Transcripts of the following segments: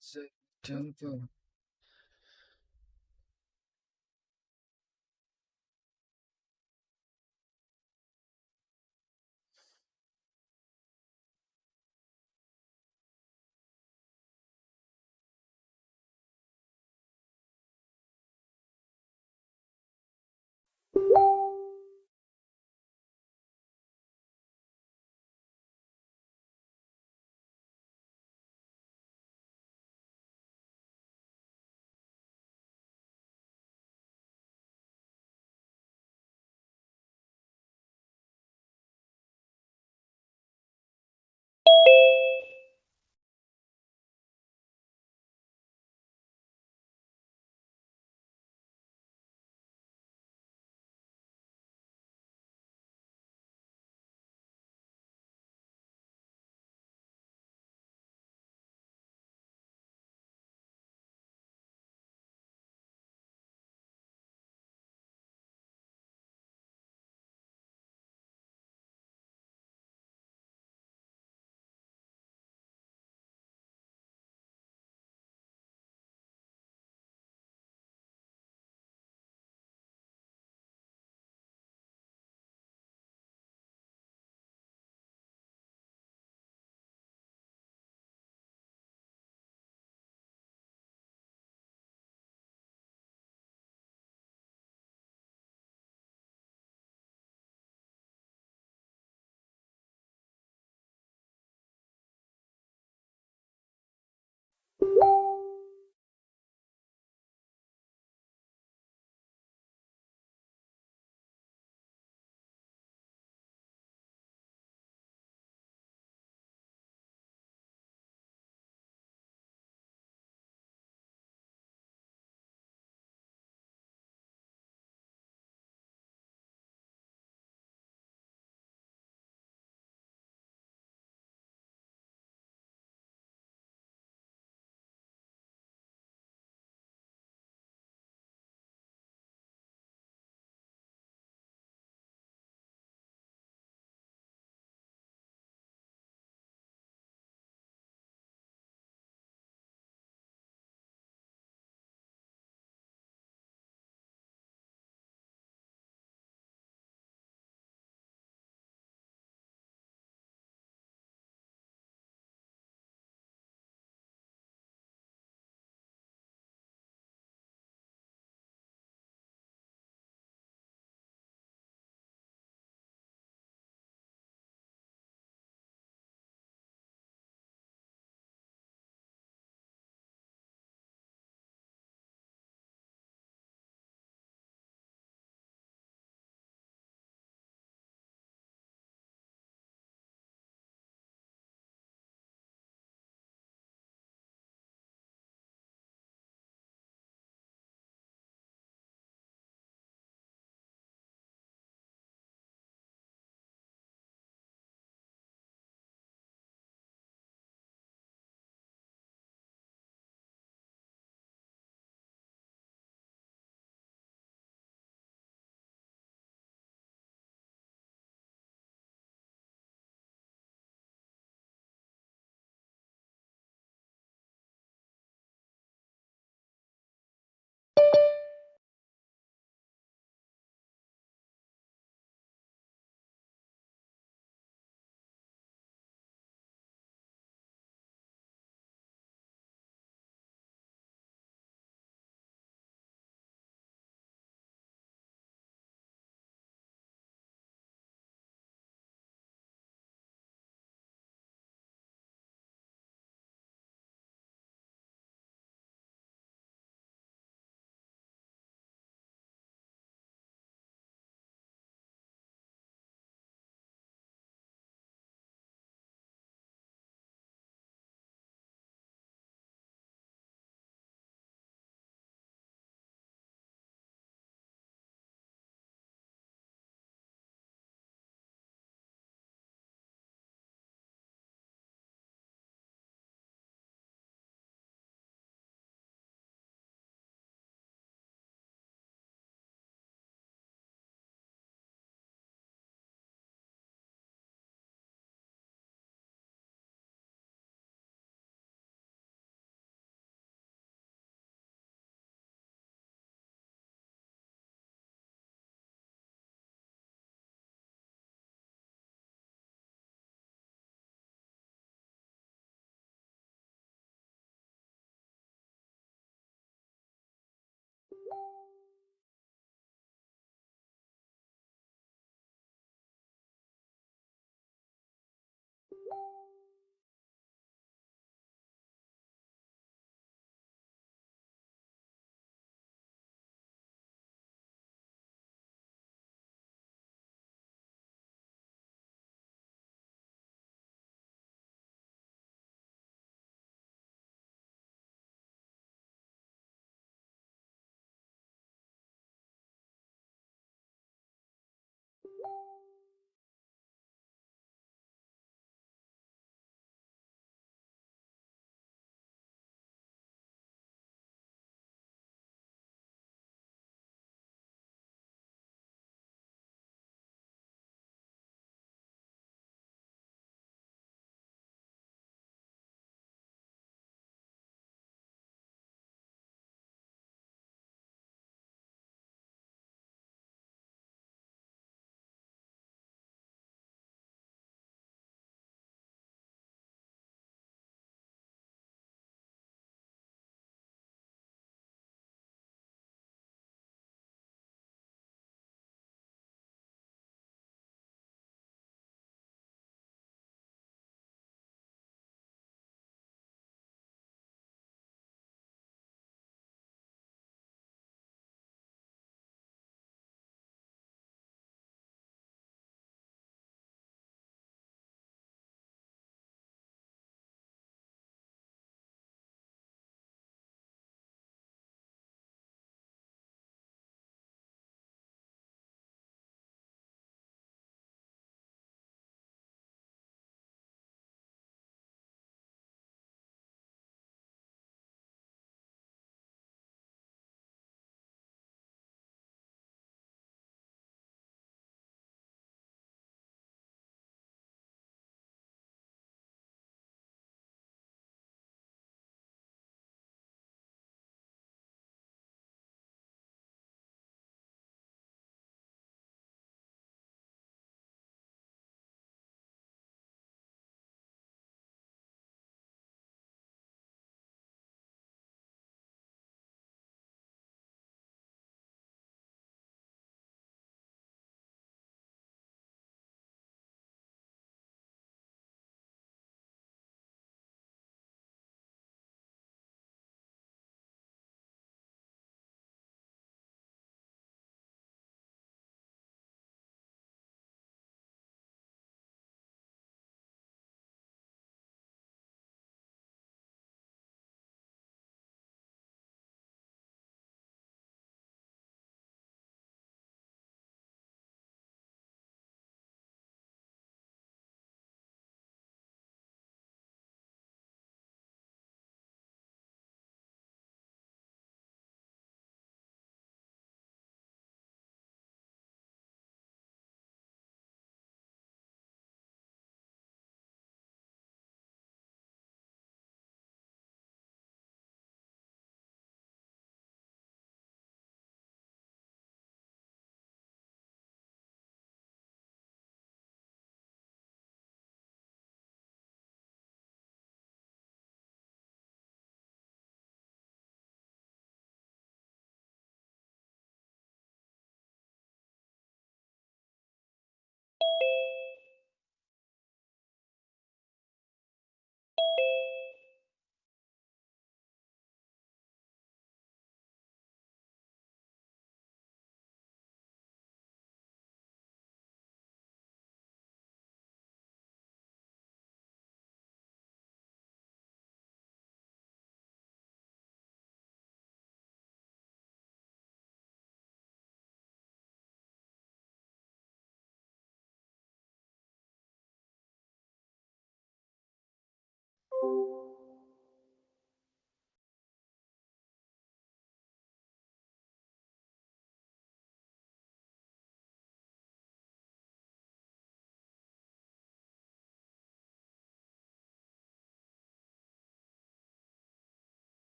September.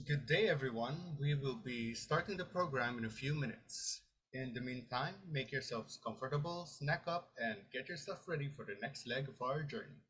Good day, everyone. We will be starting the program in a few minutes. In the meantime, make yourselves comfortable, snack up, and get yourself ready for the next leg of our journey.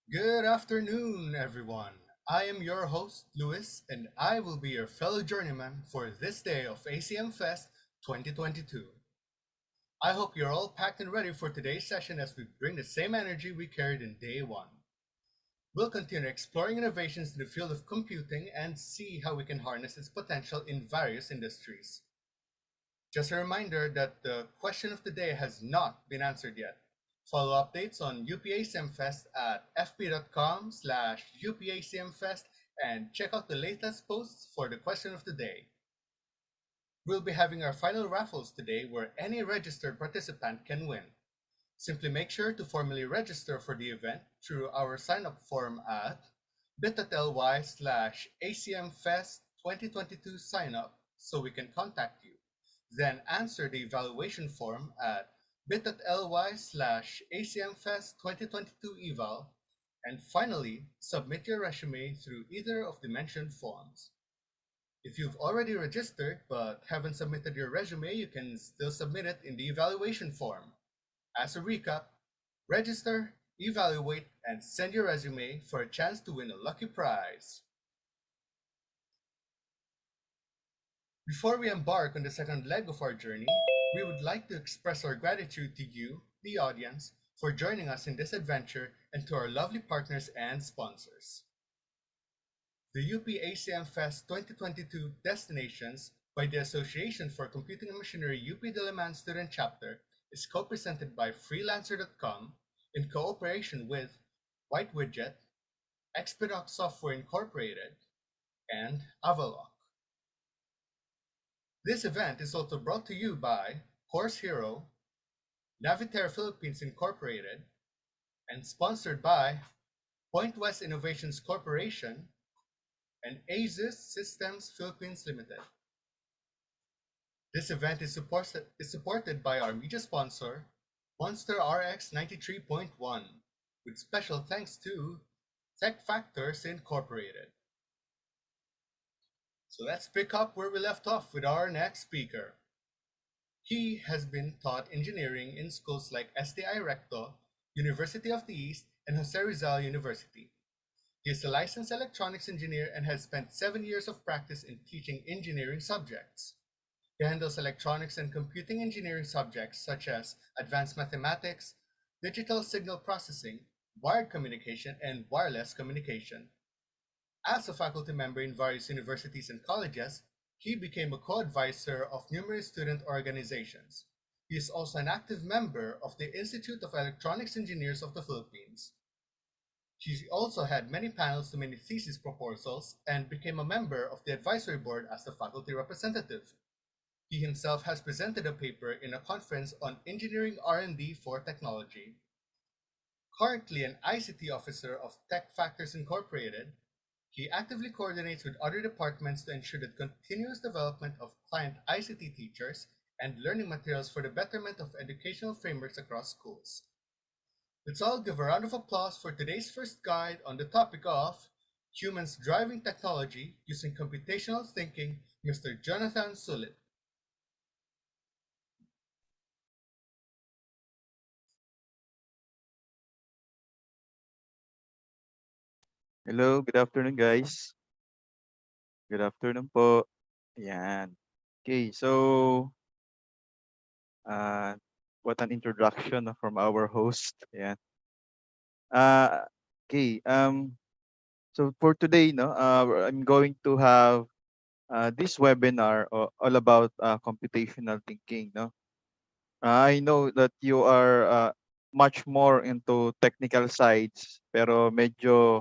Good afternoon, everyone. I am your host, Louis, and I will be your fellow journeyman for this day of ACM Fest 2022. I hope you're all packed and ready for today's session as we bring the same energy we carried in day one. We'll continue exploring innovations in the field of computing and see how we can harness its potential in various industries. Just a reminder that the question of the day has not been answered yet. Follow updates on UPACMFest at fb.com/UPACMFest and check out the latest posts for the question of the day. We'll be having our final raffles today where any registered participant can win. Simply make sure to formally register for the event through our sign-up form at bit.ly/ACMFest 2022 sign up so we can contact you. Then answer the evaluation form at bit.ly/ACMFest 2022 eval. And finally, submit your resume through either of the mentioned forms. If you've already registered but haven't submitted your resume, you can still submit it in the evaluation form. As a recap, register, evaluate, and send your resume for a chance to win a lucky prize. Before we embark on the second leg of our journey, we would like to express our gratitude to you, the audience, for joining us in this adventure and to our lovely partners and sponsors. The UP ACM Fest 2022 Destinations by the Association for Computing and Machinery UP Diliman Student Chapter is co-presented by Freelancer.com in cooperation with White Widget, Expedot Software Incorporated, and Avaloc. This event is also brought to you by Course Hero, Navitaire Philippines Incorporated, and sponsored by Point West Innovations Corporation and ASUS Systems Philippines Limited. This event is supported by our media sponsor, Monster RX 93.1, with special thanks to Tech Factors Incorporated. So let's pick up where we left off with our next speaker. He has been taught engineering in schools like STI Recto, University of the East, and Jose Rizal University. He is a licensed electronics engineer and has spent 7 years of practice in teaching engineering subjects. He handles electronics and computing engineering subjects such as advanced mathematics, digital signal processing, wired communication, and wireless communication. As a faculty member in various universities and colleges, he became a co-advisor of numerous student organizations. He is also an active member of the Institute of Electronics Engineers of the Philippines. He also had many panels to many thesis proposals and became a member of the advisory board as the faculty representative. He himself has presented a paper in a conference on engineering R&D for technology. Currently an ICT officer of Tech Factors Incorporated, he actively coordinates with other departments to ensure the continuous development of client ICT teachers and learning materials for the betterment of educational frameworks across schools. Let's all give a round of applause for today's first guide on the topic of humans driving technology using computational thinking, Mr. Jonathan Sulit. Hello, good afternoon guys. Good afternoon po. Ayan. Okay, so uh, what an introduction from our host. Ayan. Uh, okay, so for today, no, I'm going to have this webinar all about computational thinking. No, I know that you are much more into technical sides, pero medyo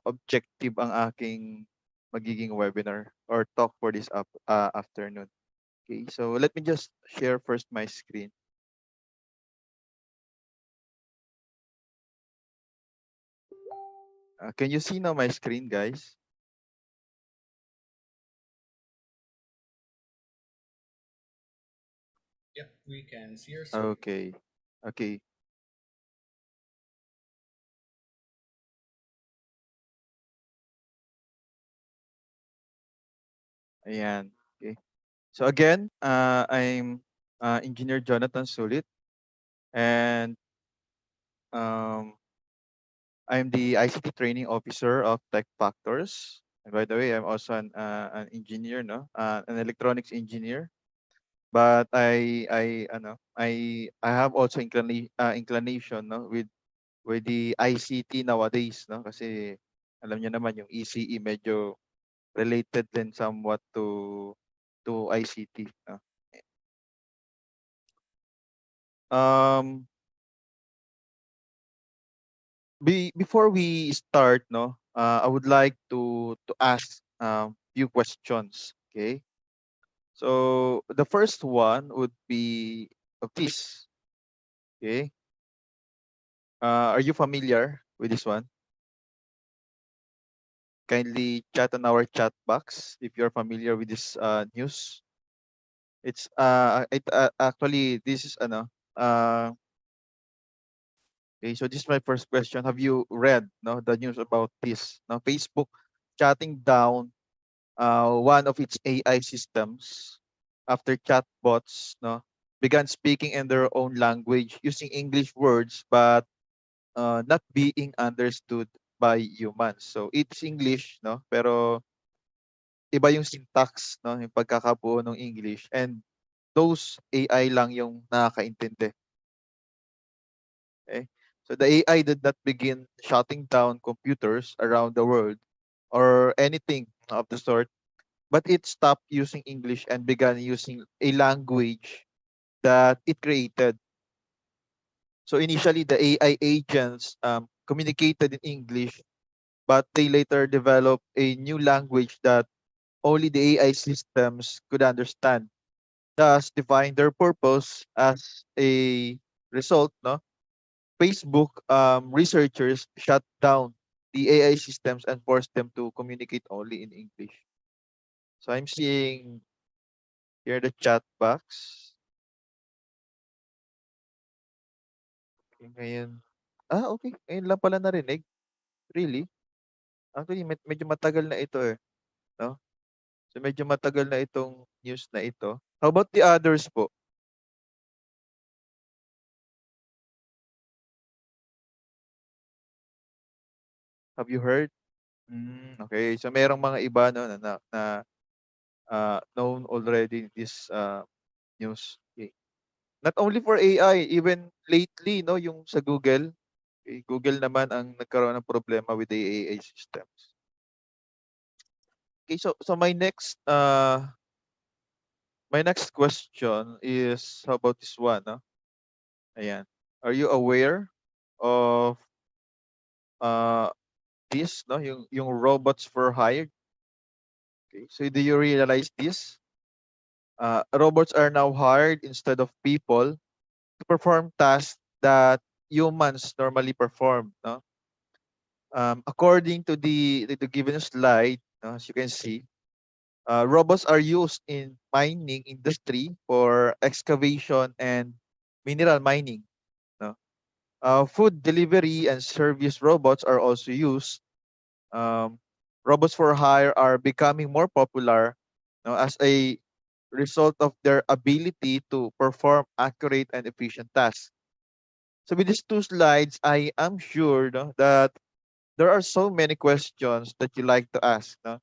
objective ang aking magiging webinar or talk for this afternoon. Okay, so let me just share first my screen. Can you see now my screen, guys? Yep, we can see your screen. Okay, okay, ayan. Okay. So again, I'm Engineer Jonathan Sulit, and um, I'm the ICT training officer of Tech Factors. And by the way, I'm also an engineer, no, an electronics engineer. But I have also inclination, no, with the ICT nowadays, no, kasi alam niyo naman yung ECE medyo related din somewhat to ICT, no. Um, before we start, no, I would like to ask few questions. Okay, so the first one would be of this. Okay, are you familiar with this one? Kindly chat on our chat box if you're familiar with this news. Actually this is okay, so this is my first question. Have you read no the news about this? Now Facebook shutting down one of its AI systems after chatbots no began speaking in their own language using English words but not being understood by humans. So it's English no pero iba yung syntax no yung pagkakabuo ng English and those AI lang yung nakakaintindi. Okay? So the AI did not begin shutting down computers around the world or anything of the sort, but it stopped using English and began using a language that it created. So initially, the AI agents communicated in English, but they later developed a new language that only the AI systems could understand, thus define their purpose. As a result, no, Facebook researchers shut down the AI systems and forced them to communicate only in English. So I'm seeing here the chat box. Okay, ngayon. Okay. Ngayon lang pala narinig. Really? Actually, medyo matagal na ito eh. No? So medyo matagal na itong news na ito. How about the others po? Have you heard? Okay. So merong mga iba no, na known already this news. Okay. Not only for AI, even lately, no, yung sa Google. Okay, Google naman ang nagkaroon ng problema with the AI systems. Okay, so my next question is how about this one, no? Ayan. Are you aware of uh this, no? Yung robots for hire? Okay. So do you realize this? Robots are now hired instead of people to perform tasks that humans normally perform, no? According to the given slide, as you can see, robots are used in mining industry for excavation and mineral mining. No? Food delivery and service robots are also used. Um, Robots for hire are becoming more popular, no, as a result of their ability to perform accurate and efficient tasks. So with these two slides, I am sure, no, that there are so many questions that you like to ask. No?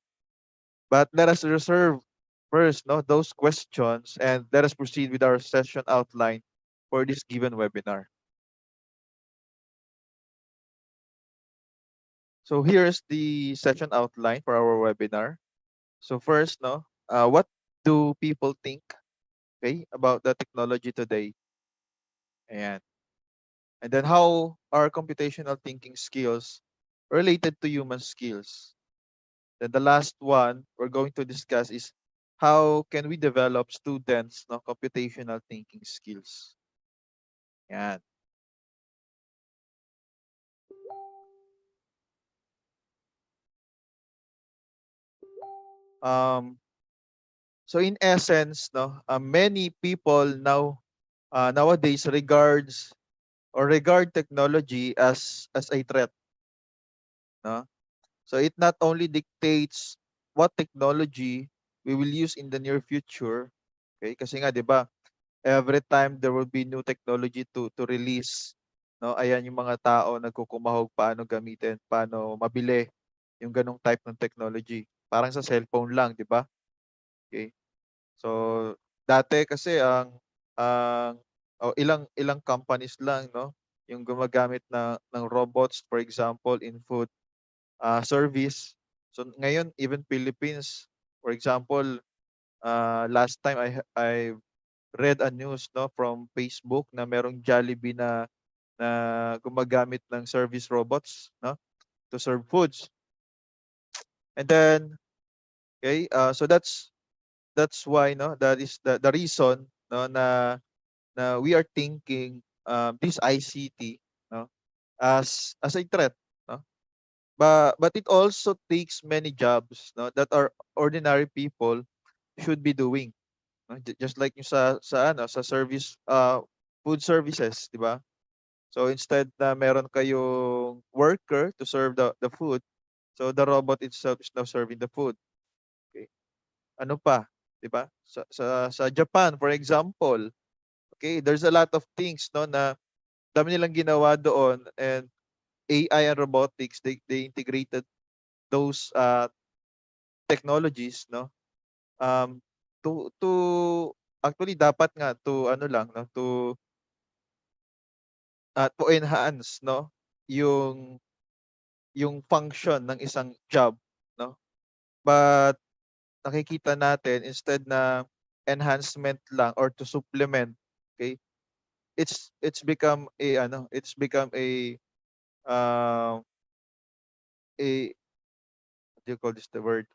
But let us reserve first, no, those questions and let us proceed with our session outline for this given webinar. So here's the session outline for our webinar. So first, no, what do people think, okay, about the technology today? And and then how are computational thinking skills related to human skills? Then the last one we're going to discuss is how can we develop students no computational thinking skills? Yan. Um, so in essence, no, many people nowadays regard technology as a threat. No? So it not only dictates what technology we will use in the near future, okay? Kasi nga 'di ba, every time there will be new technology to release. no? Ayan yung mga tao nagkukumahog paano gamitin, paano mabili yung ganong type ng technology. Parang sa cellphone lang, di ba? Okay. So, dati kasi ang ilang ilang companies lang, no, yung gumagamit ng robots, for example, in food service. So ngayon even Philippines, for example, last time I read a news, no, from Facebook na merong Jollibee na gumagamit ng service robots, no, to serve foods. And then okay, so that's why, no, that is the reason, no, na we are thinking this ICT, no, as a threat, no. But it also takes many jobs, no, that our ordinary people should be doing, no? Just like yung sa service food services, di ba? So instead na meron kayong worker to serve the food, so the robot itself is now serving the food. Okay. Ano pa, 'di ba? Sa Japan, for example, okay, there's a lot of things, no, na dami nilang ginawa doon, and AI and robotics, they integrated those technologies, no, to actually dapat nga to ano lang, no, to enhance, no, yung yung function ng isang job, no. But nakikita natin instead na enhancement lang or to supplement, okay, it's become a ano, it's become uh, a what do you call this the word,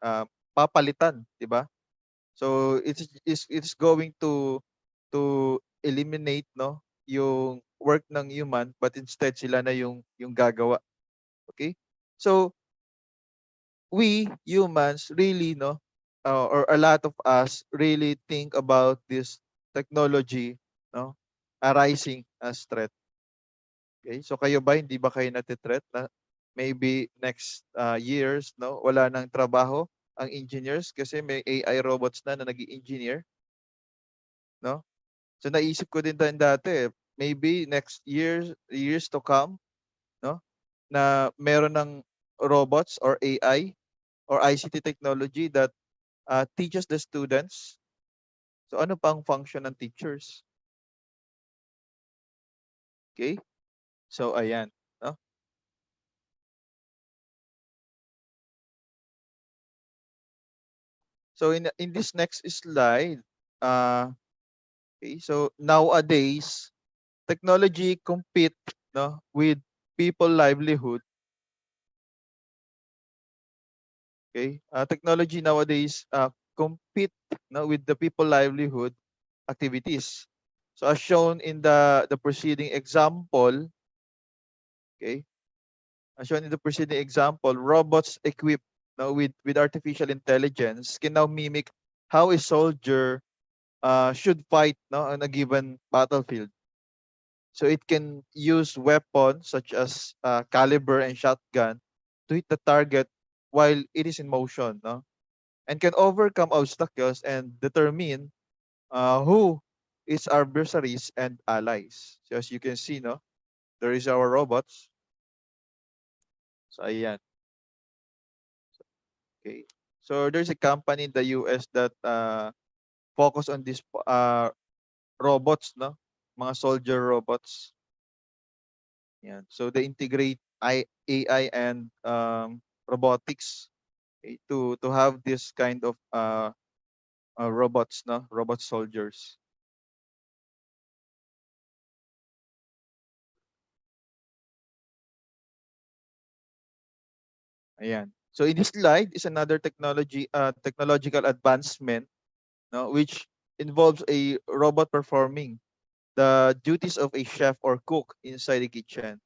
papalitan, 'di ba? So it's going to eliminate, no, yung work ng human, but instead sila na yung gagawa. Okay? So we humans really, no, or a lot of us really think about this technology, no, arising as threat. Okay? So kayo ba, hindi ba kayo nati-threat na maybe next years, no, wala nang trabaho ang engineers kasi may AI robots na nag-engineer, no? So naisip ko din dati, maybe next years to come, no, na meron ng robots or AI or ICT technology that teaches the students. So ano pa ang function ng teachers? Okay? So ayan, no? So in this next slide, okay, so nowadays technology compete, no, with people livelihood. Okay? Technology nowadays compete, no, with the people livelihood activities. So as shown in the preceding example, okay, as shown in the preceding example, robots equipped, no, with artificial intelligence can now mimic how a soldier should fight, no, on a given battlefield. So it can use weapons such as caliber and shotgun to hit the target while it is in motion, no, and can overcome obstacles and determine who is our adversaries and allies. So as you can see, no, there is our robots. So ayan. Okay. So there's a company in the US that focus on this robots, no? Mga soldier robots. Yan. So they integrate AI and robotics, okay, to have this kind of robots, no? Robot soldiers. Ayan. So in this slide is another technological advancement, no, which involves a robot performing the duties of a chef or cook inside the kitchen.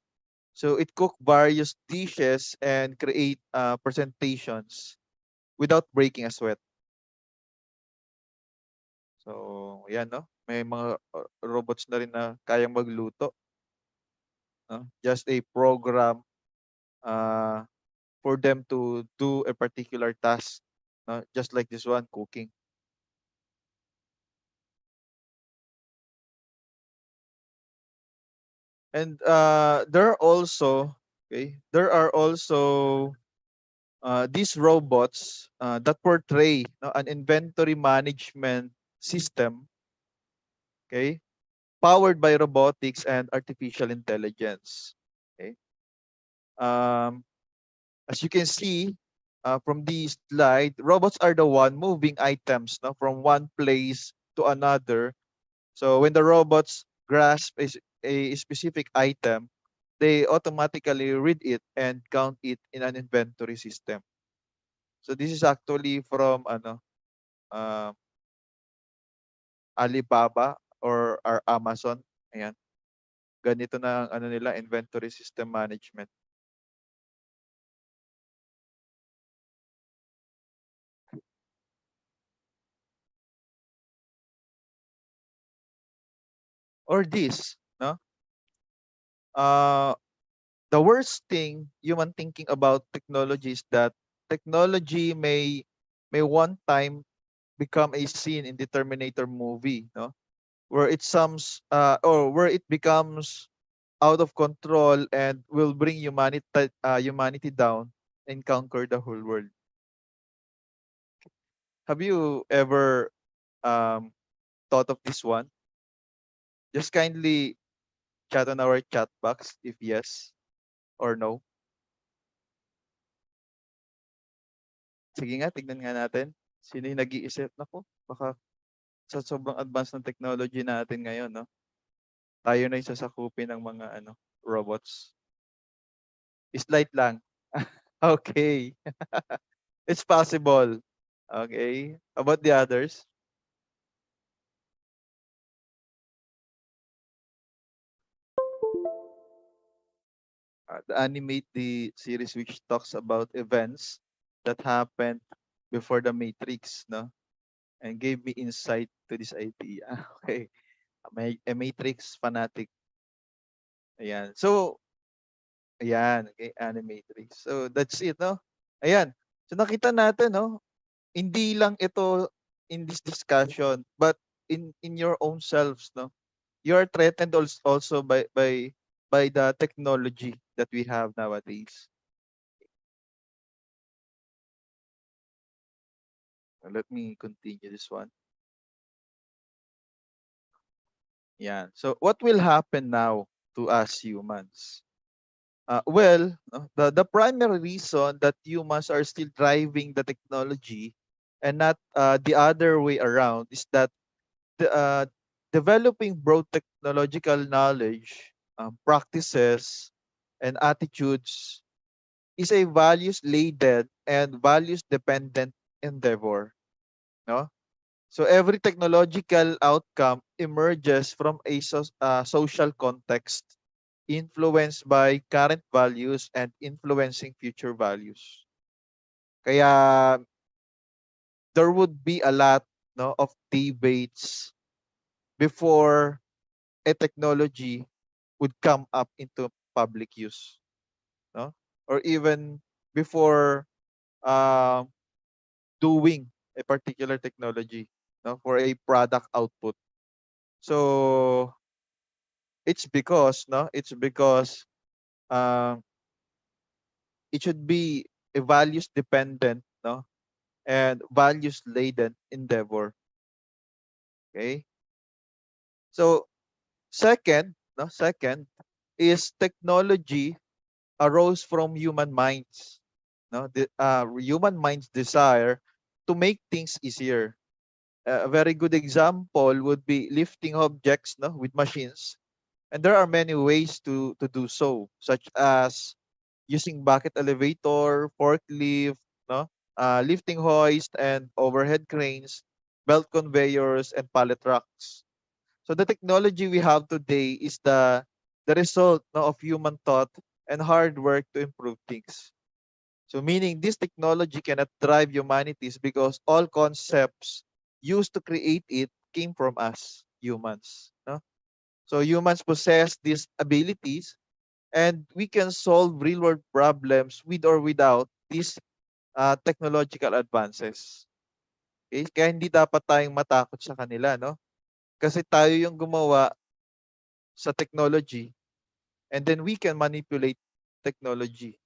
So it cook various dishes and create presentations without breaking a sweat. So yan, no. May mga robots na rin na kayang magluto, no. Just a program uh, for them to do a particular task, no? Just like this one, cooking. And there are also, okay, there are also these robots that portray, an inventory management system, okay, powered by robotics and artificial intelligence. Okay. Um, as you can see from the slide, robots are the one moving items, no, from one place to another. So when the robots grasp a specific item, they automatically read it and count it in an inventory system. So this is actually from uh, Alibaba or Amazon. Ayan. Ganito na ang ano nila, inventory system management. Or this, no? Uh, the worst thing human thinking about technology is that technology may one time become a scene in the Terminator movie, no? Where it sums or where it becomes out of control and will bring humanity down and conquer the whole world. Have you ever um, thought of this one? Just kindly chat on our chat box if yes or no. Sige nga, tignan nga natin. Sino yung nag-iisip? Naku, baka sa sobrang advance ng technology natin ngayon, no? Tayo na yung sasakupin ng mga robots. Slight lang. Okay. It's possible. Okay. How about the others? The animate the series which talks about events that happened before the Matrix, no? And gave me insight to this idea. Okay. A Matrix fanatic. Ayan. So, ayan. Okay, Animatrix. So, that's it, no? Ayan. So, nakita natin, no? Hindi lang ito in this discussion, but in your own selves, no? You are threatened also by the technology that we have nowadays. Let me continue this one. Yeah. So what will happen now to us humans? The primary reason that humans are still driving the technology and not the other way around is that the, developing broad technological knowledge, practices, and attitudes is a values laden and values dependent endeavor. No? So every technological outcome emerges from a social context influenced by current values and influencing future values. Kaya there would be a lot, no, of debates before a technology would come up into public use, no? Or even before um, doing a particular technology, no, for a product output. So it's because um, it should be a values dependent, no, and values laden endeavor. Okay. So second is technology arose from human minds. No, the human minds desire to make things easier. A very good example would be lifting objects, no, with machines. And there are many ways to do so, such as using bucket elevator, forklift, no, lifting hoist and overhead cranes, belt conveyors, and pallet trucks. So the technology we have today is the result, no, of human thought and hard work to improve things. So meaning this technology cannot drive humanities because all concepts used to create it came from us humans. No? So humans possess these abilities and we can solve real world problems with or without these technological advances. Okay? Kaya hindi dapat tayong matakot sa kanila, no? Kasi tayo yung gumawa sa technology and then we can manipulate technology,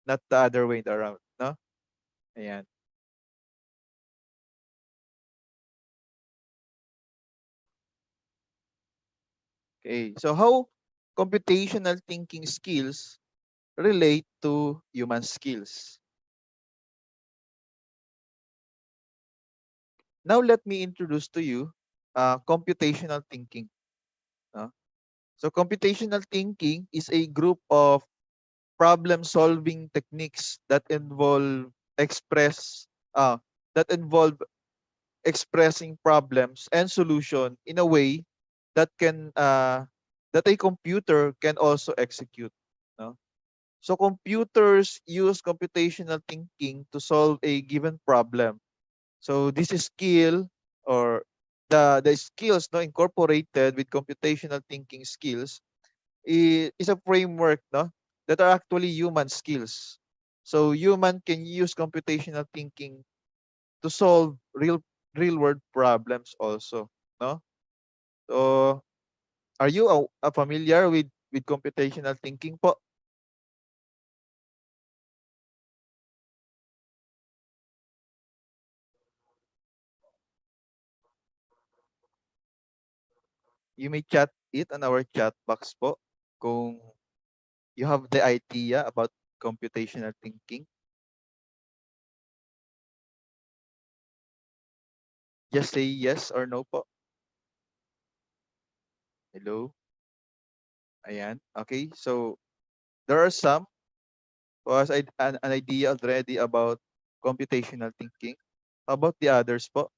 not the other way around, no? Ayan. Okay. So how computational thinking skills relate to human skills? Now let me introduce to you computational thinking. No? So computational thinking is a group of problem-solving techniques express uh, that involve expressing problems and solution in a way that can that a computer can also execute. No? So computers use computational thinking to solve a given problem. So this is skill or the skills no incorporated with computational thinking skills is a framework no that are actually human skills. So human can use computational thinking to solve real world problems also, no? So are you familiar with computational thinking po? You may chat it on our chat box po kung you have the idea about computational thinking. Just say yes or no po. Hello. Ayan. Okay. So there are some who has an idea already about computational thinking. How about the others po?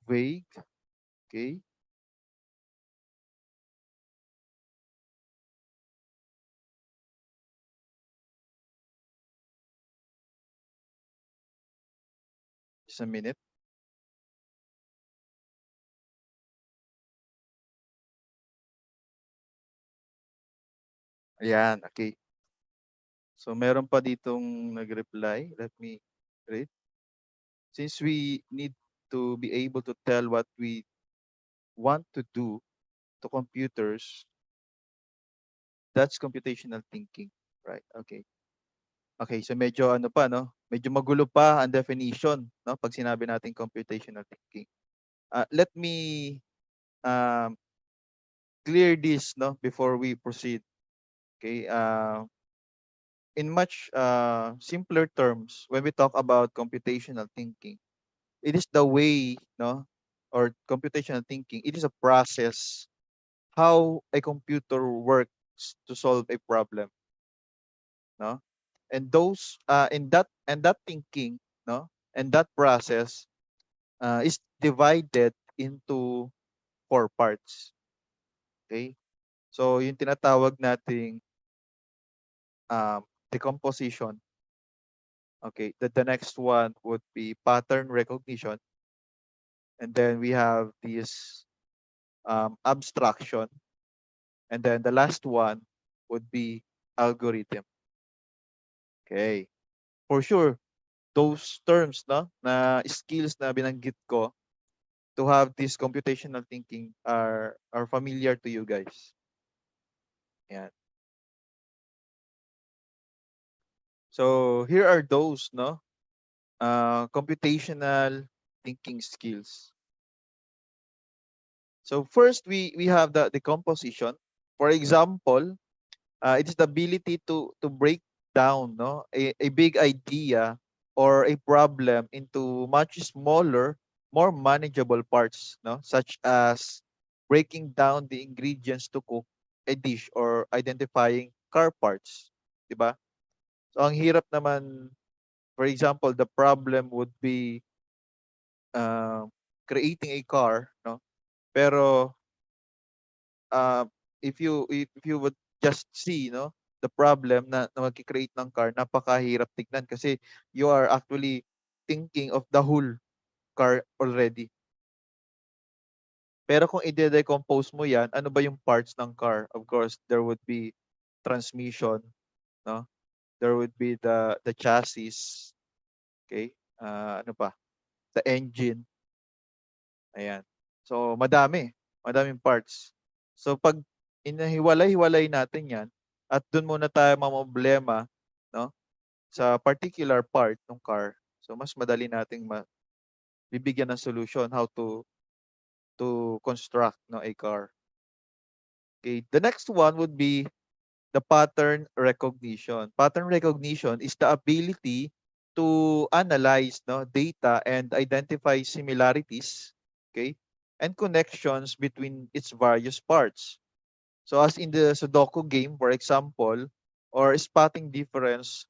Vague. Okay. Just a minute. Ayan. Okay. So meron pa ditong nag-reply. Let me read. Since we need to be able to tell what we want to do to computers, that's computational thinking. Right. Okay. Okay, so medyo ano pa no, medyo magulo pa ang definition no pag sinabi natin computational thinking. Let me um, clear this no before we proceed. Okay? In much simpler terms, when we talk about computational thinking, it is the way no or computational thinking, it is a process how a computer works to solve a problem, no? And those in that thinking, no? And that process is divided into four parts. Okay? So yung tinatawag nating um, decomposition. Okay, the next one would be pattern recognition, and then we have this abstraction, and then the last one would be algorithm. Okay, for sure, those terms no, na skills na binanggit ko to have this computational thinking are familiar to you guys. Yeah. So here are those no computational thinking skills. So first we have the composition. For example, it is the ability to break down no a big idea or a problem into much smaller, more manageable parts, no, such as breaking down the ingredients to cook a dish or identifying car parts, 'di ba? So ang hirap naman, for example, the problem would be uh, creating a car, no? Pero if you would just see no the problem na magki-create ng car, napakahirap tignan kasi you are actually thinking of the whole car already. Pero kung i-decompose mo yan, ano ba yung parts ng car? Of course, there would be transmission, no? There would be the chassis, okay? Ano pa? The engine, ayan. So madaming parts. So pag inahiwalay-hiwalay natin 'yan at dun muna tayo mamroblema 'no, sa particular part ng car, so mas madali nating bibigyan ng solution how to construct no a car. Okay, the next one would be the pattern recognition. Pattern recognition is the ability to analyze no data and identify similarities, okay, and connections between its various parts. So as in the Sudoku game, for example, or spotting differences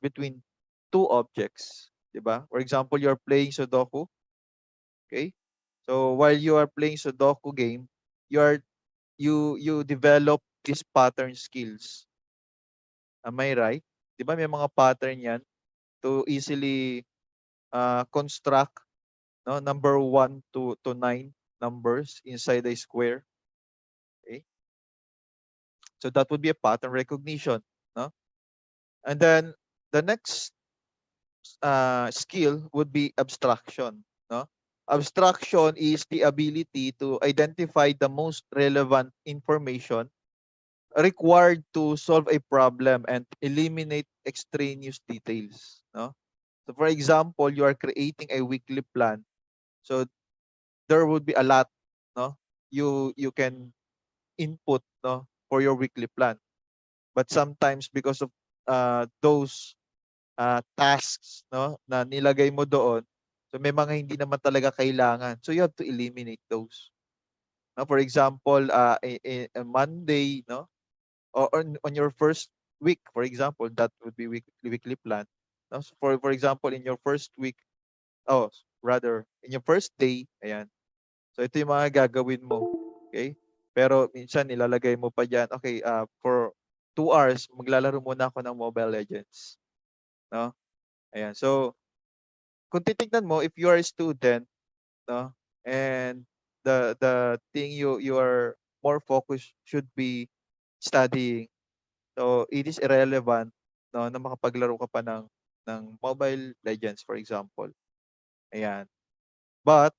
between two objects, 'di ba? For example, you're playing Sudoku, okay? So while you are playing Sudoku game, you are you develop these pattern skills. Am I right? 'Di ba may mga pattern 'yan to easily construct no number 1 to 9 numbers inside a square, okay? So that would be a pattern recognition, no? And then the next skill would be abstraction, no? Abstraction is the ability to identify the most relevant information required to solve a problem and eliminate extraneous details, no? So for example, you are creating a weekly plan. So there would be a lot, no? You can input, no, for your weekly plan. But sometimes because of those tasks, no, na nilagay mo doon, so may mga hindi naman talaga kailangan. So you have to eliminate those. No, for example, a Monday, no, or on your first week, for example, that would be weekly plan. No? So for example, in your first week, oh, rather, in your first day, ayan. So ito yung mga gagawin mo. Okay? Pero minsan nilalagay mo pa diyan, okay, for 2 hours, maglalaro muna ako ng Mobile Legends. No? Ayan. So, kung titignan mo, if you are a student, no, and the thing you are more focused should be studying. So, it is irrelevant no, na makapaglaro ka pa ng Mobile Legends, for example. Ayan. But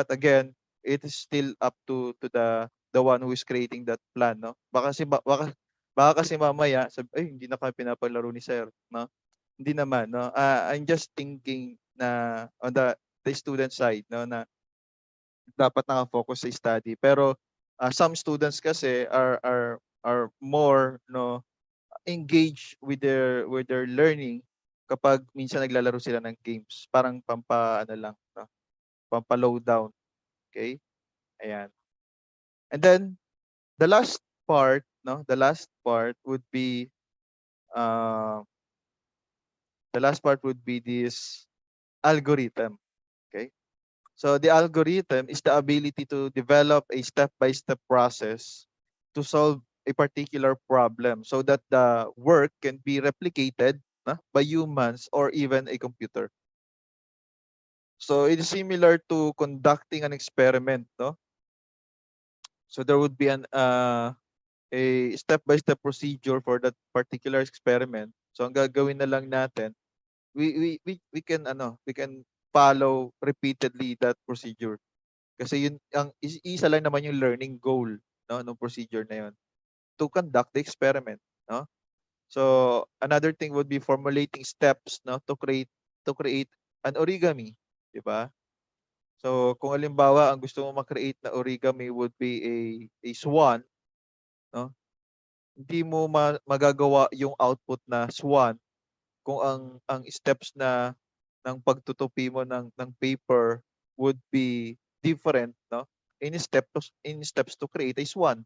again, it is still up to the one who is creating that plan, no? Baka kasi mamaya sabi, ay hindi na kami pinapaglaro ni sir, no? Hindi naman, no? I'm just thinking na on the student side, no, na dapat naka-focus sa study. Pero some students kasi are more no engaged with their learning kapag minsan naglalaro sila ng games. Parang pampa ano lang, no? Pampa-low down, okay? Ayan. And then the last part, no, would be uh, the last part would be this algorithm. Okay. So the algorithm is the ability to develop a step-by-step process to solve a particular problem so that the work can be replicated by humans or even a computer. So it is similar to conducting an experiment, no? So there would be a step-by-step procedure for that particular experiment. So ang gagawin na lang natin, we can follow repeatedly that procedure. Kasi yun ang isa lang naman yung learning goal no ng procedure na yun to conduct the experiment, no? So another thing would be formulating steps no to create an origami, di ba? So kung halimbawa ang gusto mo ma-create na origami would be a swan, no? Hindi mo magagawa yung output na swan kung ang steps ng pagtutupi mo ng paper would be different, no? In steps to create a swan,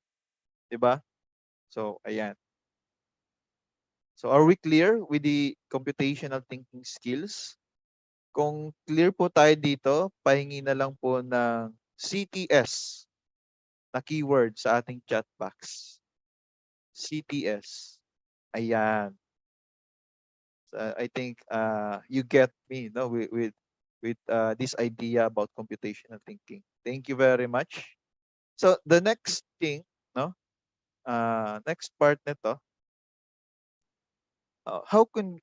'di ba? So, ayan. So, are we clear with the computational thinking skills? Kung clear po tayo dito, pahingi na lang po ng CTS na keyword sa ating chat box. CTS. Ayan. I think you get me no with this idea about computational thinking. Thank you very much. So the next thing, no, next part nito, how can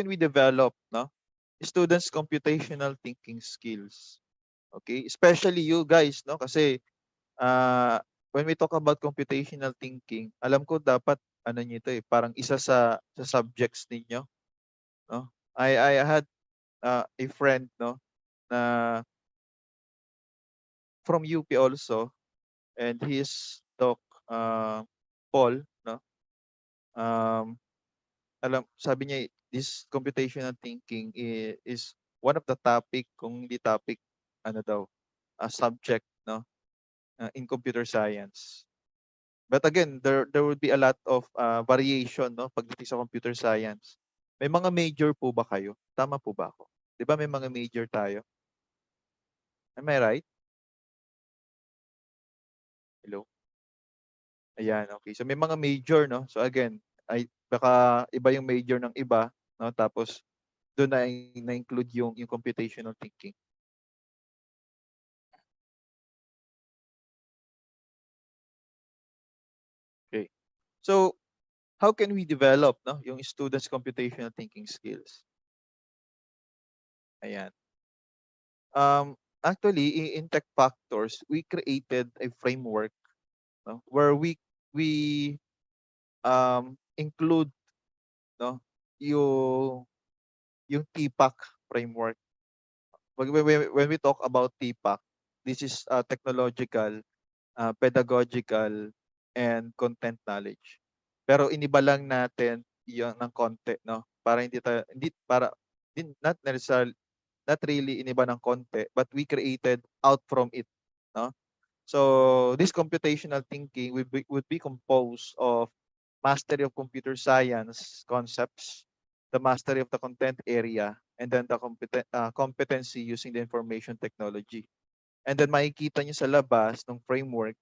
we develop no students computational thinking skills? Okay? Especially you guys, no? Kasi when we talk about computational thinking, alam ko dapat ano niyo ito eh, parang isa sa subjects ninyo, no? I had a friend, no, na from UP also, and his Doc uh, Paul, no? Um, sabi niya this computational thinking is one of the topic, kung hindi topic, ano daw, a subject, no, in computer science. But again, there will be a lot of variation, no, pagdating sa computer science. May mga major po ba kayo? Tama po ba ako? 'Di ba may mga major tayo? Am I right? Hello? Ayan, okay. So may mga major, no? So again, ay baka iba yung major ng iba, no? Tapos doon na-include yung computational thinking. Okay. So how can we develop, no, yung students computational thinking skills? Ayan. Actually in Tech Factors, we created a framework, no, where we include, no, yung yung TPAC framework. When we talk about TPAC, this is technological, pedagogical, and content knowledge. Pero iniba lang natin yung ng konti, no? Para hindi para not necessarily, not really iniba ng konti, but we created out from it, no? So this computational thinking would be composed of mastery of computer science concepts, the mastery of the content area, and then the competency using the information technology. And then makikita nyo sa labas ng framework,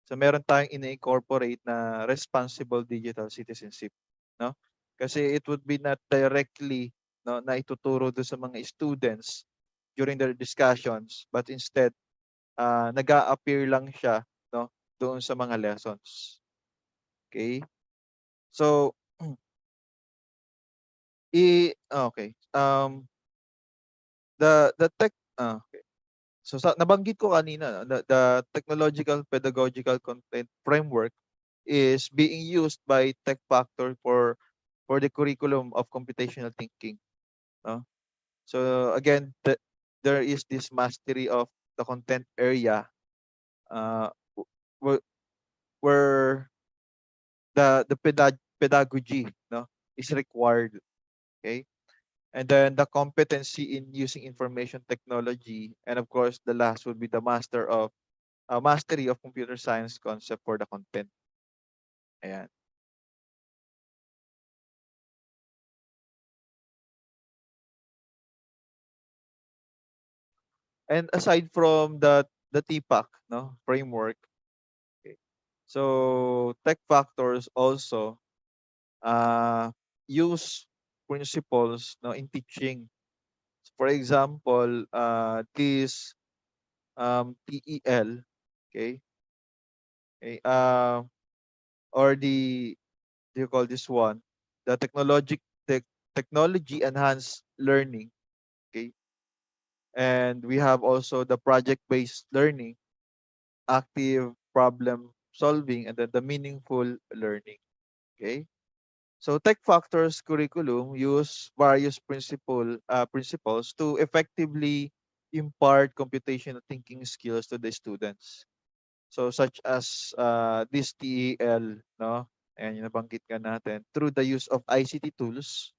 so meron tayong ina-incorporate na responsible digital citizenship, no? Kasi it would be not directly, no, na ituturo do sa mga students during their discussions, but instead nag-a-appear lang siya, no, doon sa mga lessons. Okay? So okay. The tech okay. So nabanggit ko kanina, the technological pedagogical content framework is being used by Tech Factor for the curriculum of computational thinking, no? So again, there is this mastery of the content area, uh, where, where the pedagogy, no, is required. Okay, and then the competency in using information technology, and of course the last would be the mastery of computer science concept for the content. Ayan. And aside from the TPAC, no, framework, okay, so tech factors also use principles, no, in teaching. For example, this TEL, okay, okay, or the, do you call this one, the technology enhanced learning, okay, and we have also the project based learning, active problem solving, and then the meaningful learning. Okay. So Tech Factors curriculum use various principles to effectively impart computational thinking skills to the students. So such as this TEL, no? And yung nabanggit ka natin, through the use of ICT tools,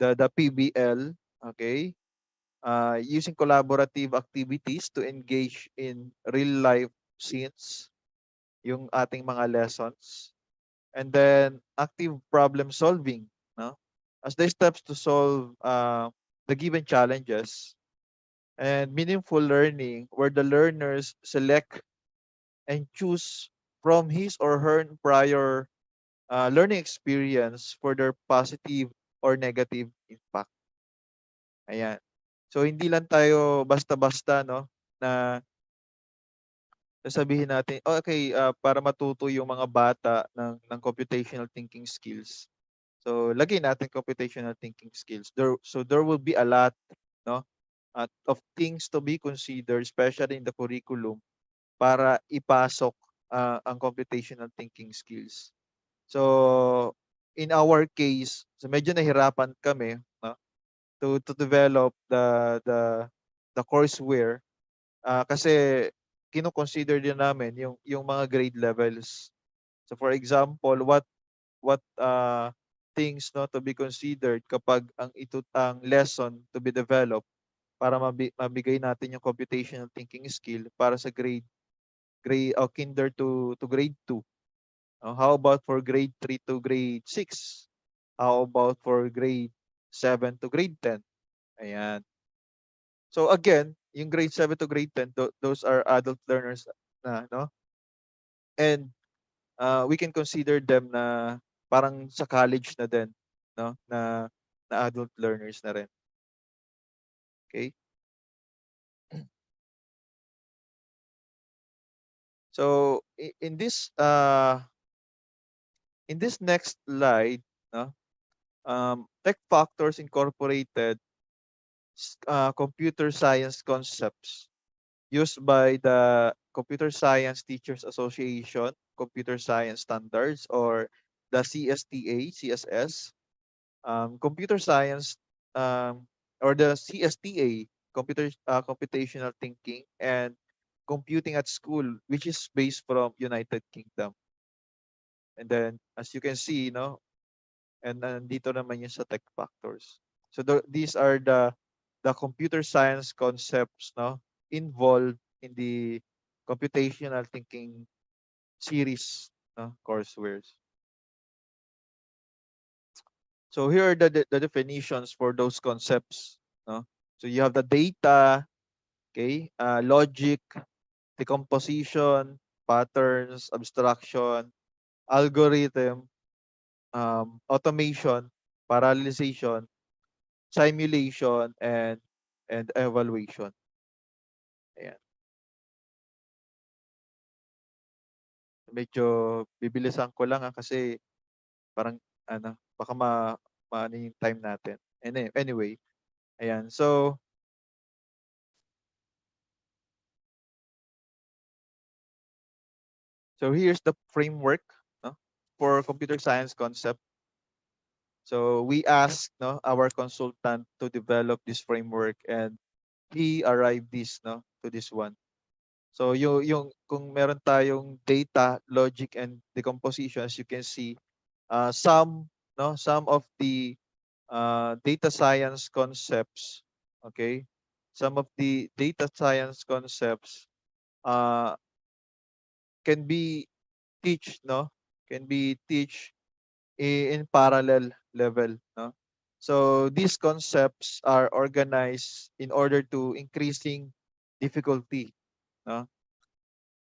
the PBL, okay? Using collaborative activities to engage in real life scenes, yung ating mga lessons. And then active problem solving, no? As the steps to solve the given challenges, and meaningful learning where the learners select and choose from his or her prior learning experience for their positive or negative impact. Ayan. So hindi lang tayo basta-basta, no, na sasabihin natin, "Oh, okay, para matuto yung mga bata ng computational thinking skills." So lagay natin computational thinking skills. There will be a lot, no? of things to be considered, especially in the curriculum, para ipasok ang computational thinking skills. So, in our case, so medyo nahirapan kami, no, to develop the courseware, kasi kino-consider din namin yung mga grade levels. So for example, what things, no, to be considered kapag ang lesson to be developed para mabigay natin yung computational thinking skill para sa grade o kinder to grade 2. How about for grade 3 to grade 6? How about for grade 7 to grade 10? Ayan. So again, yung grade 7 to grade 10, those are adult learners na, no? And we can consider them na parang sa college na din, no? Na adult learners na rin. Okay? So in this next slide, no? Tech Factors Incorporated computer science concepts used by the Computer Science Teachers Association, Computer Science Standards, or the CSTA, CSS, computer science, or the CSTA, computational thinking and computing at school, which is based from United Kingdom. And then, as you can see, no, and nandito naman yung sa tech factors. So these are the computer science concepts, no, involved in the computational thinking series, no, coursewares. So here are the definitions for those concepts, no. So you have the data, okay, logic, decomposition, patterns, abstraction, algorithm, automation, parallelization, simulation, and evaluation. Ayan. Medyo bibilisan ko lang kasi parang ano, baka maano yung time natin. Anyway, ayan. So here's the framework, no, for computer science concept. So we asked, no, our consultant to develop this framework, and he arrived to this one. So yung kung meron tayong data, logic, and decomposition, as you can see, some of the data science concepts, okay, some of the data science concepts uh, can be teach, no, can be teach in parallel level, no. So these concepts are organized in order to increasing difficulty, no,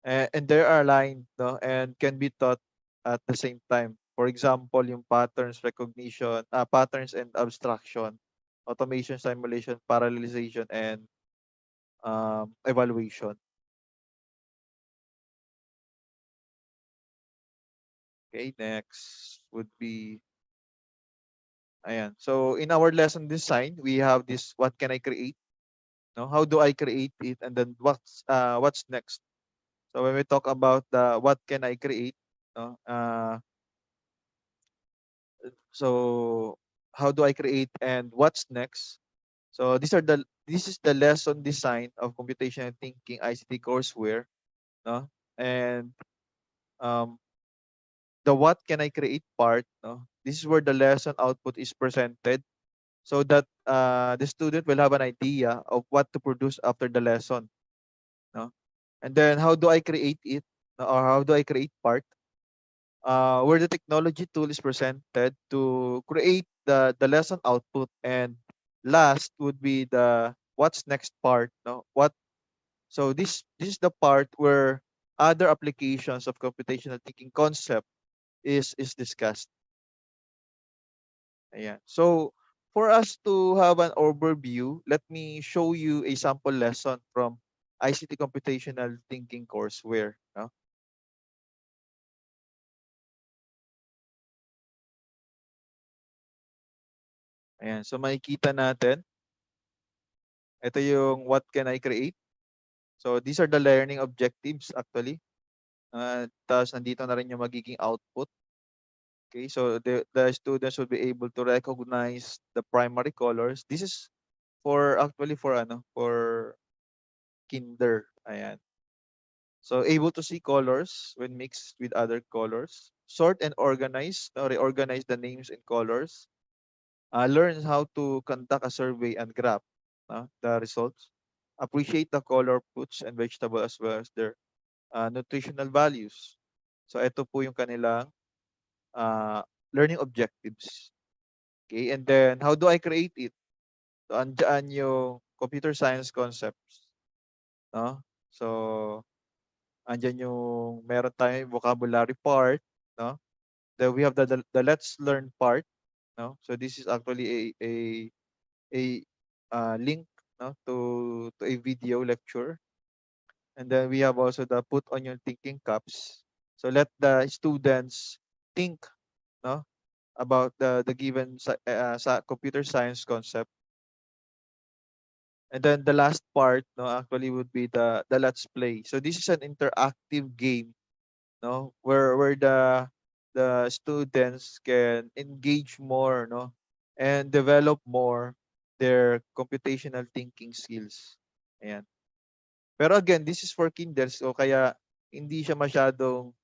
and they are aligned, no, and can be taught at the same time. For example, yung patterns recognition, patterns and abstraction, automation, simulation, parallelization, and evaluation. Okay, next would be, ayan. So in our lesson design, we have this: what can I create? No, how do I create it, and then what's next? So when we talk about the what can I create, no, so how do I create and what's next? So this is the lesson design of computational thinking ICT courseware, no? And um, the what can I create part, no? This is where the lesson output is presented, so that the student will have an idea of what to produce after the lesson, no? And then how do I create it, no? Or how do I create part? Where the technology tool is presented to create the lesson output, and last would be the what's next part, no? This is the part where other applications of computational thinking concept is discussed. Ayan. So for us to have an overview, let me show you a sample lesson from ICT computational thinking courseware, no? Ayan. So makikita natin, Ito yung what can I create. So these are the learning objectives actually. Tapos nandito na rin yung magiging output. Okay, so the students will be able to recognize the primary colors. This is for actually for for kinder. Ayan. So able to see colors when mixed with other colors. Sort and organize, no, reorganize the names and colors. Learn how to conduct a survey and graph the results. Appreciate the color fruits and vegetable as well as their nutritional values. So ito po yung kanilang uh, learning objectives. Okay, and then how do I create it? So andyan yung computer science concepts, no? So andyan yung meron tayong vocabulary part, no? Then we have the let's learn part, no? So this is actually a link, no, to a video lecture. And then we have also the put on your thinking caps. So let the students think, no, about the given computer science concept. And then the last part, no, actually would be the let's play. So this is an interactive game, no, where the students can engage more, no, and develop more their computational thinking skills. Ayan. Pero again, this is for kinders, so kaya hindi siya masyadong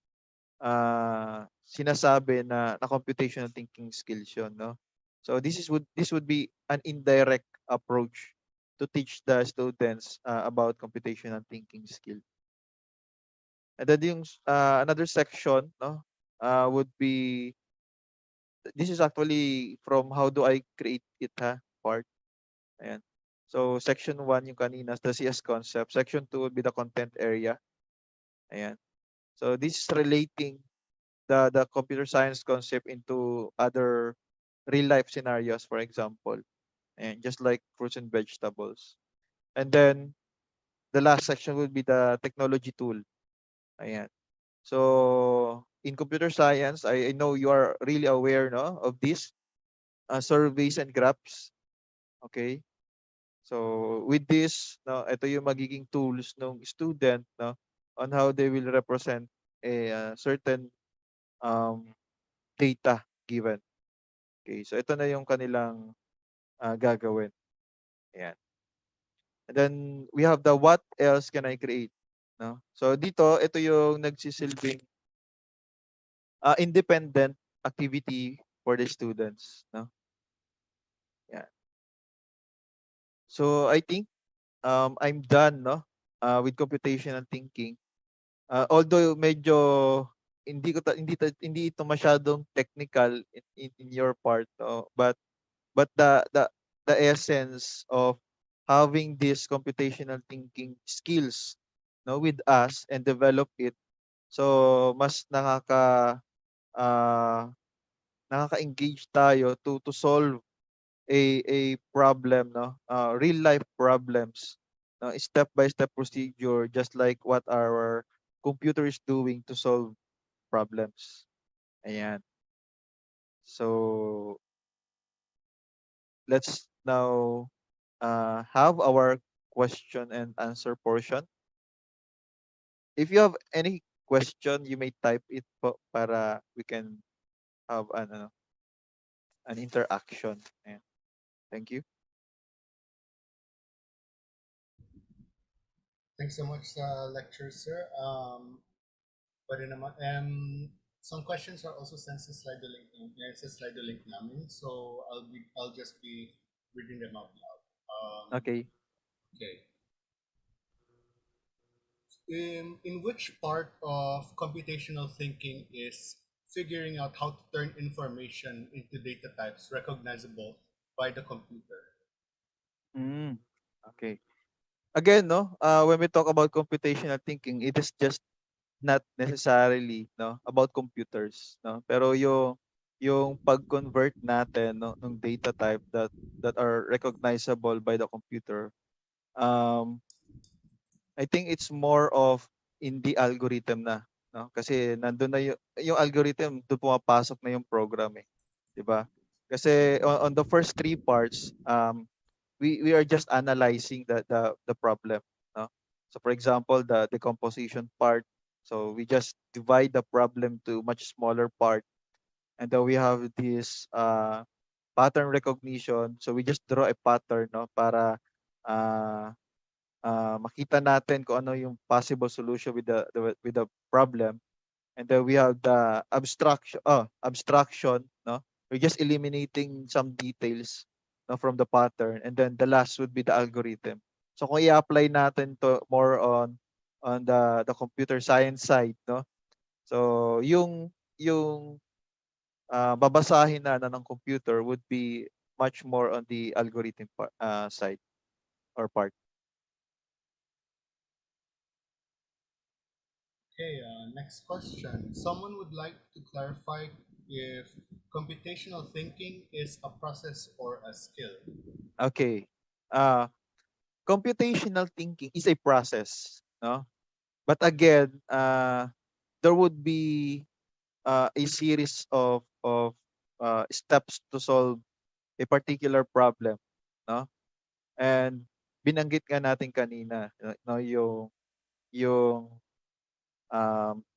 sinasabi na computational thinking skills 'yon, no? So this would be an indirect approach to teach the students about computational thinking skill. And then yung another section, no, would be this is actually from how do I create it part. Ayan. So section 1 yung kanina, the CS concept. Section 2 would be the content area. Ayan. So this is relating the computer science concept into other real life scenarios, for example, and just like fruits and vegetables. And then the last section would be the technology tool. Ayan. So in computer science, I know you are really aware, no, of this surveys and graphs. Okay. So with this, no, ito yung magiging tools ng student, no, on how they will represent a certain um, data given. Okay, so ito na yung kanilang gagawin. Ayan. And then we have the what else can I create, no? So dito, ito yung nagsisilbing independent activity for the students, no? Yeah. So I think I'm done, no? With computational thinking. Although medyo hindi ito masyadong technical in your part, no? But the essence of having this computational thinking skills, no, with us and develop it, so mas uh, nakaka-engage tayo to solve a problem, no, real life problems, no, step by step procedure, just like what our computer is doing to solve problems. Ayan. So let's now have our question and answer portion. If you have any question, you may type it po para we can have an interaction. Ayan. Thank you. Thanks so much sa lecture, sir. Pwede naman, some questions are also sent sa Slido link namin. So I'll just be reading them out loud. Okay. Okay. In which part of computational thinking is figuring out how to turn information into data types recognizable by the computer? Mm, okay. Again, no, when we talk about computational thinking, it is just not necessarily, no, about computers, no. Pero yung pag-convert natin, no, ng data type that are recognizable by the computer, um I think it's more of in the algorithm na, no? Kasi nandun na yung algorithm, doon pumapasok na yung program, eh, 'di ba? Kasi on the first three parts, we are just analyzing the problem, no? So for example, the decomposition part, so we just divide the problem to much smaller part, and then we have this pattern recognition. So we just draw a pattern, no, para uh, makita natin kung ano yung possible solution with the problem. And then we have the abstraction, no? We're just eliminating some details, no, from the pattern, and then the last would be the algorithm. So kung i-apply natin to more on the computer science side, no? So yung babasahin na ng computer would be much more on the algorithm side or part. Okay, next question. Someone would like to clarify if computational thinking is a process or a skill. Okay. Uh, Computational thinking is a process, no? But again, there would be a series of steps to solve a particular problem, no? And binanggit nga natin kanina, no, yung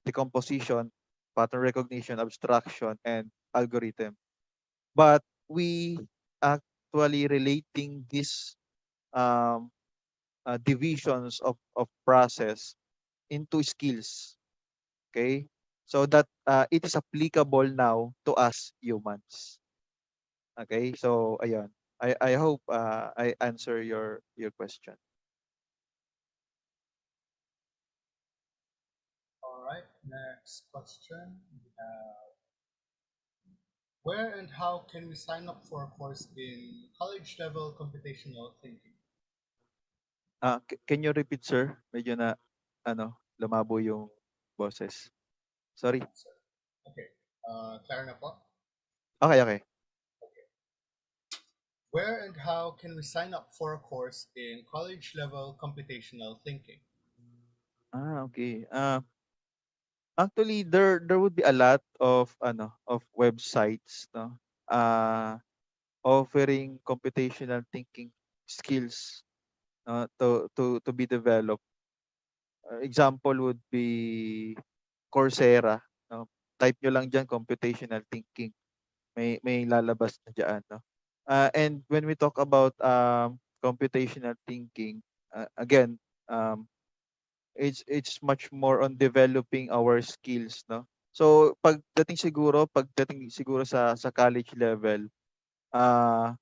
decomposition, pattern recognition, abstraction, and algorithm. But we actually relating these um, divisions of process into skills. Okay, so that it is applicable now to us humans. Okay, so ayan. I hope I answer your question. All right, next question. Where and how can we sign up for a course in college level computational thinking? Can you repeat, sir? Medyo na lumabo yung boses. Sorry. So, okay, clear na po? Okay, okay. Okay. Where and how can we sign up for a course in college level computational thinking? Okay. Actually, there would be a lot of websites, no, offering computational thinking skills, to be developed. Example would be Coursera, no? Type nyo lang diyan computational thinking. May lalabas na diyan, no? And when we talk about computational thinking, again, um, it's much more on developing our skills, no? So pagdating siguro sa college level, uh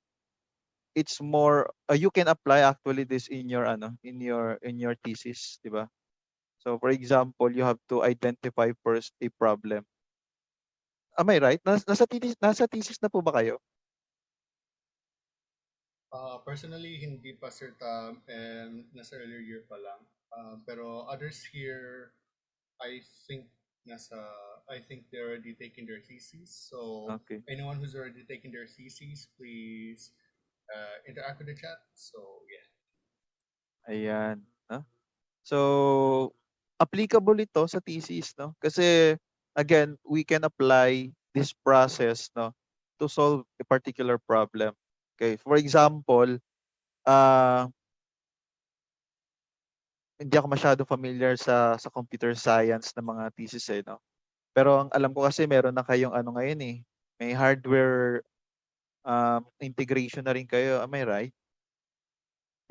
it's more you can apply actually this in your in your thesis, 'di ba? So for example, you have to identify first a problem. Am I right? Nasa thesis na po ba kayo? Personally, hindi pa sir and nasa earlier year pa lang. Pero others here, I think nasa I think they're already taking their thesis. So Okay. anyone who's already taking their thesis, please interact with the chat. So yeah. Ayan, no? So applicable ito sa thesis, no? Kasi again, we can apply this process, no, to solve a particular problem. Okay, for example, uh hindi ako masyado familiar sa computer science na mga thesis, no. Pero ang alam ko kasi meron na kayong ngayon, eh, may hardware integration na rin kayo. Am I right?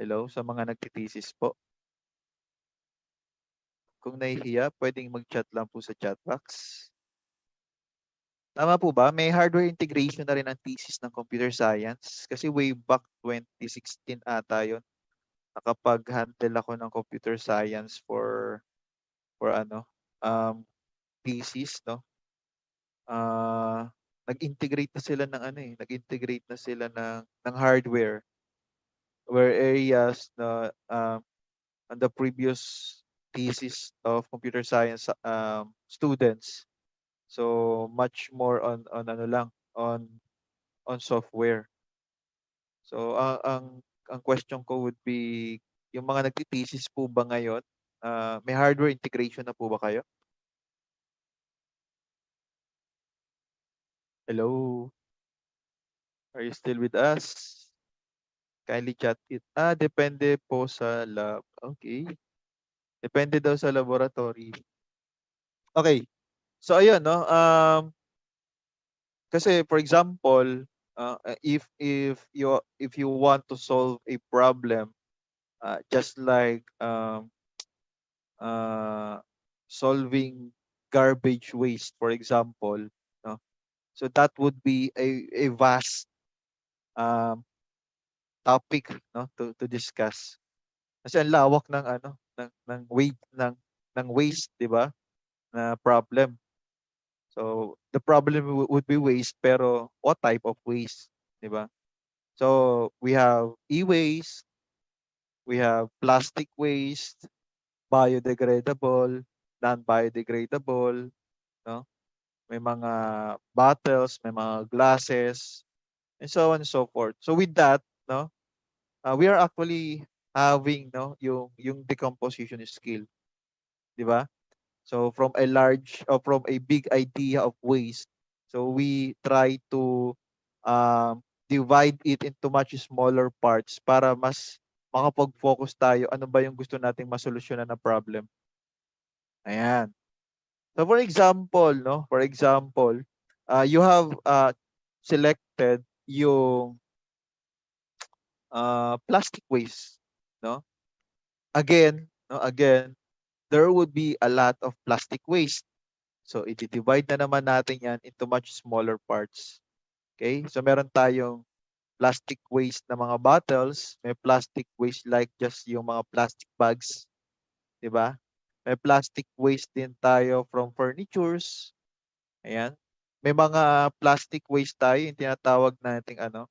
Hello, sa mga nagte-thesis po. Kung nahihiya, pwedeng mag-chat lang po sa chat box. Tama po ba? May hardware integration na rin ang thesis ng computer science. Kasi way back 2016 ata yun. Nakapag-handle ako ng computer science for thesis, no? Nag-integrate na sila ng hardware where areas na on the previous thesis of computer science students. So much more on ano lang on software. So ang question ko would be yung mga nagti-thesis po ba ngayon, may hardware integration na po ba kayo? Hello, are you still with us? Kindly chat it. Depende po sa lab. Okay. Depende daw sa laboratory. Okay. So ayun, no? Kasi for example, if you want to solve a problem, just like uh, solving garbage waste, for example, no? So that would be a vast um, topic, no, to discuss. Kasi ang lawak ng ano ng waste, 'di ba? Na problem. So the problem would be waste, pero what type of waste, 'di ba? So we have e-waste, we have plastic waste, biodegradable, non-biodegradable, no? May mga bottles, may mga glasses, and so on and so forth. So with that, no, we are actually having, no, yung decomposition skill, 'di ba? So from a big idea of waste, so we try to divide it into much smaller parts para mas makapag-focus tayo ano ba yung gusto nating masolusyonan na problem. Ayan. So for example, no, you have selected yung plastic waste, no? Again, there would be a lot of plastic waste. So i-divide na naman natin 'yan into much smaller parts. Okay? So meron tayong plastic waste na mga bottles, may plastic waste like just yung mga plastic bags, 'di ba? May plastic waste din tayo from furnitures. Ayan. May mga plastic waste tayo yung tinatawag nating ano.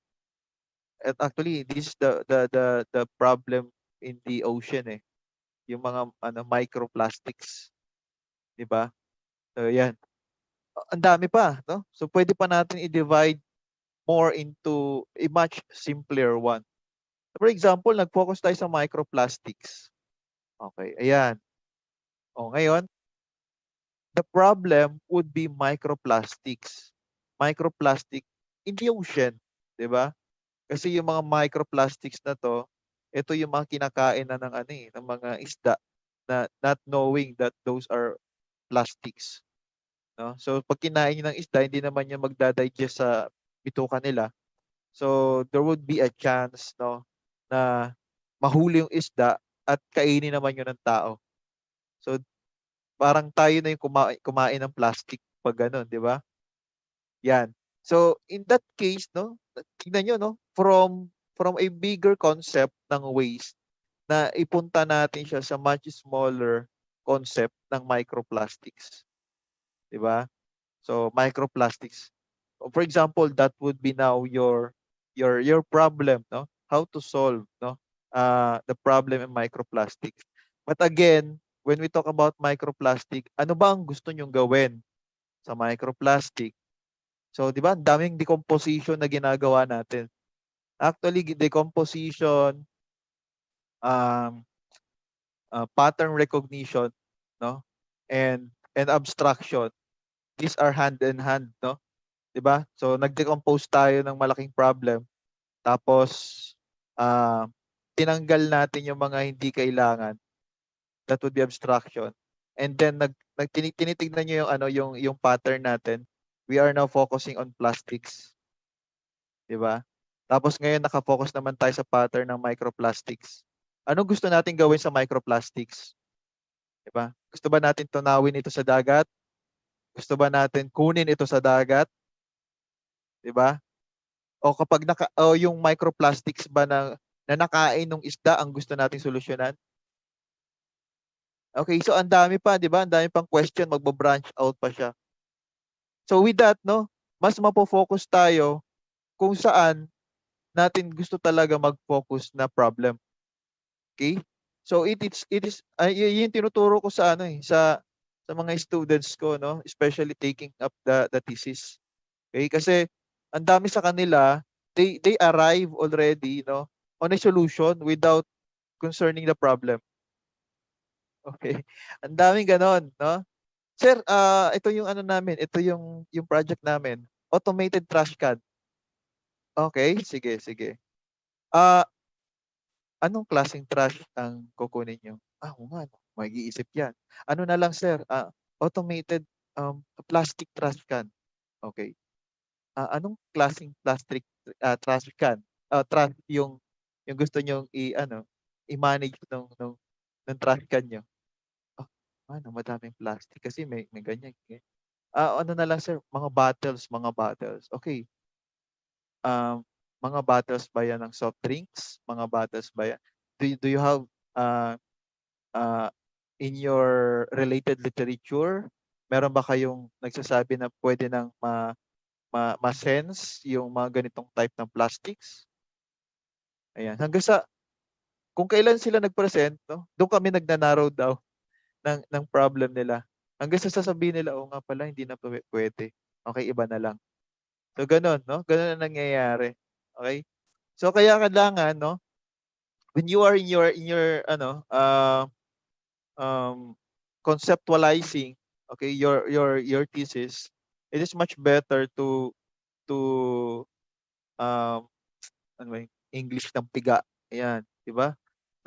At actually, this is the problem in the ocean eh. Yung mga ano microplastics, 'di ba? So 'yan. Ang dami pa, no? So pwede pa natin i-divide more into a much simpler one. For example, nag-focus tayo sa microplastics. Okay, ayan. O ngayon, the problem would be microplastics. Microplastic in the ocean, 'di ba? Kasi yung mga microplastics na 'to, ito yung mga kinakain na ng ano ng mga isda na not knowing that those are plastics, no? So pag kinain niyo ng isda, hindi naman yan magda-digest sa bituka nila. So there would be a chance, no, na mahuli yung isda at kainin naman yun ng tao. So parang tayo na yung kumain ng plastic pag gano'n, 'di ba? Yan. So in that case, no, tignan niyo, no, from a bigger concept ng waste na ipunta natin siya sa much smaller concept ng microplastics, 'di ba? So microplastics. For example, that would be now your problem, no? How to solve, no? The problem in microplastics. But again, when we talk about microplastic, ano ba ang gusto nyong gawin sa microplastic? So, 'di ba, ang daming decomposition na ginagawa natin. Actually, decomposition, um, pattern recognition, no? And abstraction. These are hand in hand, no? 'Di ba? So nag-decompose tayo ng malaking problem tapos ah tinanggal natin yung mga hindi kailangan. That would be abstraction. And then tinitignan niyo yung ano yung pattern natin. We are now focusing on plastics, 'di ba? Tapos ngayon naka-focus naman tayo sa pattern ng microplastics. Anong gusto natin gawin sa microplastics? 'Di ba? Gusto ba natin tunawin ito sa dagat? Gusto ba natin kunin ito sa dagat? 'Di ba? O kapag o yung microplastics ba na nakain ng isda ang gusto nating solusyonan? Okay, so ang dami pa, 'di ba? Ang dami pang question, magbo-branch out pa siya. So with that, no, mas mapo-focus tayo kung saan natin gusto talaga mag-focus na problem. Okay? So it is yung tinuturo ko sa ano sa mga students ko, no, especially taking up the thesis. Okay? Kasi ang dami sa kanila, they arrive already, no, on a solution without concerning the problem. Okay? Ang daming gano'n, no? Sir, ito yung ano namin, ito yung project namin, automated trash can. Okay, sige, sige. anong klaseng trash ang kukunin niyo? Oo nga 'no, mag-iisip 'yan. Ano na lang sir, automated, plastic trash can. Okey. Anong klaseng plastic, trash can, trash yung gusto niyong i-ano, i-manage nung trash can niyo? Ah, ano madaming plastic kasi may ganyan, ano na lang sir, mga bottles, okey. Mga bottles ba 'yan ng soft drinks? Mga bottles ba 'yan do you have, ah, ah, in your related literature, meron ba kayong nagsasabi na puwede ng ma-sense yung mga ganitong type ng plastics? Ayan, hanggang sa kung kailan sila nag-present 'no, dun kami nagna-narrow down ng problem nila. Hanggang sa sasabihin nila, "Oo nga pala hindi na puwede, okey iba na lang." So gano'n 'no, gano'n ang nangyayari, okey? So kaya kailangan 'no, when you are in your ano, um, conceptualizing, okay, your thesis, it is much better to um, ano ba yung English ng piga, ayan, 'di ba?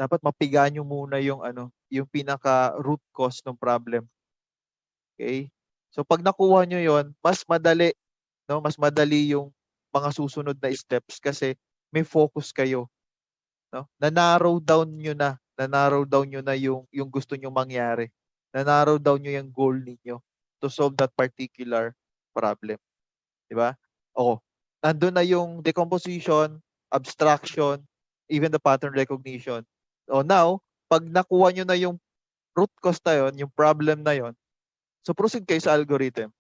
Dapat mapiga niyo muna yung ano, yung pinaka root cause ng problem, okay? So 'pag nakuha niyo yon, mas madali 'no, mas madali yung mga susunod na steps kasi may focus kayo 'no, na-narrow down niyo na yung gusto niyong mangyari. Na-narrow down niyo yung goal ninyo to solve that particular problem, 'di ba? Oo, nandun na yung decomposition, abstraction, even the pattern recognition. So now, 'pag nakuha niyo na yung root cause na yun, yung problem na yun, so proceed kayo sa algorithm.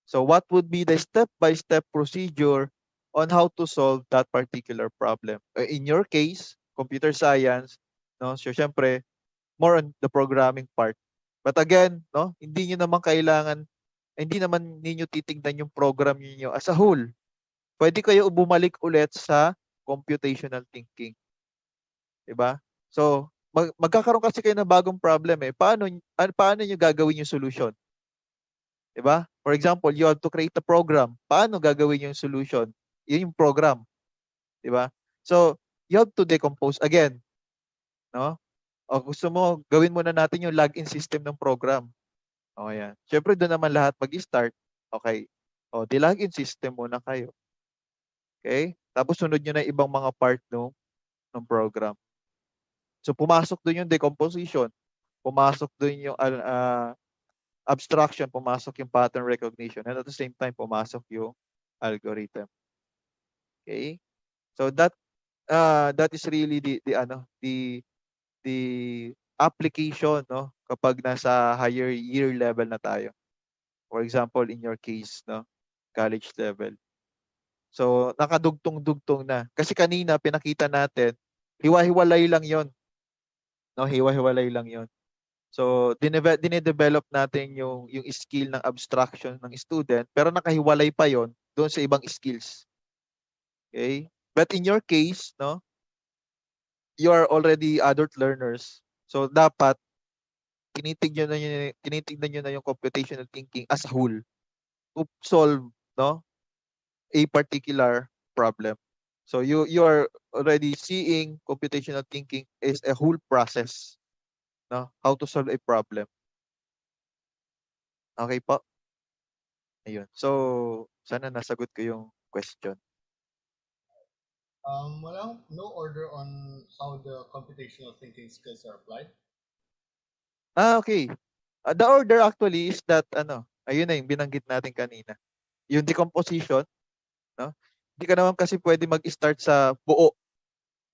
So what would be the step-by-step procedure on how to solve that particular problem? In your case, computer science, no? So syempre, more on the programming part. But again, no, hindi naman ninyo titingnan yung program niyo as a whole. Pwede kayo bumalik ulit sa computational thinking, 'di ba? So, magkakaroon kasi kayo ng bagong problem eh. Paano niyo gagawin yung solution? 'Di ba? For example, you have to create a program. Paano gagawin yung solution? Yun yung program, 'di ba? So, you have to decompose again, no? O gusto mo gawin muna natin yung login system ng program. O ayan. Siyempre doon naman lahat mag-start. Okay. O di login system muna kayo. Okay? Tapos sunod niyo na yung ibang mga part ng program. So pumasok doon yung decomposition, pumasok doon yung abstraction, pumasok yung pattern recognition, and at the same time pumasok yung algorithm. Okay? So that is really the application no kapag nasa higher year level na tayo. For example, in your case, no, college level. So nakadugtong-dugtong na. Kasi kanina pinakita natin, hiwa-hiwalay lang 'yon, no, hiwa-hiwalay lang 'yon. So dine-develop natin yung skill ng abstraction ng student pero nakahiwalay pa 'yon doon sa ibang skills. Okay? But in your case, no, you are already adult learners. So dapat tinitignan niyo na yung computational thinking as a whole to solve no a particular problem. So you are already seeing computational thinking is a whole process, no? How to solve a problem. Okay po? Ayun. So sana nasagot ko yung question. No order on how the computational thinking skills are applied. Okay. The order actually is that ano, ayun na yung binanggit natin kanina. Yung decomposition, no? Hindi ka naman kasi pwede mag-start sa buo,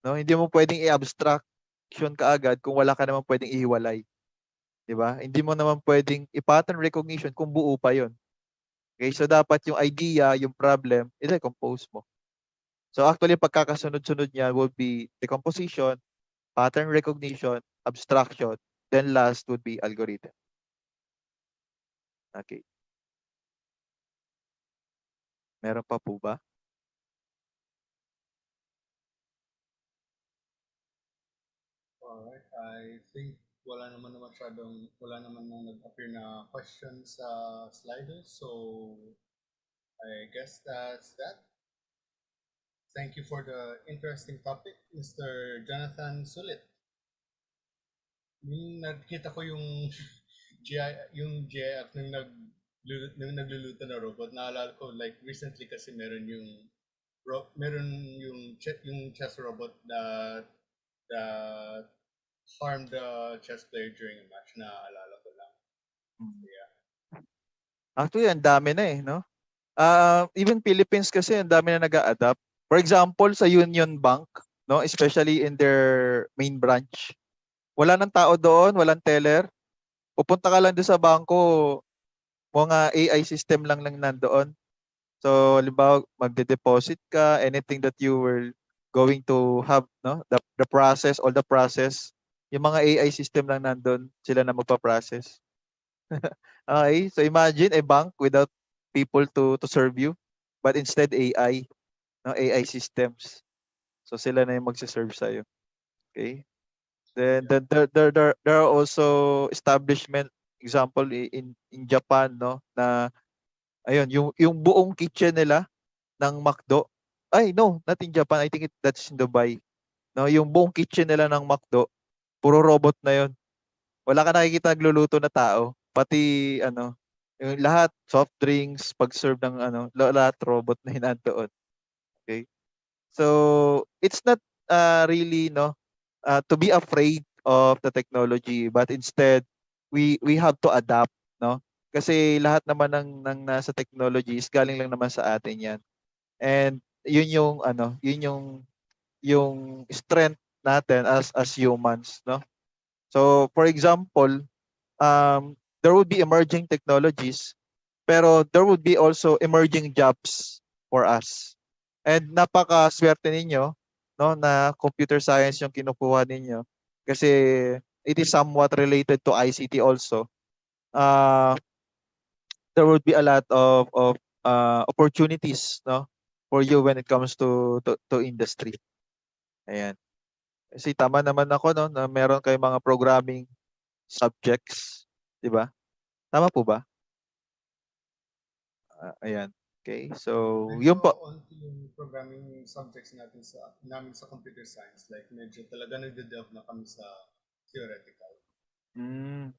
no? Hindi mo pwedeng i-abstraction kaagad kung wala ka naman pwedeng ihiwalay, 'di ba? Hindi mo naman pwedeng i-pattern recognition kung buo pa 'yon. Okay? So dapat yung idea, yung problem, i-decompose mo. So actually pagkakasunod-sunod niya would be decomposition, pattern recognition, abstraction, then last would be algorithm. Okay. Meron pa po ba? Alright, I think wala naman nang nag-appear na questions sa Slido, so I guess that's that. Thank you for the interesting topic, Mr. Jonathan Sulit. Yung nakita ko yung GI, yung GIF nung nagluluto na robot, naalala ko like recently kasi meron yung chess robot that harmed the chess player during a match, na alala ko lang. Mm. Yeah. Actually, ang dami na eh, no? Even Philippines kasi ang dami na nag-a-adapt. For example, sa Union Bank, no, especially in their main branch, wala nang tao doon, walang teller. Pupunta ka lang doon sa bangko, mga AI system lang nandoon. So, halimbawa, magde-deposit ka, anything that you were going to have, no? The process, all the process, yung mga AI system lang nandun, sila na magpa-process. Okay, so imagine a bank without people to serve you, but instead AI, no? AI systems. So, sila na yung magse-serve sa'yo. Okay? Then, Yeah. there are also establishment, example, in Japan, no? Na, ayun, yung buong kitchen nila, ng McDo. Ay, no, not in Japan. I think that's in Dubai. No, yung buong kitchen nila ng McDo, puro robot na 'yon. Wala ka nakikita nagluluto na tao. Pati ano, yung lahat soft drinks, pag-serve ng ano, lahat robot na hinandoon. Okay? So, it's not really no to be afraid of the technology, but instead we have to adapt, no? Kasi lahat naman ng nasa technology is galing lang naman sa atin 'yan. And yun yung ano, yun yung strength natin as humans, no? So for example, there would be emerging technologies, pero there would be also emerging jobs for us. And napaka-swerte ninyo, no, na computer science yung kinukuha ninyo kasi it is somewhat related to ICT also. Uh, there would be a lot of opportunities, no, for you when it comes to industry. Ayan. Kasi tama naman ako, no, na meron kayong mga programming subjects, 'di ba? Tama po ba? Ayan. Okay. So, Medyo yun po. onti yung programming subjects namin sa computer science. Like, medyo talaga nagde-delve na kami sa theoretical. Mm.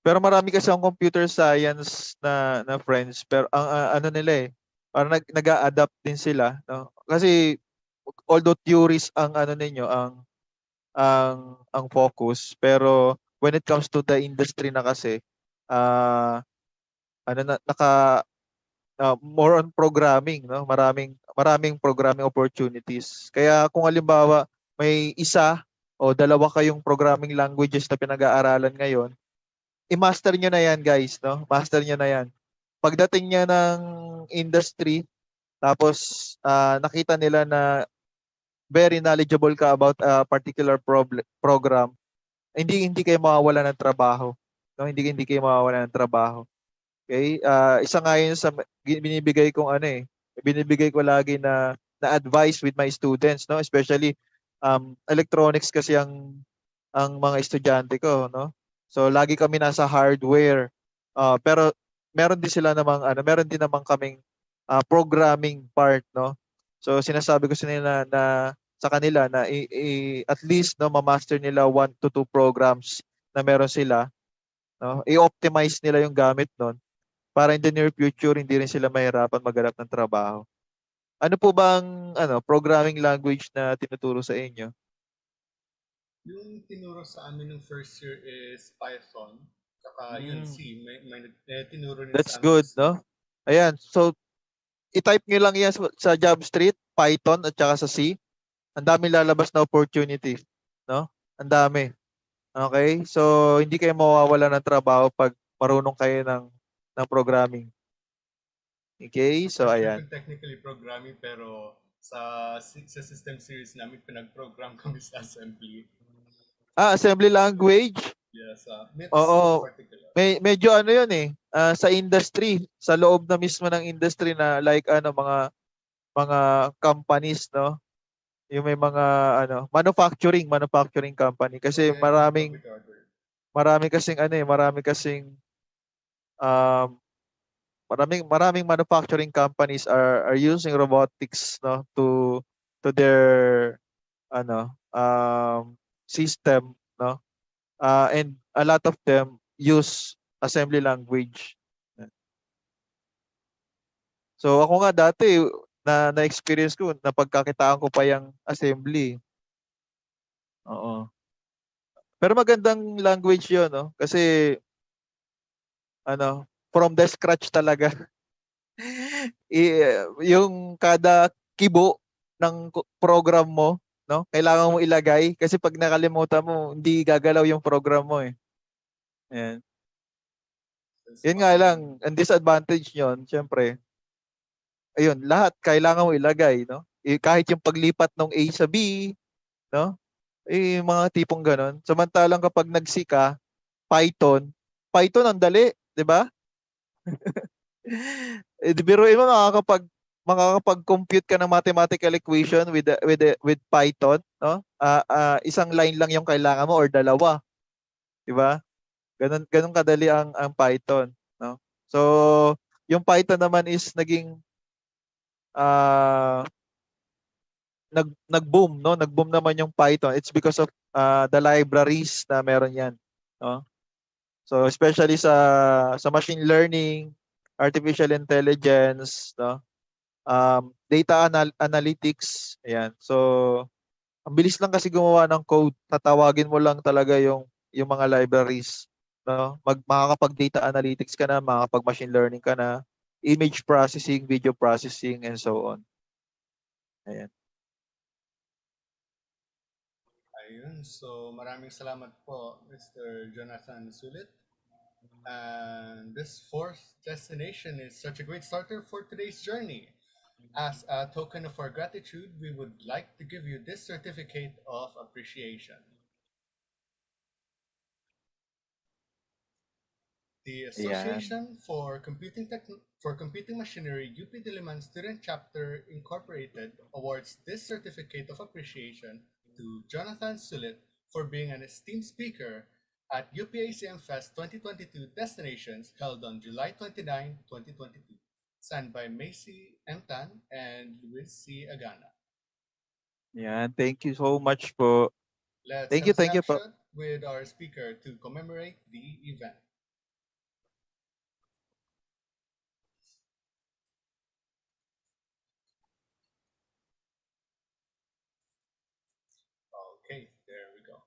Pero marami kasi ang computer science na friends, pero ang ano nila eh, parang nag-a-adapt din sila, no? Kasi although theories ang ano ninyo, ang focus, pero when it comes to the industry na kasi, ah ano na more on programming, no? Maraming programming opportunities. Kaya kung halimbawa may isa o dalawa kayong programming languages na pinag-aaralan ngayon, i-master nyo na yan, guys, no? Master nyo na yan. Pagdating niya ng industry, tapos nakita nila na very knowledgeable ka about a particular program, hindi kayo mawawala ng trabaho. No, hindi kayo mawawala ng trabaho. Okay? Isa nga yun sa binibigay kong ano eh. Binibigay ko lagi na advice with my students, no? Especially electronics kasi ang mga estudyante ko, no? So lagi kami nasa hardware. Pero meron din sila namang ano, meron din namang kaming programming part, no? So sinasabi ko sa nila sa kanila na at least no ma-master nila 1 to 2 programs na meron sila, no? I-optimize nila yung gamit nun para in the near future hindi rin sila mahirapan maghanap ng trabaho. Ano po bang ano, programming language na tinuturo sa inyo? Yung tinuro sa amin ng first year is Python. Saka yun, Mm, may tinuro rin that's sa amin good, C. no? Ayan, so i-type nyo lang yan sa job street, Python at saka sa C. Ang dami lalabas na opportunity, no? Ang dami. Okay? So hindi kayo mawawala ng trabaho pag marunong kayo ng programming. Okay? I'm So not sure ayan. kung technically programming, pero sa system series namin, pinag-program kami sa assembly. Assembly language. Yeah, sa MIPS in Oo. particular. Medyo ano 'yun eh, sa industry, sa loob na mismo ng industry na like ano mga companies, no? Yung may mga ano, manufacturing company Oh kasi yeah, yung mga public order. marami kasing ano eh, um maraming manufacturing companies are using robotics, no, to their system, no? And a lot of them use assembly language. So ako nga dati na-experience ko napagkakitaan ko pa yung assembly. Oo. Pero magandang language 'yon, no? Kasi from the scratch talaga. Yung kada kibo ng program mo, no? Kailangan mo ilagay kasi pag nakalimutan mo, hindi gagalaw yung program mo eh. Ayan. That's Yun nga lang, fun. ang disadvantage nyon, syempre, ayun, lahat kailangan mo ilagay, no? Kahit yung paglipat ng A sa B, no? Mga tipong ganon. Samantalang kapag nagsika, Python, Python ang dali, di ba? Biruin mo makakapag-compute ka ng mathematical equation with Python, no? Isang line lang yung kailangan mo or dalawa, di ba? Ganun ganun kadali ang Python, no? So, yung Python naman is naging ah nag-boom, no? Nag-boom naman yung Python. It's because of the libraries na meron 'yan, no? So, especially sa machine learning, artificial intelligence, no? Data analytics, ayan. So, ang bilis lang kasi gumawa ng code. Tatawagin mo lang talaga yung mga libraries, no? Makakapag-data analytics ka na, makakapag-machine learning ka na, image processing, video processing, and so on. Ayan. Ayun. So, maraming salamat po, Mr. Jonathan Sulit. And this fourth destination is such a great starter for today's journey. As a token of our gratitude, we would like to give you this certificate of appreciation. The Ayan. Association for Computing Machinery UP Diliman Student Chapter Incorporated awards this certificate of appreciation to Jonathan Sulit for being an esteemed speaker at UP ACM Fest 2022 Destinations held on July 29, 2022, signed by Macy M. Tan and Luis C. Agana. Ayan. Thank you so much po. Let's Thank have you, a thank you po. snapshot with our speaker to commemorate the event. Okay, there we go.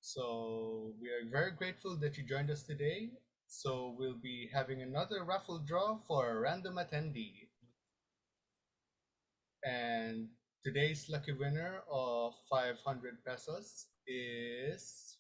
So we are very grateful that you joined us today. So we'll be having another raffle draw for a random attendee. And today's lucky winner of 500 pesos is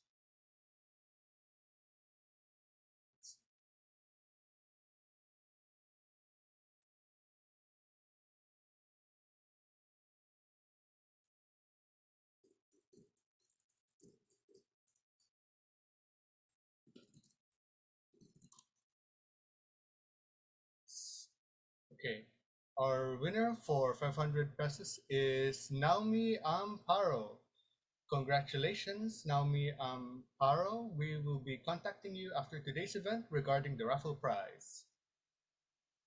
okay. Our winner for 500 pesos is Naomi Amparo. Congratulations, Naomi Amparo. We will be contacting you after today's event regarding the raffle prize.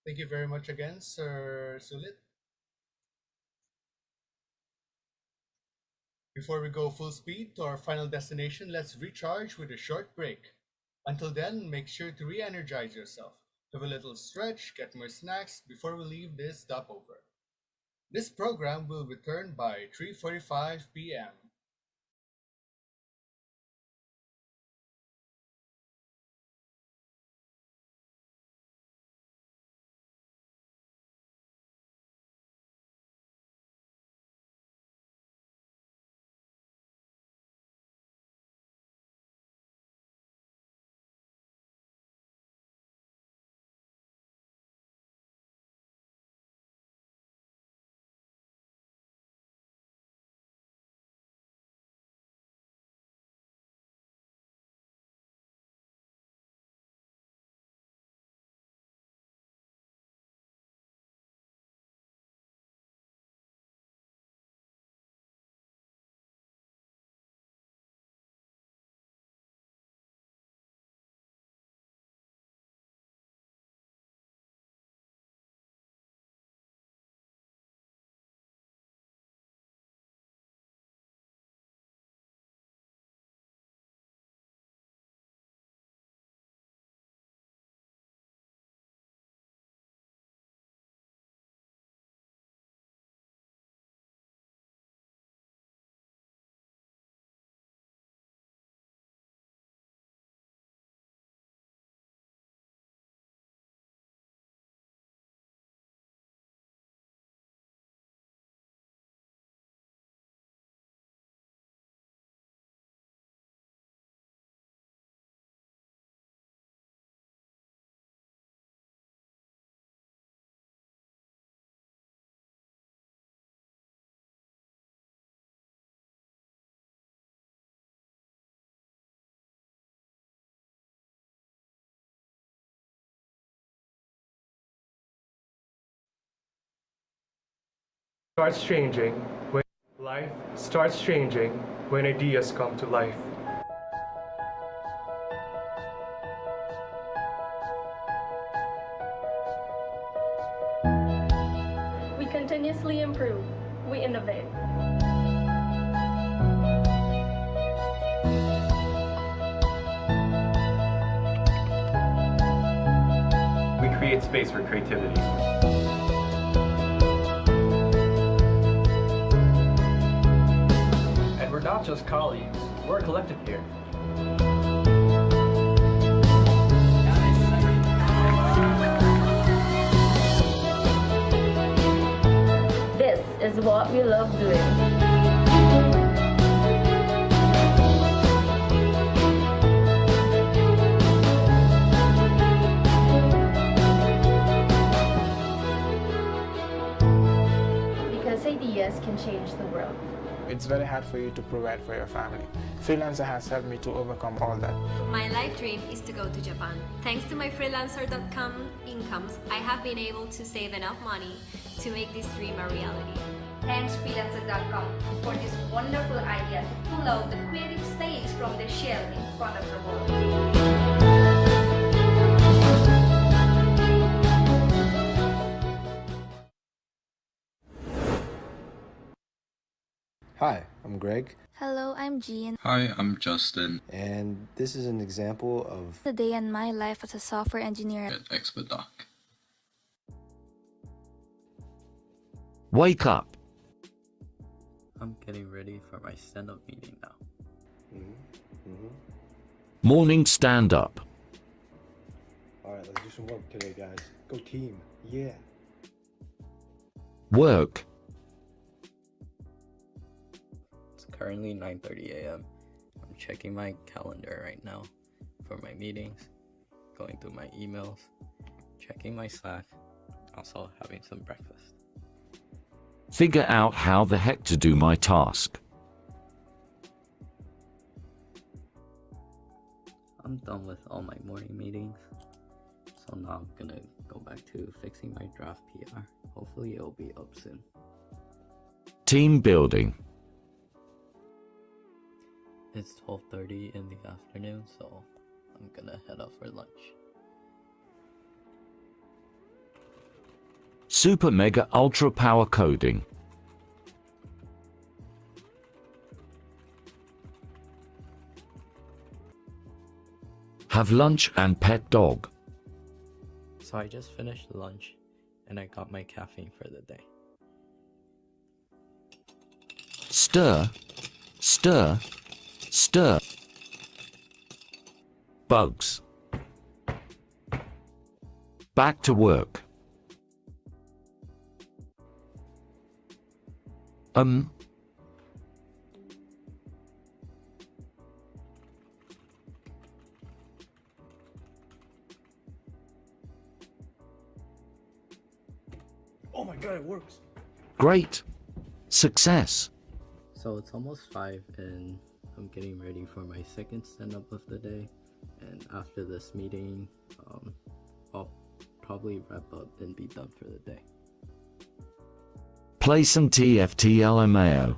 Thank you very much again, Sir Sulit. Before we go full speed to our final destination, let's recharge with a short break. Until then, make sure to re energize yourself. Have a little stretch, get more snacks before we leave this stopover. This program will return by 3:45 p.m. starts changing when life starts changing when ideas come to life. We continuously improve. We innovate. We create space for creativity. And we're not just colleagues, we're a collective here. This is what we love doing. Because ideas can change the world. It's very hard for you to provide for your family. Freelancer has helped me to overcome all that. My life dream is to go to Japan. Thanks to my freelancer.com incomes, I have been able to save enough money to make this dream a reality. Thanks freelancer.com for this wonderful idea to pull out the creative stage from the shell in front of the world. Hi, I'm Greg, Hello, I'm Jean. Hi, I'm Justin and this is an example of The day in my life as a software engineer. at Expodoc. Wake up. I'm getting ready for my stand-up meeting now. Morning stand up. Alright, let's do some work today, guys. Go team. Yeah. Work. It's currently 9:30 a.m. I'm checking my calendar right now for my meetings, going through my emails, checking my Slack, also having some breakfast. Figure out how the heck to do my task. I'm done with all my morning meetings, so now I'm gonna go back to fixing my draft PR. Hopefully it'll be up soon. Team building. It's 12:30 in the afternoon, so I'm gonna head out for lunch. Super mega ultra power coding. Have lunch and pet dog. So I just finished lunch and I got my caffeine for the day. Stir. Stir. Stir. Bugs. Back to work. Oh my god, it works! Great. Success. So it's almost 5 and I'm getting ready for my second stand-up of the day. And after this meeting, I'll probably wrap up and be done for the day. Play some TFTLMAO.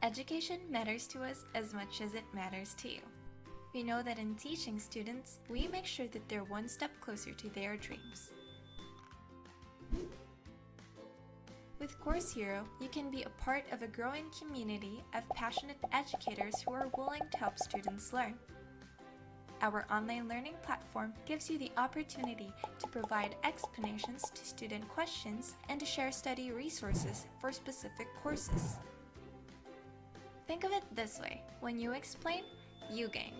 Education matters to us as much as it matters to you. We know that in teaching students, we make sure that they're one step closer to their dreams. With Course Hero, you can be a part of a growing community of passionate educators who are willing to help students learn. Our online learning platform gives you the opportunity to provide explanations to student questions and to share study resources for specific courses. Think of it this way: when you explain, you gain.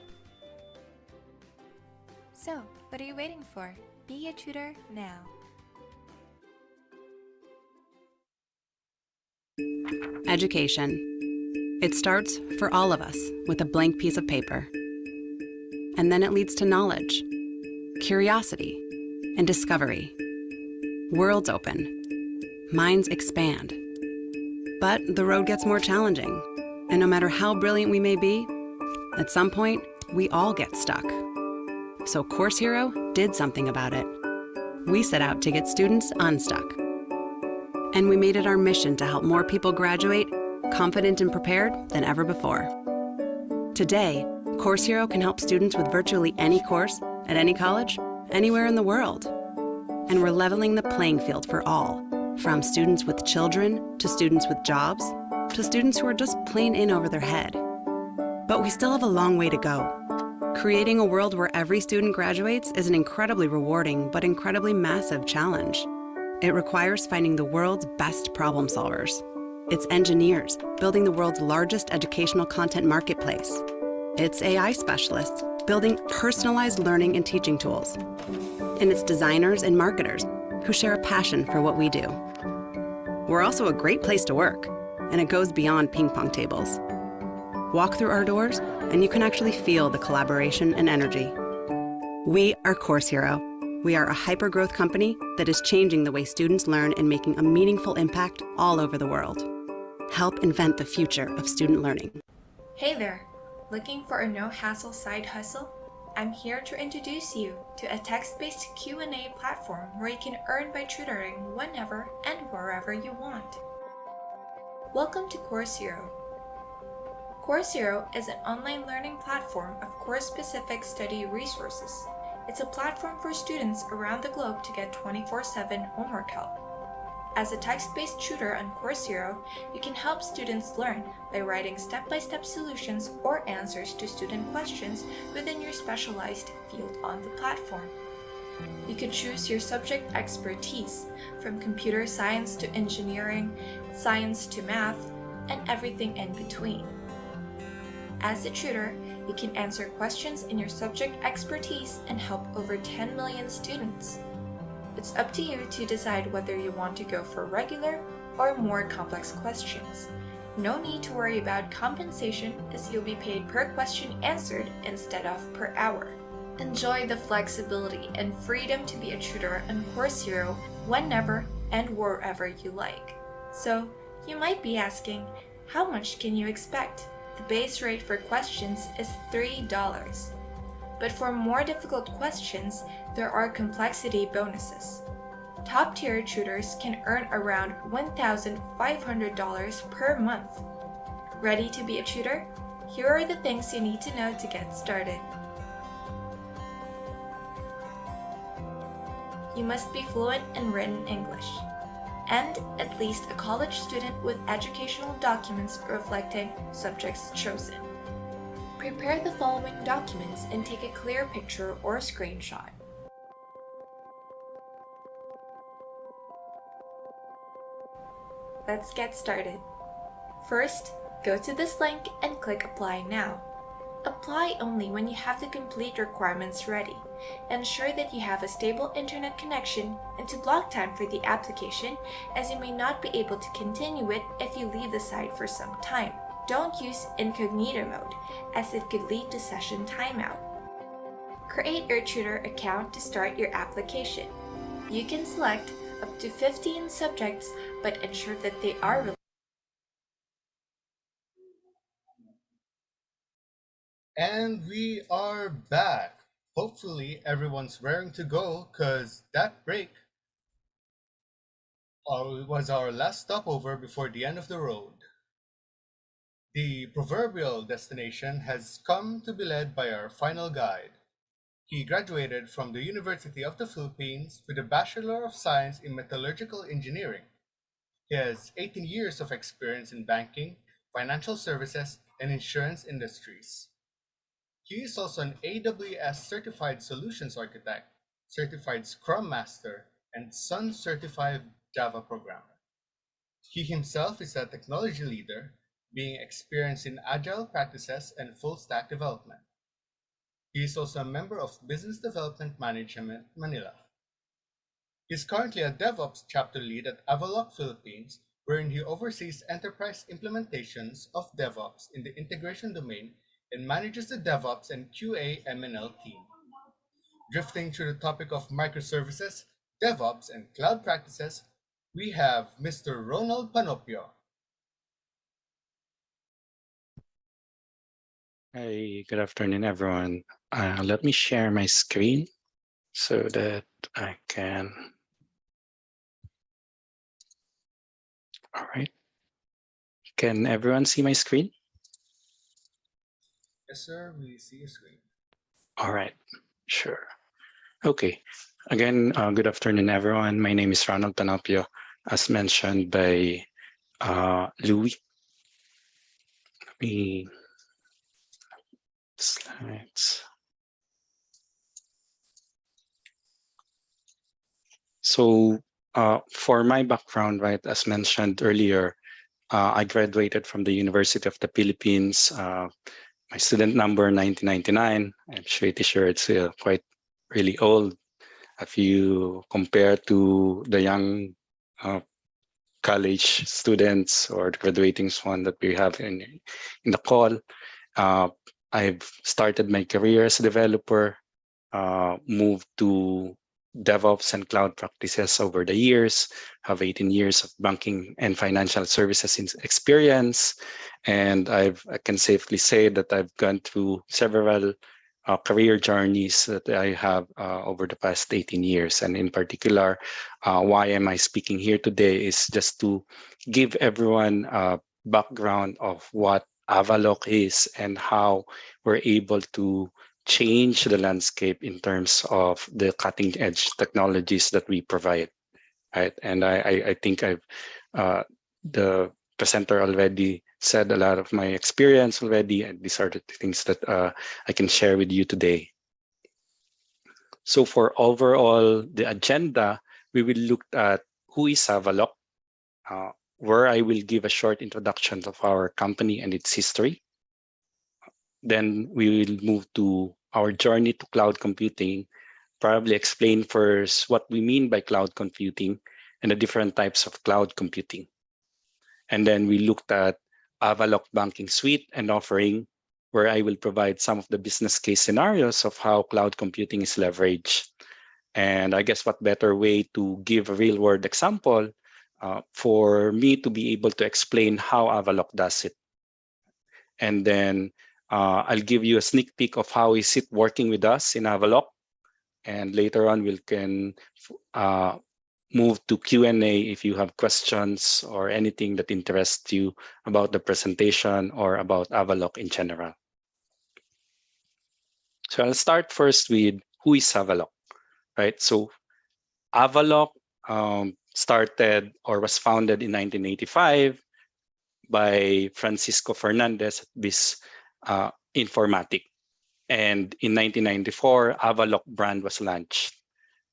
So, what are you waiting for? Be a tutor now. Education. It starts for all of us with a blank piece of paper. And then it leads to knowledge, curiosity, and discovery. Worlds open, minds expand. But the road gets more challenging, and no matter how brilliant we may be, at some point, we all get stuck. So Course Hero did something about it. We set out to get students unstuck. And we made it our mission to help more people graduate confident and prepared than ever before. Today, Course Hero can help students with virtually any course at any college, anywhere in the world. And we're leveling the playing field for all, from students with children, to students with jobs, to students who are just plain in over their head. But we still have a long way to go. Creating a world where every student graduates is an incredibly rewarding but incredibly massive challenge. It requires finding the world's best problem solvers. It's engineers building the world's largest educational content marketplace. It's AI specialists building personalized learning and teaching tools. And it's designers and marketers who share a passion for what we do. We're also a great place to work, and it goes beyond ping pong tables. Walk through our doors, and you can actually feel the collaboration and energy. We are Course Hero. We are a hyper-growth company that is changing the way students learn and making a meaningful impact all over the world. Help invent the future of student learning. Hey there! Looking for a no-hassle side hustle? I'm here to introduce you to a text-based Q&A platform where you can earn by tutoring whenever and wherever you want. Welcome to Course Hero. Course Hero is an online learning platform of course-specific study resources. It's a platform for students around the globe to get 24/7 homework help. As a text-based tutor on Course Hero, you can help students learn by writing step-by-step solutions or answers to student questions within your specialized field on the platform. You can choose your subject expertise, from computer science to engineering, science to math, and everything in between. As a tutor, you can answer questions in your subject expertise and help over 10 million students. It's up to you to decide whether you want to go for regular or more complex questions. No need to worry about compensation, as you'll be paid per question answered instead of per hour. Enjoy the flexibility and freedom to be a tutor on Course Hero whenever and wherever you like. So, you might be asking, how much can you expect? The base rate for questions is $3. But for more difficult questions, there are complexity bonuses. Top-tier tutors can earn around $1,500 per month. Ready to be a tutor? Here are the things you need to know to get started. You must be fluent in written English, and at least a college student with educational documents reflecting subjects chosen. Prepare the following documents and take a clear picture or screenshot. Let's get started. First, go to this link and click Apply Now. Apply only when you have the complete requirements ready. Ensure that you have a stable internet connection and to block time for the application, as you may not be able to continue it if you leave the site for some time. Don't use incognito mode, as it could lead to session timeout. Create your tutor account to start your application. You can select up to 15 subjects, but ensure that they are related. And we are back. Hopefully everyone's raring to go, cause that break was our last stopover before the end of the road. The proverbial destination has come to be led by our final guide. He graduated from the University of the Philippines with a Bachelor of Science in Metallurgical Engineering. He has 18 years of experience in banking, financial services, and insurance industries. He is also an AWS Certified Solutions Architect, Certified Scrum Master, and Sun Certified Java Programmer. He himself is a technology leader, being experienced in agile practices and full stack development. He is also a member of Business Development Management Manila. He is currently a DevOps chapter lead at Avaloq Philippines, wherein he oversees enterprise implementations of DevOps in the integration domain and manages the DevOps and QA ML team. Drifting through the topic of microservices, DevOps, and cloud practices, we have Mr. Ronald Panopio. Hi, good afternoon, everyone. Let me share my screen so that I can. All right. Can everyone see my screen? Yes, sir, we see your screen. All right, sure. Okay. Again, good afternoon, everyone. My name is Ronald Panopio, as mentioned by Louis. Let me slides. So for my background, right, as mentioned earlier, I graduated from the University of the Philippines. My student number 1999. I'm pretty sure it's quite really old if you compare to the young college students or the graduating one that we have in the call. I've started my career as a developer, moved to DevOps and cloud practices over the years, have 18 years of banking and financial services experience. And I can safely say that I've gone through several career journeys that I have over the past 18 years. And in particular, why am I speaking here today is just to give everyone a background of what Avaloq is and how we're able to change the landscape in terms of the cutting edge technologies that we provide, right? And I think the presenter already said a lot of my experience already, and these are the things that I can share with you today. So for overall the agenda, we will look at who is Avaloq, where I will give a short introduction of our company and its history. Then we will move to our journey to cloud computing, probably explain first what we mean by cloud computing and the different types of cloud computing. And then we looked at Avaloq Banking Suite and offering, where I will provide some of the business case scenarios of how cloud computing is leveraged. And I guess what better way to give a real world example for me to be able to explain how Avaloq does it. And then I'll give you a sneak peek of how is it working with us in Avaloq. And later on, we can move to Q&A if you have questions or anything that interests you about the presentation or about Avaloq in general. So I'll start first with who is Avaloq, right? So Avaloq started or was founded in 1985 by Francisco Fernandez at BIS Informatic. And in 1994, Avaloq brand was launched.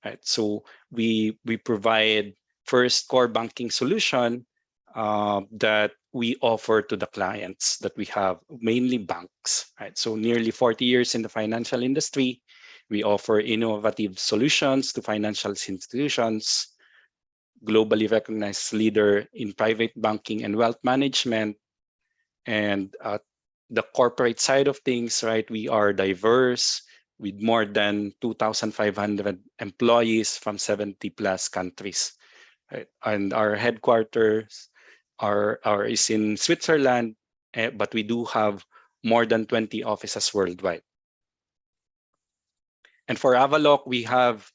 Right? So we provide first core banking solution that we offer to the clients that we have, mainly banks. Right? So nearly 40 years in the financial industry, we offer innovative solutions to financial institutions, globally recognized leader in private banking and wealth management, and the corporate side of things, right? We are diverse with more than 2,500 employees from 70 plus countries, right? And our headquarters is in Switzerland, but we do have more than 20 offices worldwide. And for Avaloq, we have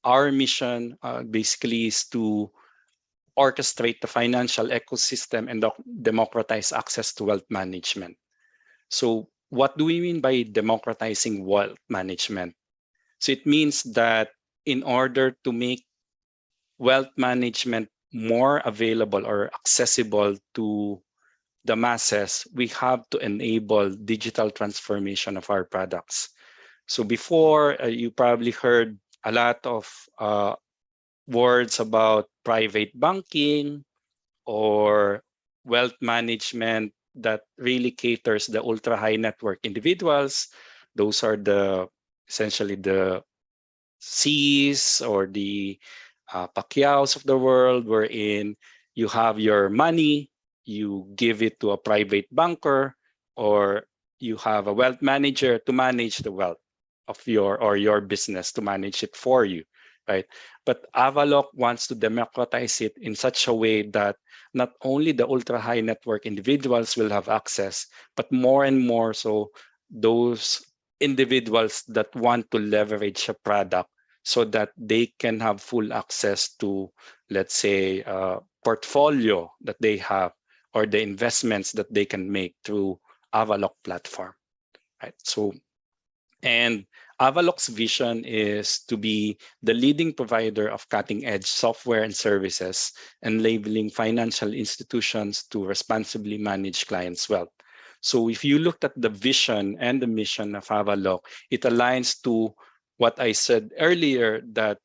our mission basically is to orchestrate the financial ecosystem and democratize access to wealth management. So what do we mean by democratizing wealth management? So it means that in order to make wealth management more available or accessible to the masses, we have to enable digital transformation of our products. So before, you probably heard a lot of words about private banking or wealth management that really caters the ultra high net worth individuals. Those are the essentially the C's or the Pacquiao's of the world, wherein you have your money, you give it to a private banker, or you have a wealth manager to manage the wealth of your business, to manage it for you, right? But Avaloq wants to democratize it in such a way that not only the ultra high network individuals will have access, but more and more so those individuals that want to leverage a product so that they can have full access to, let's say, portfolio that they have or the investments that they can make through Avaloq platform, right? So, and Avaloq's vision is to be the leading provider of cutting-edge software and services, enabling financial institutions to responsibly manage clients' wealth. So if you looked at the vision and the mission of Avaloq, it aligns to what I said earlier, that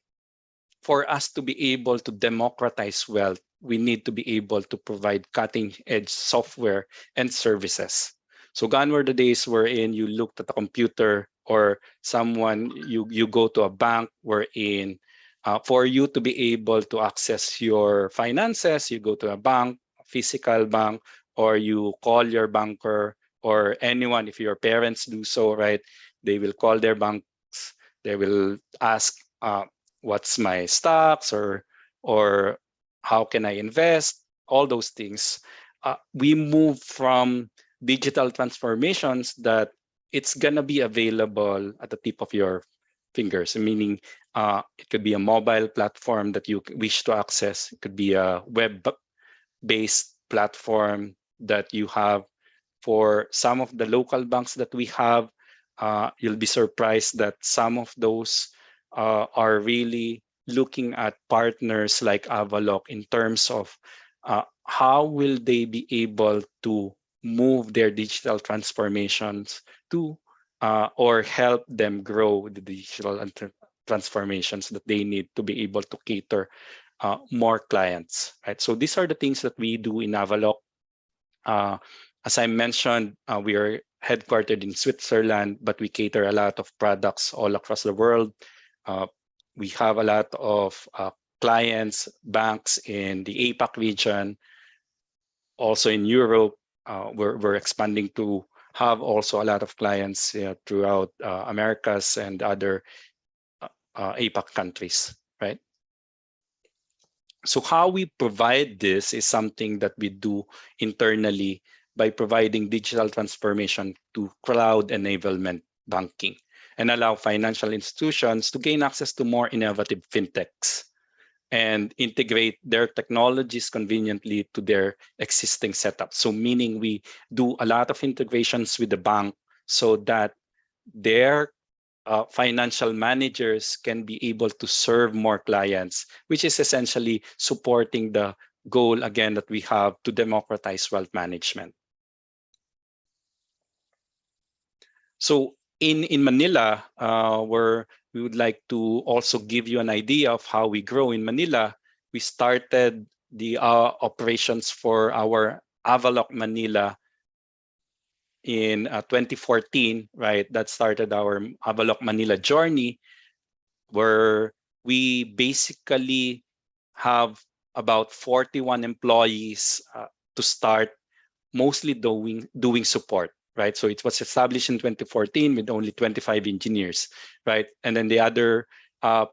for us to be able to democratize wealth, we need to be able to provide cutting-edge software and services. So gone were the days wherein you looked at a computer or someone, you go to a bank wherein for you to be able to access your finances, you go to a bank, a physical bank, or you call your banker or anyone, if your parents do so, right? They will call their banks, they will ask, what's my stocks or how can I invest, all those things. We move from digital transformations that it's gonna be available at the tip of your fingers, meaning it could be a mobile platform that you wish to access. It could be a web-based platform that you have. For some of the local banks that we have, you'll be surprised that some of those are really looking at partners like Avaloq in terms of how will they be able to move their digital transformations to or help them grow the digital transformations that they need to be able to cater more clients, right? So these are the things that we do in Avaloq. As I mentioned, we are headquartered in Switzerland, but we cater a lot of products all across the world. We have a lot of clients, banks in the APAC region, also in Europe. We're expanding to have also a lot of clients throughout Americas and other APAC countries, right? So how we provide this is something that we do internally by providing digital transformation to cloud enablement banking and allow financial institutions to gain access to more innovative fintechs and integrate their technologies conveniently to their existing setup. So meaning we do a lot of integrations with the bank so that their financial managers can be able to serve more clients, which is essentially supporting the goal, again, that we have to democratize wealth management. So in Manila, where we would like to also give you an idea of how we grow in Manila, we started the operations for our Avaloq Manila in 2014, right? That started our Avaloq Manila journey, where we basically have about 41 employees to start, mostly doing support, right? So it was established in 2014 with only 25 engineers, right? And then the other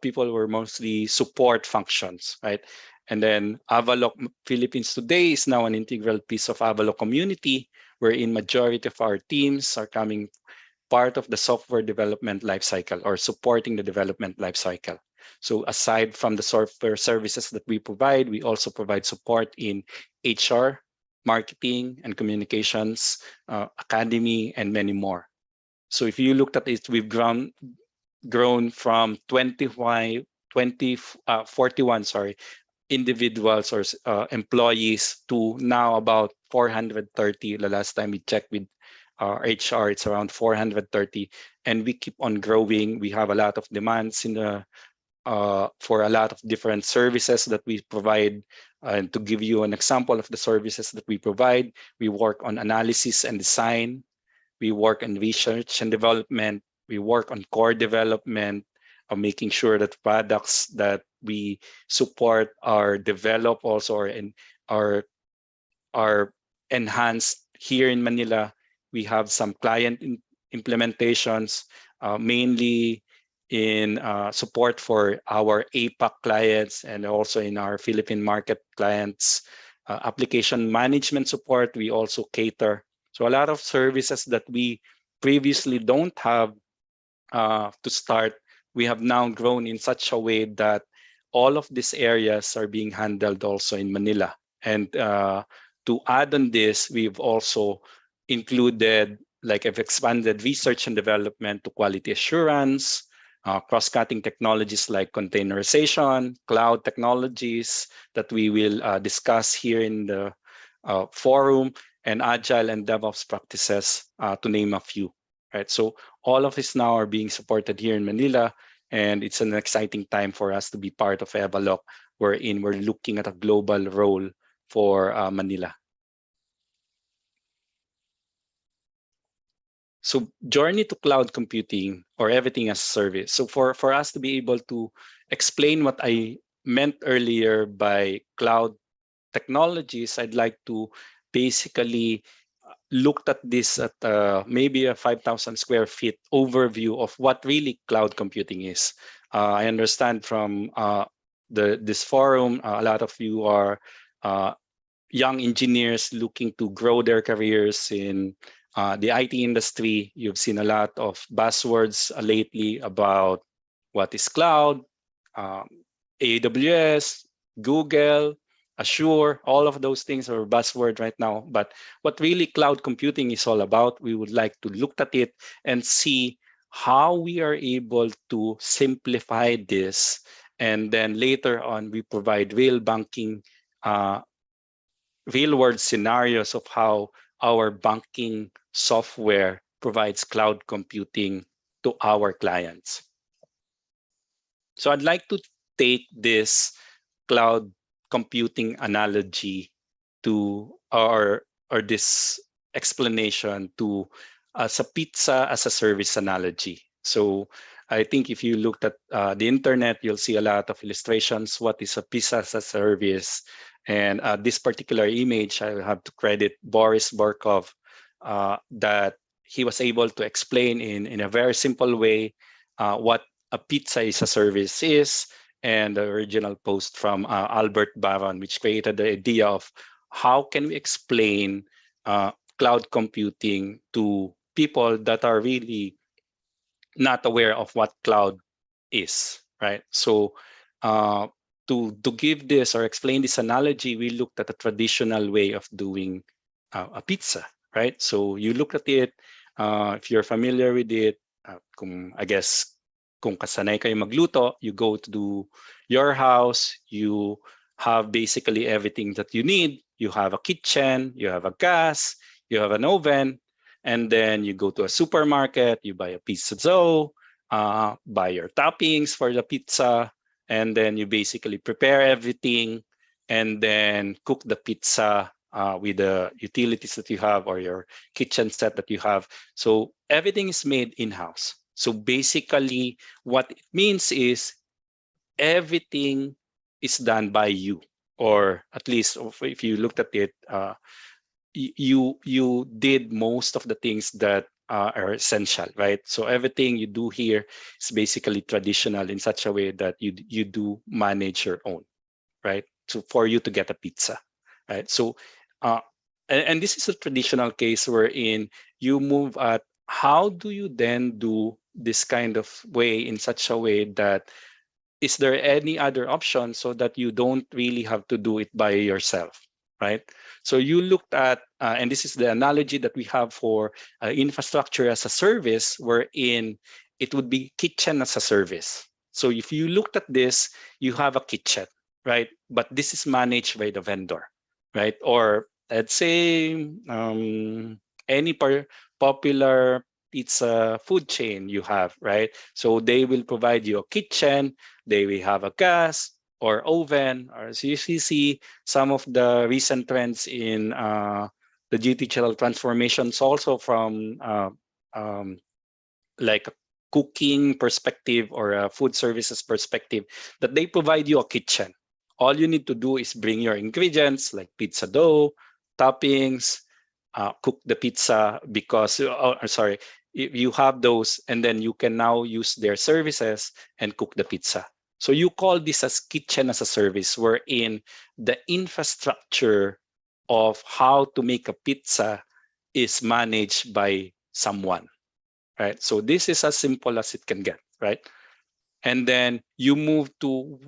people were mostly support functions, right? And then Avaloq Philippines today is now an integral piece of Avaloq community, wherein majority of our teams are coming part of the software development lifecycle or supporting the development lifecycle. So aside from the software services that we provide, we also provide support in HR, marketing and communications, academy, and many more. So if you looked at it, we've grown from 41 individuals or employees to now about 430. The last time we checked with our HR, it's around 430, and we keep on growing. We have a lot of demands in the for a lot of different services that we provide. And to give you an example of the services that we provide, we work on analysis and design, we work on research and development, we work on core development, of making sure that products that we support are developed also or are enhanced here in Manila. We have some client implementations, mainly in support for our APAC clients and also in our Philippine market clients. Application management support, we also cater. So a lot of services that we previously don't have to start, we have now grown in such a way that all of these areas are being handled also in Manila. And to add on this, we've also included, like I've expanded research and development to quality assurance, cross-cutting technologies like containerization, cloud technologies that we will discuss here in the forum, and agile and DevOps practices, to name a few. Right, so all of this now are being supported here in Manila, and it's an exciting time for us to be part of Evaloc, wherein we're looking at a global role for Manila. So journey to cloud computing or everything as a service. So for us to be able to explain what I meant earlier by cloud technologies, I'd like to basically looked at this at maybe a 5,000 square feet overview of what really cloud computing is. I understand from this forum, a lot of you are young engineers looking to grow their careers in the IT industry. You've seen a lot of buzzwords lately about what is cloud, AWS, Google, Azure, all of those things are buzzword right now. But what really cloud computing is all about, we would like to look at it and see how we are able to simplify this. And then later on, we provide real banking, real world scenarios of how our banking software provides cloud computing to our clients. So I'd like to take this cloud computing analogy to or this explanation to as a pizza as a service analogy. So I think if you looked at the internet, you'll see a lot of illustrations. What is a pizza as a service? And this particular image, I have to credit Boris Borkov, that he was able to explain in a very simple way what a pizza is a service is, and the original post from Albert Baron, which created the idea of how can we explain cloud computing to people that are really not aware of what cloud is, right? So to give this or explain this analogy, we looked at a traditional way of doing a pizza, right? So you look at it, if you're familiar with it, I guess kung kasanay kayo magluto, you go to your house, you have basically everything that you need. You have a kitchen, you have a gas, you have an oven, and then you go to a supermarket, you buy a pizza dough, buy your toppings for the pizza, and then you basically prepare everything and then cook the pizza with the utilities that you have or your kitchen set that you have. So everything is made in-house. So basically what it means is everything is done by you, or at least if you looked at it, you did most of the things that are essential, right? So everything you do here is basically traditional in such a way that you do manage your own, right? So for you to get a pizza, right? So and this is a traditional case wherein you move at how do you then do this kind of way in such a way that is there any other option so that you don't really have to do it by yourself, right? So you looked at, and this is the analogy that we have for infrastructure as a service, wherein it would be kitchen as a service. So if you looked at this, you have a kitchen, right? But this is managed by the vendor, right? Or let's say any popular pizza food chain you have, right? So they will provide you a kitchen, they will have a gas or oven, or as you see some of the recent trends in the digital transformations also from like a cooking perspective or a food services perspective, that they provide you a kitchen. All you need to do is bring your ingredients like pizza dough, toppings, cook the pizza because, sorry, you have those, and then you can now use their services and cook the pizza. So you call this as kitchen as a service, wherein the infrastructure of how to make a pizza is managed by someone, right? So this is as simple as it can get, right? And then you move to,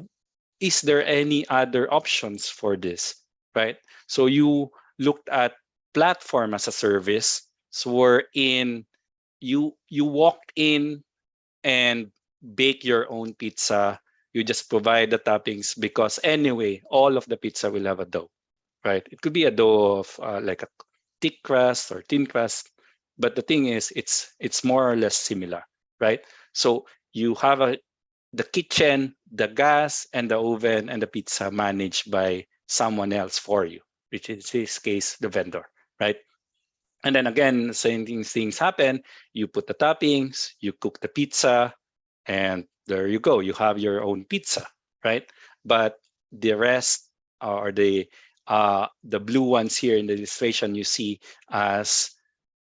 is there any other options for this, right? So you looked at platform as a service, so wherein you walk in and bake your own pizza. You just provide the toppings because anyway, all of the pizza will have a dough, right? It could be a dough of like a thick crust or thin crust, but the thing is, it's more or less similar, right? So you have the kitchen, the gas, and the oven and the pizza managed by someone else for you, which is in this case the vendor, right? And then again, same things happen. You put the toppings, you cook the pizza, and there you go. You have your own pizza, right? But the rest or the blue ones here in the illustration you see as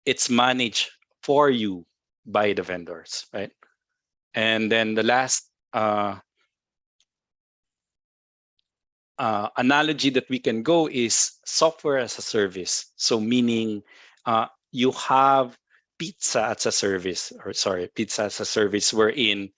it's managed for you by the vendors, right? And then the last analogy that we can go is software as a service. So meaning you have pizza as a service, or sorry, pizza as a service, wherein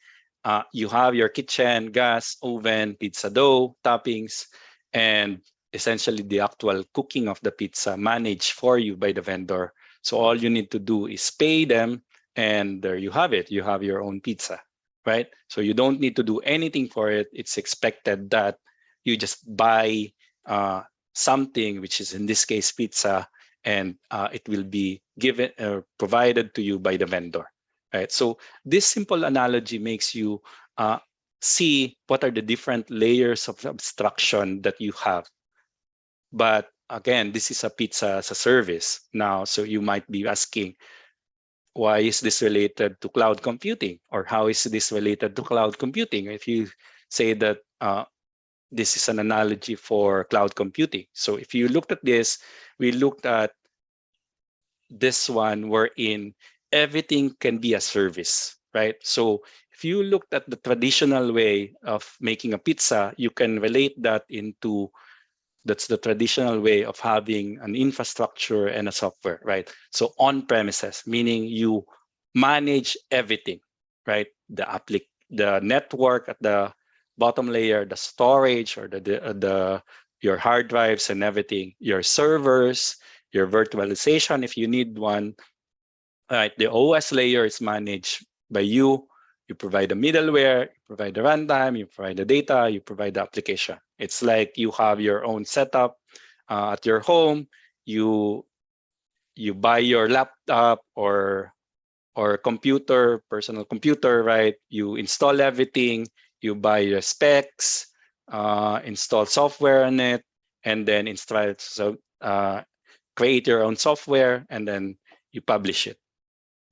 you have your kitchen, gas, oven, pizza dough, toppings, and essentially the actual cooking of the pizza managed for you by the vendor. So all you need to do is pay them, and there you have it. You have your own pizza, right? So you don't need to do anything for it. It's expected that you just buy something, which is in this case pizza, and it will be given or provided to you by the vendor, right? So this simple analogy makes you see what are the different layers of abstraction that you have. But again, this is a pizza as a service now, so you might be asking, why is this related to cloud computing, or how is this related to cloud computing? If you say that this is an analogy for cloud computing. So if you looked at this, we looked at this one wherein everything can be a service, right? So if you looked at the traditional way of making a pizza, you can relate that into, that's the traditional way of having an infrastructure and a software, right? So on premises, meaning you manage everything, right? The network at the bottom layer, the storage or the your hard drives and everything, your servers, your virtualization if you need one, right? The OS layer is managed by you. You provide the middleware, you provide the runtime, you provide the data, you provide the application. It's like you have your own setup at your home. You buy your laptop or computer, personal computer, right? You install everything. You buy your specs, install software on it, and then install it. So create your own software, and then you publish it.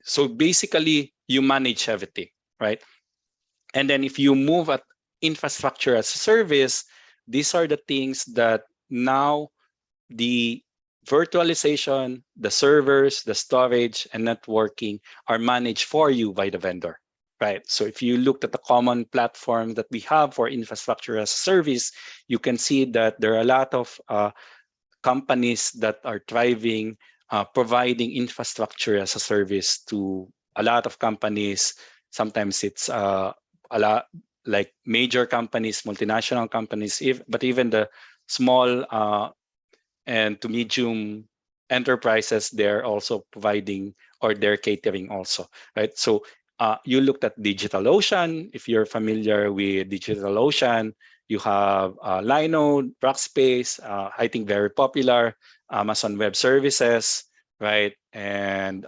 So basically, you manage everything, right? And then if you move at infrastructure as a service, these are the things that now the virtualization, the servers, the storage, and networking are managed for you by the vendor, right? So if you looked at the common platform that we have for infrastructure as a service, you can see that there are a lot of companies that are thriving, providing infrastructure as a service to a lot of companies. Sometimes it's a lot like major companies, multinational companies, but even the small and to medium enterprises, they're also providing or they're catering also, right? So you looked at DigitalOcean. If you're familiar with DigitalOcean, you have Linode, Rackspace, I think very popular, Amazon Web Services, right? And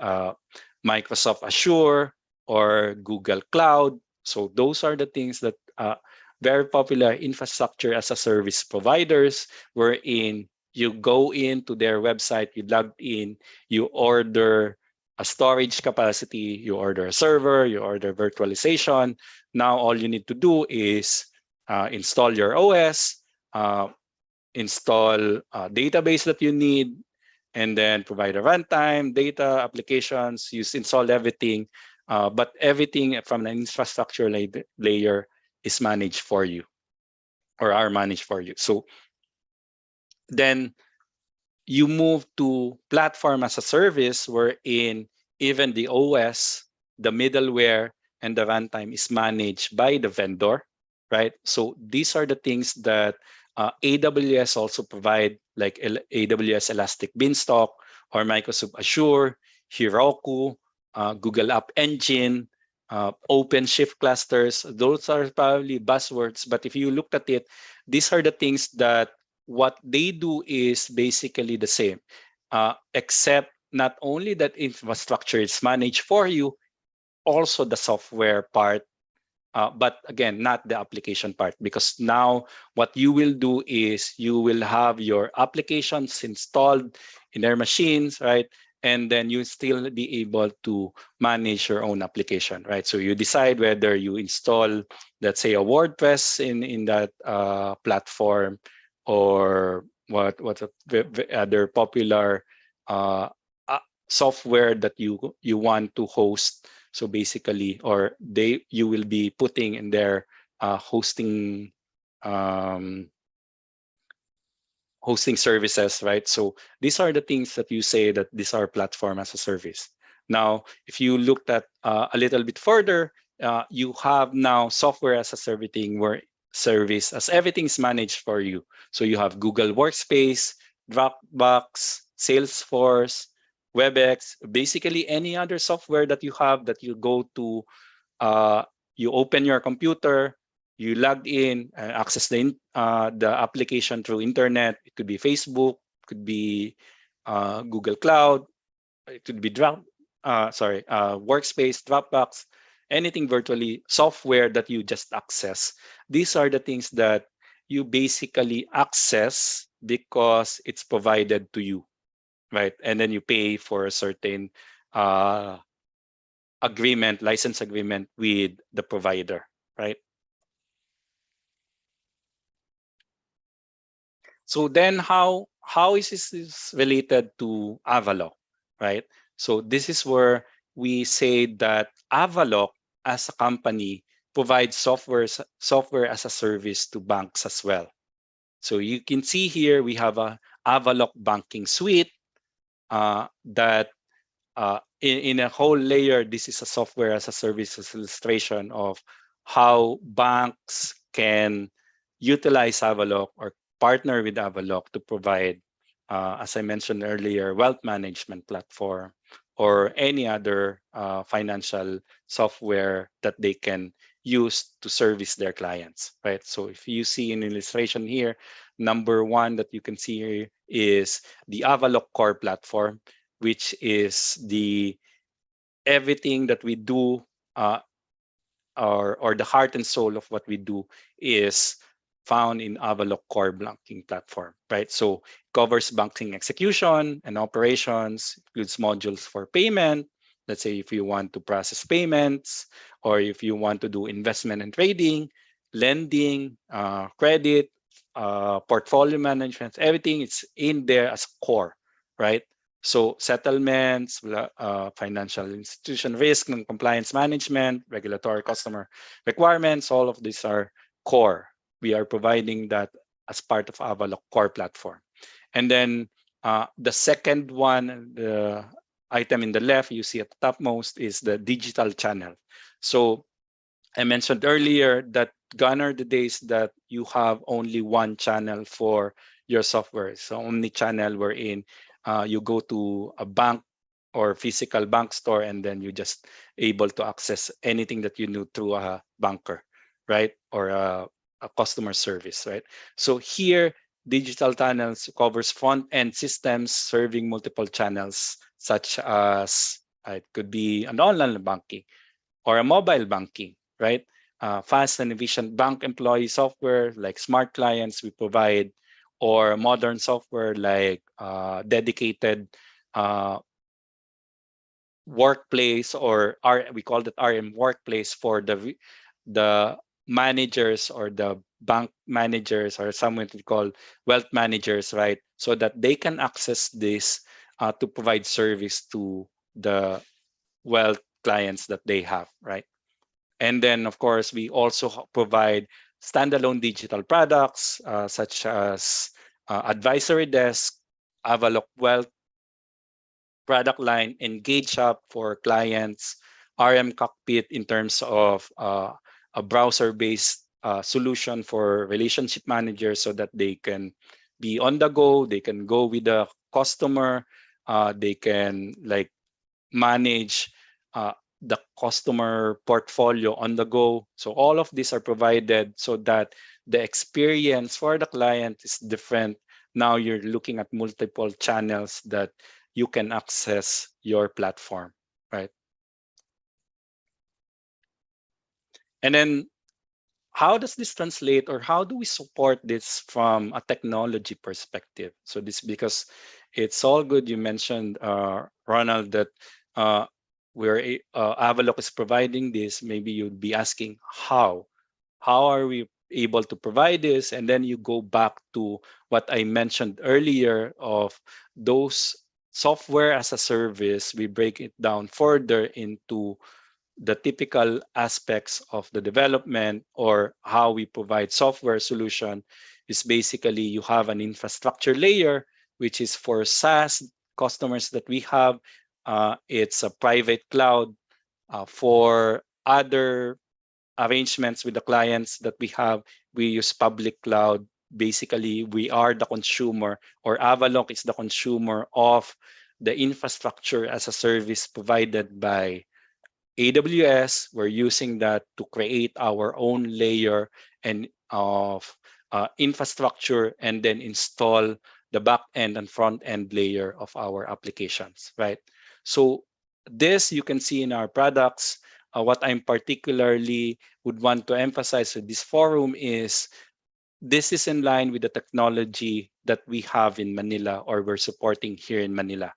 Microsoft Azure or Google Cloud. So those are the things that very popular infrastructure as a service providers wherein you go into their website, you log in, you order a storage capacity, you order a server, you order virtualization. Now all you need to do is install your OS, install a database that you need, and then provide a runtime, data, applications, you install everything. But everything from an infrastructure layer is managed for you or are managed for you. So then you move to platform as a service wherein even the OS, the middleware, and the runtime is managed by the vendor, right? So these are the things that AWS also provide, like AWS Elastic Beanstalk or Microsoft Azure, Heroku, Google App Engine, OpenShift clusters. Those are probably buzzwords, but if you look at it, these are the things that what they do is basically the same, except not only that infrastructure is managed for you, also the software part, but again, not the application part, because now what you will do is you will have your applications installed in their machines, right? And then you still be able to manage your own application, right? So you decide whether you install, let's say, a WordPress in that platform, or what's other popular uh, software that you want to host. So basically, or you will be putting in their hosting hosting services, right? So these are the things that you say that these are platform as a service. Now, if you looked at a little bit further, you have now software as a servicing where service as everything is managed for you. So you have Google Workspace, Dropbox, Salesforce, WebEx, basically any other software that you have that you go to, you open your computer, you log in and access the application through internet. It could be Facebook, could be Google Cloud, it could be Workspace, Dropbox, anything virtually software that you just access. These are the things that you basically access because it's provided to you, right? And then you pay for a certain license agreement with the provider, right? So then how is this related to Avaloq, right? So this is where we say that Avaloq as a company provides software as a service to banks as well. So you can see here we have a Avaloq banking suite that in a whole layer, this is a software as a service illustration of how banks can utilize Avaloq or partner with Avaloq to provide, as I mentioned earlier, wealth management platform or any other financial software that they can use to service their clients, right? So if you see an illustration here, number one that you can see here is the Avaloq core platform, which is the everything that we do, or the heart and soul of what we do is found in Avaloq core banking platform, right? So it covers banking execution and operations, includes modules for payment. Let's say if you want to process payments, or if you want to do investment and trading, lending, credit, portfolio management, everything it's in there as core, right? So settlements, financial institution risk and compliance management, regulatory customer requirements, all of these are core. We are providing that as part of Avaloq core platform. And then the second one, the item in the left, you see at the topmost is the digital channel. So I mentioned earlier that gone are the days that you have only one channel for your software. So omni-channel wherein you go to a bank or physical bank store and then you just able to access anything that you need through a banker, right? Or a customer service, right? So here, digital channels covers front-end systems serving multiple channels, such as it could be an online banking or a mobile banking, right? Fast and efficient bank employee software like smart clients we provide, or modern software like dedicated uh, workplace, or we call it RM workplace for the managers or the bank managers, or someone we call wealth managers, right? So that they can access this to provide service to the wealth clients that they have, right? And then, of course, we also provide standalone digital products such as Advisory Desk, Avaloc Wealth product line, Engage Up for clients, RM Cockpit in terms of a browser-based solution for relationship managers so that they can be on the go, they can go with the customer, they can like manage the customer portfolio on the go. So all of these are provided so that the experience for the client is different. Now you're looking at multiple channels that you can access your platform, right? And then how does this translate, or how do we support this from a technology perspective? So this, because it's all good. You mentioned, Ronald, that Avaloc is providing this. Maybe you'd be asking how are we able to provide this? And then you go back to what I mentioned earlier of those software as a service. We break it down further into the typical aspects of the development, or how we provide software solution is basically you have an infrastructure layer, which is for SaaS customers that we have. It's a private cloud. For other arrangements with the clients that we have, we use public cloud. Basically, we are the consumer, or Avaloc is the consumer of the infrastructure as a service provided by AWS. We're using that to create our own layer and of infrastructure, and then install the back end and front end layer of our applications, right? So this you can see in our products. What I'm particularly would want to emphasize with this forum is this is in line with the technology that we have in Manila, or we're supporting here in Manila.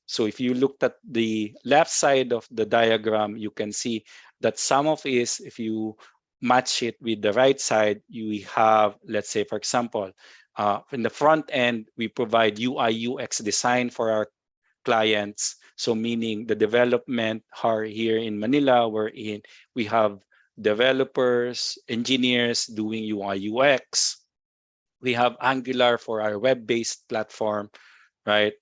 So if you looked at the left side of the diagram, you can see that some of it, if you match it with the right side, you have, let's say, for example, in the front end, we provide UI UX design for our clients. So meaning the development are here in Manila, wherein we have developers, engineers doing UI UX. We have Angular for our web-based platform, right?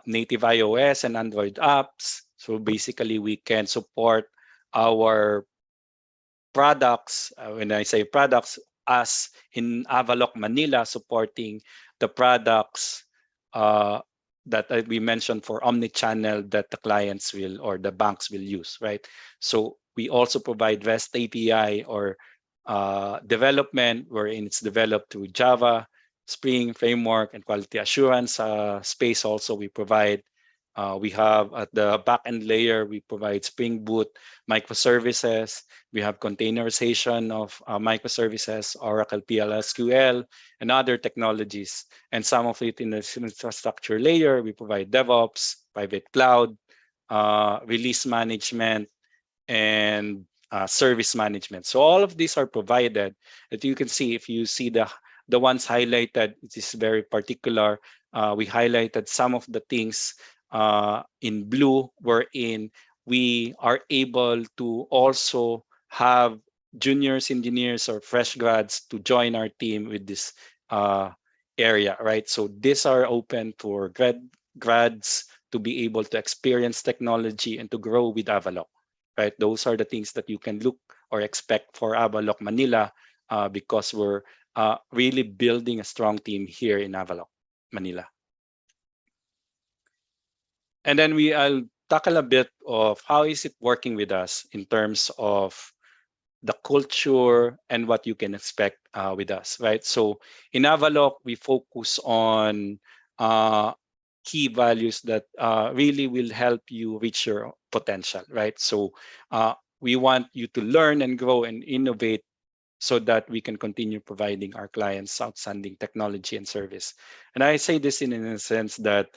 Native iOS and Android apps. So basically, we can support our products. When I say products, us in Avaloc Manila supporting the products that we mentioned for omni-channel that the clients will, or the banks will use, right? So we also provide REST API or development, wherein it's developed through Java, Spring framework, and quality assurance space. Also, we provide. We have at the backend layer, we provide Spring Boot microservices. We have containerization of microservices, Oracle PLSQL, and other technologies. And some of it in the infrastructure layer, we provide DevOps, private cloud, release management, and service management. So all of these are provided. That you can see, if you see the ones highlighted, it is very particular. We highlighted some of the things in blue, wherein we are able to also have juniors, engineers, or fresh grads to join our team with this area, right? So these are open for grads to be able to experience technology and to grow with Avaloc, right? Those are the things that you can look or expect for Avaloq Manila, because we're really building a strong team here in Avaloq Manila. And then I'll tackle a bit of how is it working with us in terms of the culture and what you can expect with us, right? So in Avaloq, we focus on key values that really will help you reach your potential, right? So we want you to learn and grow and innovate so that we can continue providing our clients outstanding technology and service. And I say this in a sense that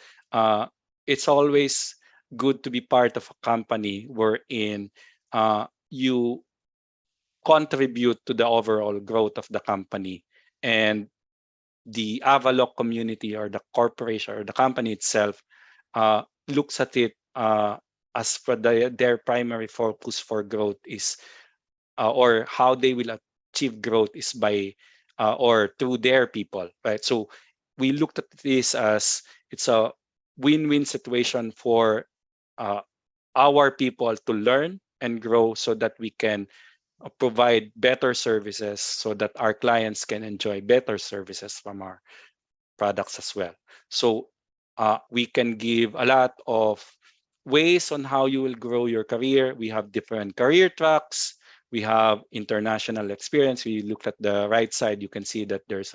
it's always good to be part of a company wherein you contribute to the overall growth of the company, and the Avaloq community or the corporation or the company itself looks at it as for their primary focus for growth is or how they will achieve growth is by or through their people, right? So we looked at this as it's a win-win situation for uh, our people to learn and grow so that we can provide better services so that our clients can enjoy better services from our products as well. So we can give a lot of ways on how you will grow your career. We have different career tracks. We have international experience. We looked at the right side. You can see that there's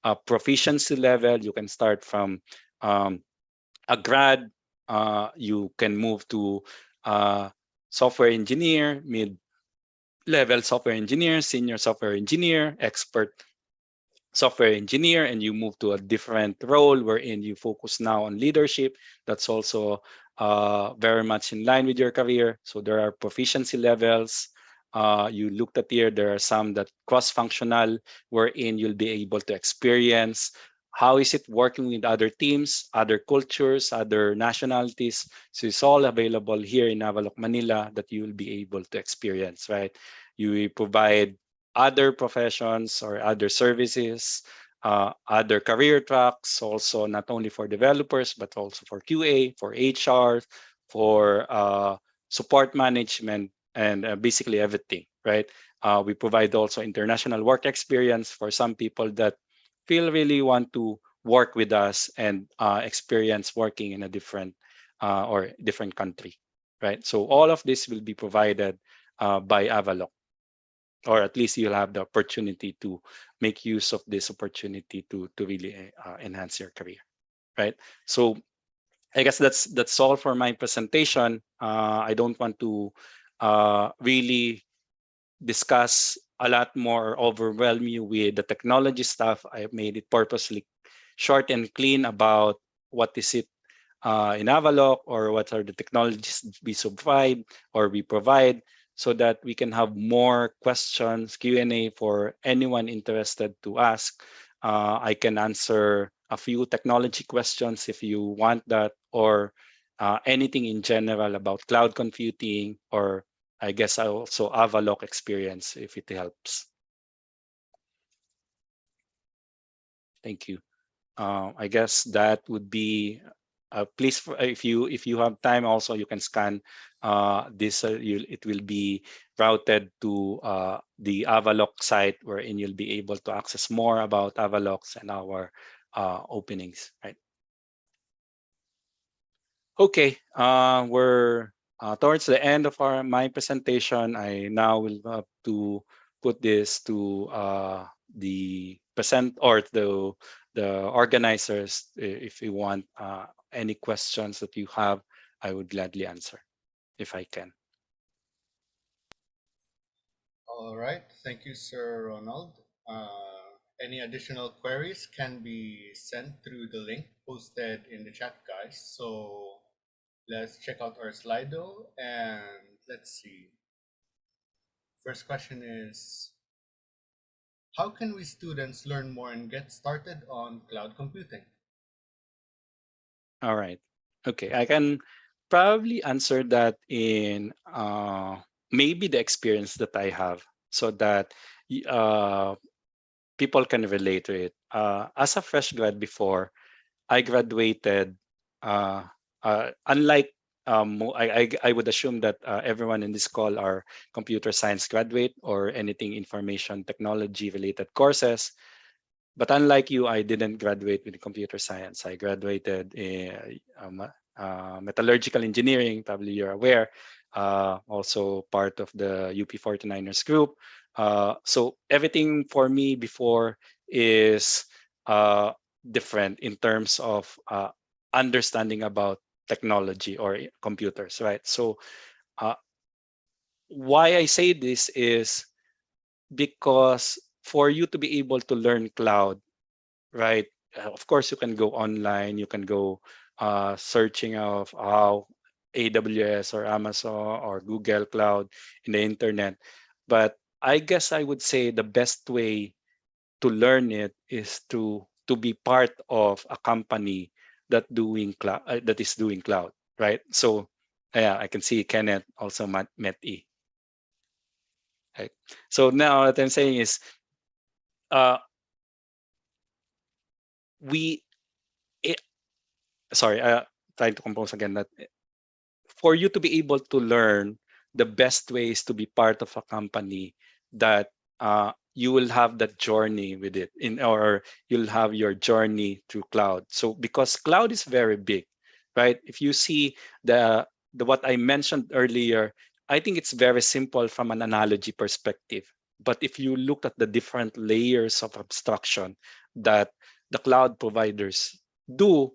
a proficiency level. You can start from a grad. You can move to software engineer, mid-level software engineer, senior software engineer, expert software engineer, and you move to a different role wherein you focus now on leadership. That's also very much in line with your career. So there are proficiency levels. You looked at here, there are some that cross-functional, wherein you'll be able to experience how is it working with other teams, other cultures, other nationalities. So it's all available here in Avaloq, Manila that you will be able to experience, right? You provide other professions or other services, other career tracks, also not only for developers, but also for QA, for HR, for support management, and basically everything, right? We provide also international work experience for some people that feel really want to work with us and experience working in a different or different country, right? So all of this will be provided by Avaloq, or at least you'll have the opportunity to make use of this opportunity to really enhance your career, right? So I guess that's all for my presentation. I don't want to really discuss a lot more, overwhelm you with the technology stuff. I made it purposely short and clean about what is it in Avaloq, or what are the technologies we provide, so that we can have more questions, Q&A for anyone interested to ask. I can answer a few technology questions if you want that, or anything in general about cloud computing, or I guess I also Avaloq experience if it helps. Thank you. I guess that would be please, if you have time, also you can scan this. It will be routed to the Avaloq site, wherein you'll be able to access more about Avaloq and our openings. Right. Okay, we're towards the end of my presentation. I now will have to put this to the the organizers. If you want any questions that you have, I would gladly answer if I can. All right. Thank you, Sir Ronald. Any additional queries can be sent through the link posted in the chat, guys. So let's check out our Slido and let's see. First question is, how can we students learn more and get started on cloud computing? All right. Okay, I can probably answer that in maybe the experience that I have, so that people can relate to it. As a fresh grad before, I graduated, unlike I would assume that everyone in this call are computer science graduate or anything information technology related courses. But unlike you, I didn't graduate with computer science. I graduated in metallurgical engineering. Probably you're aware. Also part of the UP 49ers group. So everything for me before is different in terms of understanding about technology or computers, right? So uh, why I say this is because for you to be able to learn cloud, right? Of course, you can go online, you can go searching of how AWS or Amazon or Google Cloud in the internet. But I guess I would say the best way to learn it is to be part of a company that is doing cloud, right? So yeah, I can see Kenneth also met E. Right? So now what I'm saying is uh, we it, sorry, trying to compose again that for you to be able to learn the best ways to be part of a company that you will have that journey with it in or you'll have your journey through cloud. So because cloud is very big, right? If you see the what I mentioned earlier, I think it's very simple from an analogy perspective. But if you look at the different layers of abstraction that the cloud providers do,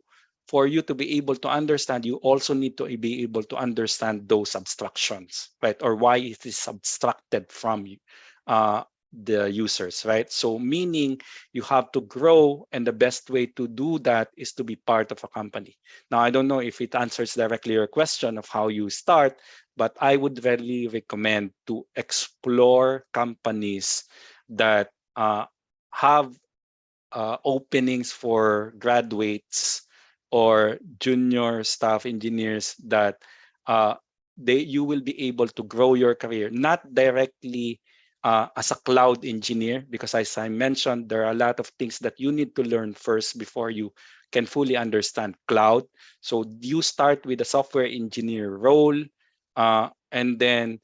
for you to be able to understand, you also need to be able to understand those abstractions, right? Or why it is abstracted from you, the users, right? So meaning you have to grow, and the best way to do that is to be part of a company. Now, I don't know if it answers directly your question of how you start, but I would really recommend to explore companies that have openings for graduates or junior staff engineers that uh, you will be able to grow your career, not directly as a cloud engineer, because as I mentioned, there are a lot of things that you need to learn first before you can fully understand cloud. So you start with a software engineer role, and then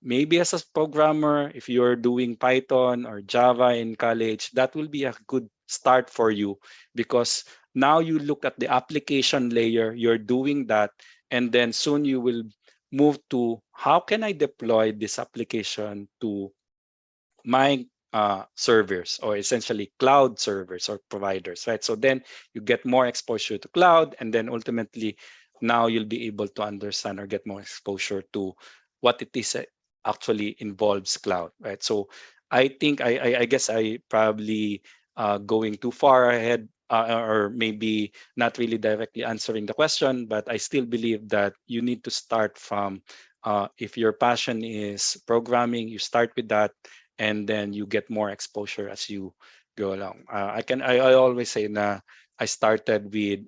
maybe as a programmer, if you're doing Python or Java in college, that will be a good start for you, because now you look at the application layer, you're doing that, and then soon you will move to how can I deploy this application to my servers, or essentially cloud servers or providers, right? So then you get more exposure to cloud, and then ultimately now you'll be able to understand or get more exposure to what it is actually involves cloud, right? So I think I guess I probably going too far ahead, or maybe not really directly answering the question, but I still believe that you need to start from if your passion is programming, you start with that, and then you get more exposure as you go along. I always say na I started with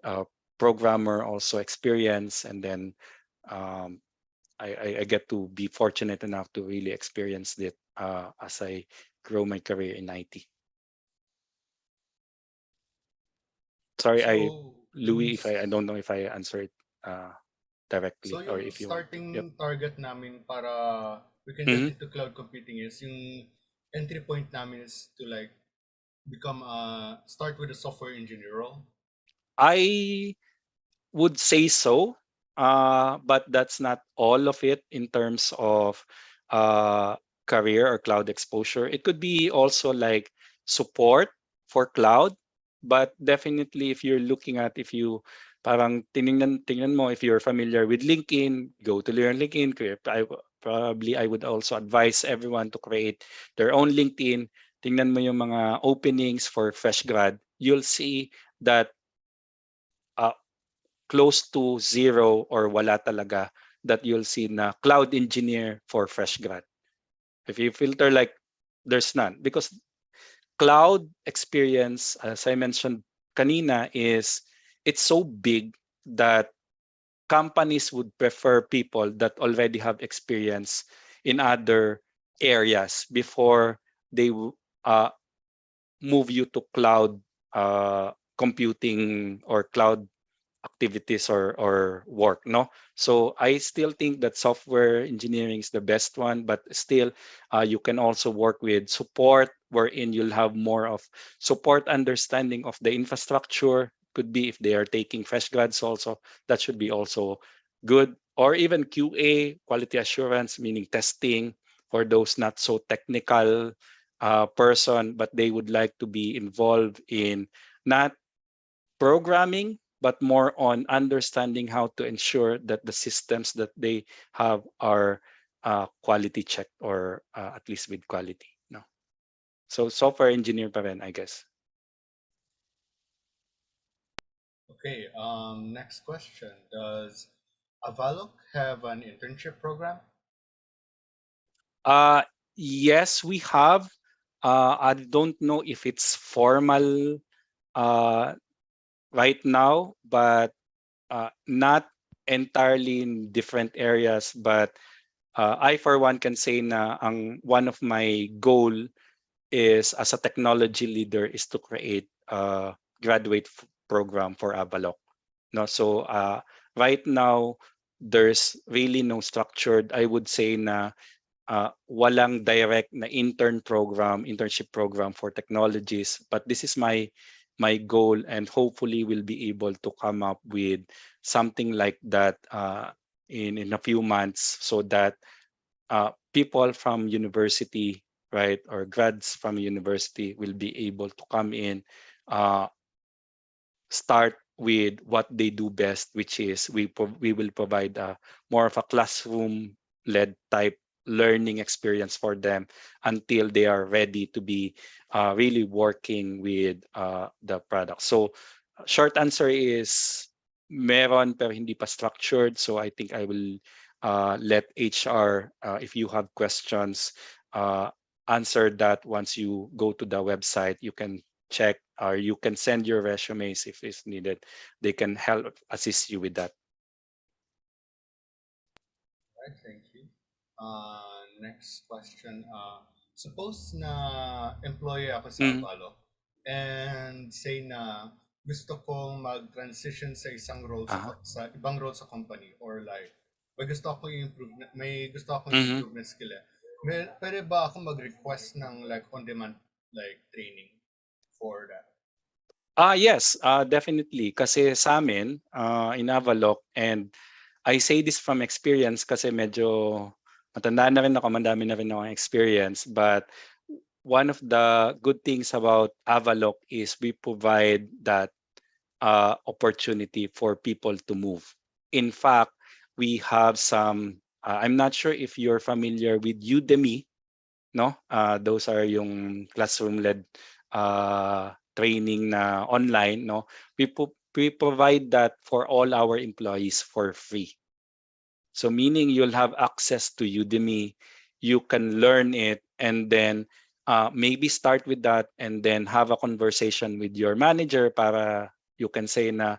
programmer also experience, and then um, I get to be fortunate enough to really experience it as I grow my career in IT. Sorry, So Louis, if I don't know if I answered uh, So directly, or yung if you want to. Yep. starting target namin para we can get Mhm. into cloud computing is yung entry point namin is to like become start with a software engineer role. I would say so, but that's not all of it in terms of uh, career or cloud exposure. It could be also like support for cloud, but definitely if you're looking at if you parang tingnan mo if you're familiar with LinkedIn, go to your LinkedIn career. Probably I would also advise everyone to create their own LinkedIn. Tingnan mo yung mga openings for fresh grad. You'll see that uh, close to zero or wala talaga that you'll see na cloud engineer for fresh grad. If you filter, like, there's none, because cloud experience, as I mentioned kanina, is it's so big that companies would prefer people that already have experience in other areas before they move you to cloud computing or cloud activities or work, no? So I still think that software engineering is the best one, but still you can also work with support, wherein you'll have more of support understanding of the infrastructure. Could be if they are taking fresh grads also, that should be also good. Or even QA, quality assurance, meaning testing for those not so technical person, but they would like to be involved in not programming, but more on understanding how to ensure that the systems that they have are quality checked, or at least with quality. No, so software engineer pa rin, I guess. Okay, next question. Does Avalok have an internship program? Uh, yes, we have. I don't know if it's formal uh, right now, but not entirely in different areas. But I, for one, can say na one of my goal is, as a technology leader, is to create a graduate program for Avalok. No, so right now there's really no structured. I would say na walang direct na internship program for technologies. But this is my goal, and hopefully we'll be able to come up with something like that in a few months, so that people from university, right, or grads from university will be able to come in, uh, start with what they do best, which is we will provide more of a classroom led type learning experience for them until they are ready to be really working with the product. So short answer is meron, pero hindi pa structured. So I think I will let HR, if you have questions, answer that once you go to the website. You can check, or you can send your resumes if it's needed. They can help assist you with that. Right, thank you. Next question. Suppose na employee ako sa Mhm. Avalok, and say na gusto kong mag-transition sa isang role Aha. sa ibang role sa company, or like may gusto akong Mhm. improvement skill eh. Pwede ba ako mag-request ng like on-demand like training for that? Yes, definitely. Kasi sa amin, in Avalok, and I say this from experience kasi medyo matanda na rin ako, madami na rin akong experience. But one of the good things about Avalok is we provide that opportunity for people to move. In fact, we have some, I'm not sure if you're familiar with Udemy, no? Those are yung classroom-led training na online, no? We provide that for all our employees for free. So meaning you'll have access to Udemy, you can learn it, and then maybe start with that, and then have a conversation with your manager para you can say na,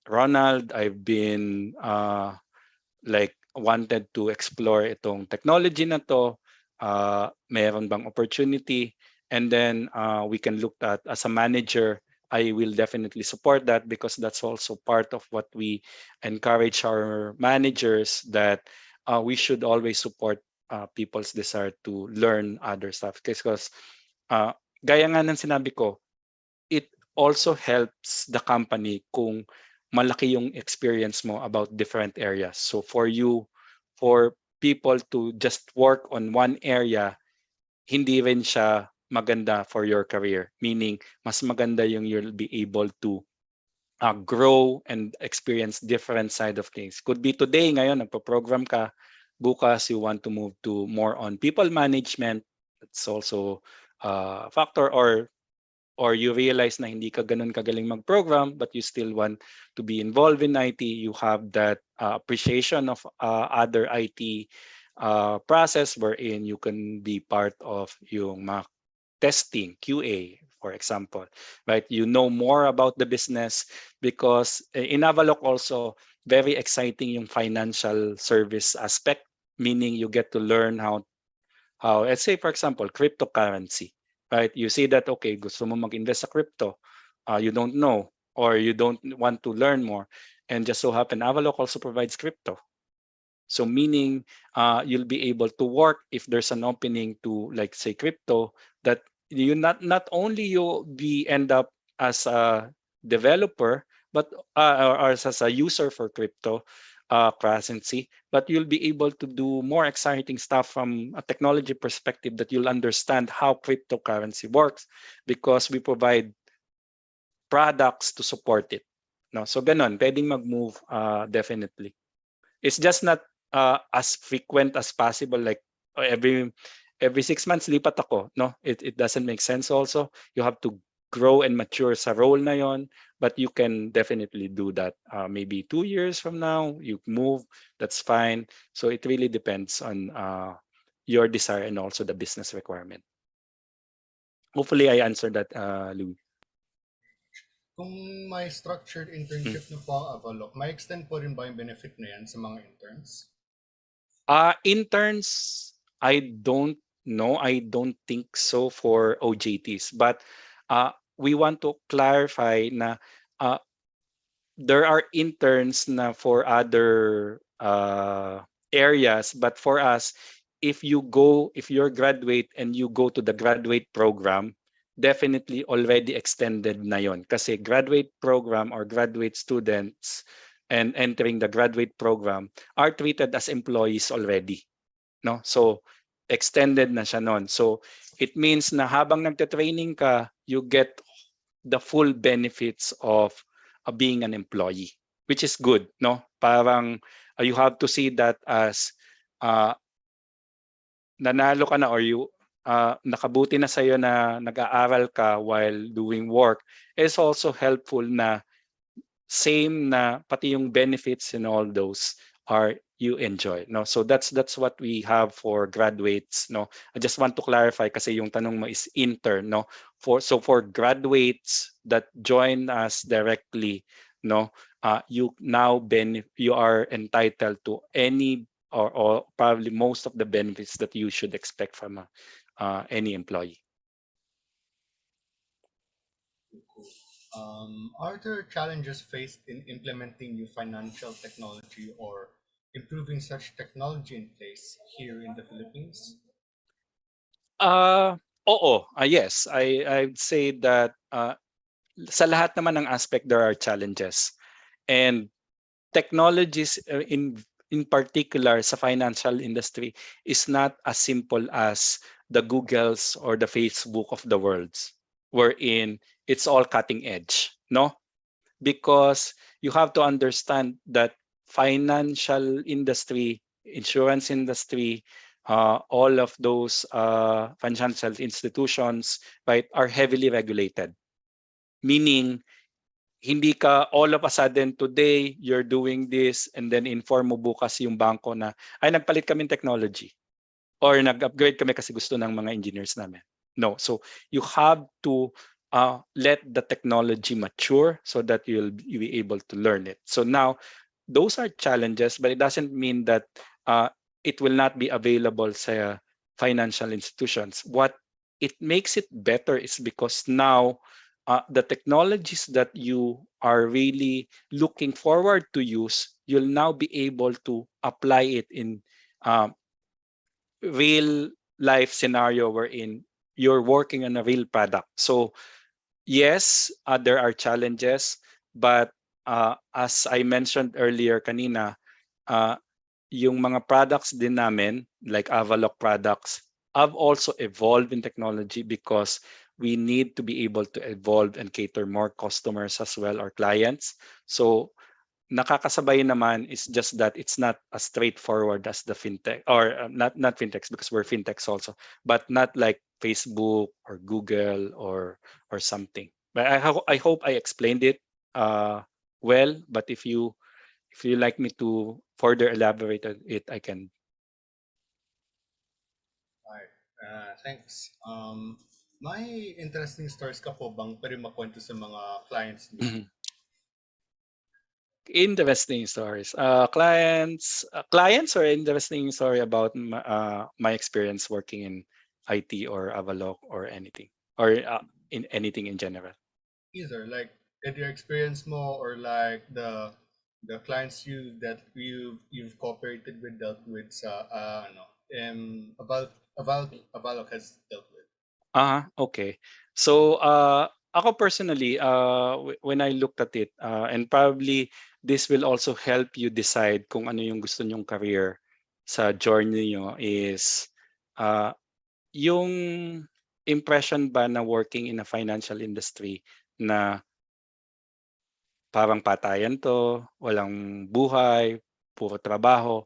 Ronald, I've been like wanted to explore itong technology na to, meron bang opportunity? And then we can look at, as a manager, I will definitely support that, because that's also part of what we encourage our managers, that we should always support people's desire to learn other stuff. Because uh, gaya nga ng sinabi ko, it also helps the company kung malaki yung experience mo about different areas. So for you, for people to just work on one area, hindi rin siya maganda for your career. Meaning, mas maganda yung you'll be able to grow and experience different side of things. Could be today, ngayon, nagpo-program ka, bukas you want to move to more on people management. It's also a factor. Or you realize na hindi ka ganun kagaling mag-program, but you still want to be involved in IT, you have that appreciation of other IT process, wherein you can be part of yung mga testing, QA, for example, right? You know more about the business, because in Avalok also, very exciting yung financial service aspect, meaning you get to learn how, let's say, for example, cryptocurrency, right? You see that, okay, gusto mo mag-invest sa crypto, you don't know. or you don't want to learn more, and just so happen Avaloq also provides crypto. So meaning you'll be able to work if there's an opening to, like, say, crypto, that you not only you'll be end up as a developer, but or as a user for crypto currency, but you'll be able to do more exciting stuff from a technology perspective, that you'll understand how cryptocurrency works, because we provide products to support it. No, so ganon, pwedeng mag-move definitely. It's just not as frequent as possible, like every 6 months lipat ako, no? It doesn't make sense also. You have to grow and mature sa role na yon, but you can definitely do that. Maybe 2 years from now, you move, that's fine. So it really depends on your desire and also the business requirement. Hopefully I answered that, Louis. Kung may structured internship na po ang Avaloq, may extend po rin ba yung benefit na yan sa mga interns? Interns, I don't know. I don't think so for OJTs. But we want to clarify na there are interns na for other areas. But for us, if you're graduate and you go to the graduate program, definitely already extended na yon. Kasi graduate program or graduate students and entering the graduate program are treated as employees already. No? So extended na siya noon. So it means na habang nagte-training ka, you get the full benefits of being an employee, which is good, no? Parang you have to see that as nanalo ka na, or you nakabuti na sa'yo na nag-aaral ka while doing work. Is also helpful na same na pati yung benefits and all those are you enjoy, no? So that's what we have for graduates, no? I just want to clarify kasi yung tanong mo is intern, no? For graduates that join us directly, no, you are entitled to any or probably most of the benefits that you should expect from any employee. Are there challenges faced in implementing new financial technology or improving such technology in place here in the Philippines? Yes. I'd say that sa lahat naman ng aspect there are challenges. And technologies in particular sa financial industry is not as simple as the Googles or the Facebook of the worlds, wherein it's all cutting edge, no? Because you have to understand that financial industry, insurance industry, all of those financial institutions, right, are heavily regulated. Meaning, hindi ka all of a sudden today you're doing this and then inform mo bukas yung bangko na ay nagpalit kami ng technology or nag-upgrade kami kasi gusto ng mga engineers namin. No, so you have to let the technology mature so that you'll be able to learn it. So now those are challenges, but it doesn't mean that it will not be available sa financial institutions. What it makes it better is because now the technologies that you are really looking forward to use, you'll now be able to apply it in real life scenario wherein you're working on a real product. So yes, there are challenges, but as I mentioned earlier kanina, yung mga products din namin, like Avaloq products, have also evolved in technology because we need to be able to evolve and cater more customers as well, or clients. So nakakasabay naman, is just that it's not as straightforward as the fintech, or not fintechs, because we're fintechs also, but not like Facebook or Google or something. But I hope I explained it well. But if you like me to further elaborate on it, I can. Alright, thanks. May interesting stories ka po bang pwede makwento sa mga clients niyo? Interesting stories. Clients or interesting story about my experience working in IT or Avaloq or anything, or in anything in general? Either, like your experience mo, or like the clients you've cooperated with, dealt with sa ano Avalok has dealt with. Okay. So ako personally, when I looked at it, and probably this will also help you decide kung ano yung gusto nyong career sa journey nyo, is uh, yung impression ba na working in a financial industry na parang patayan to, walang buhay, puro trabaho.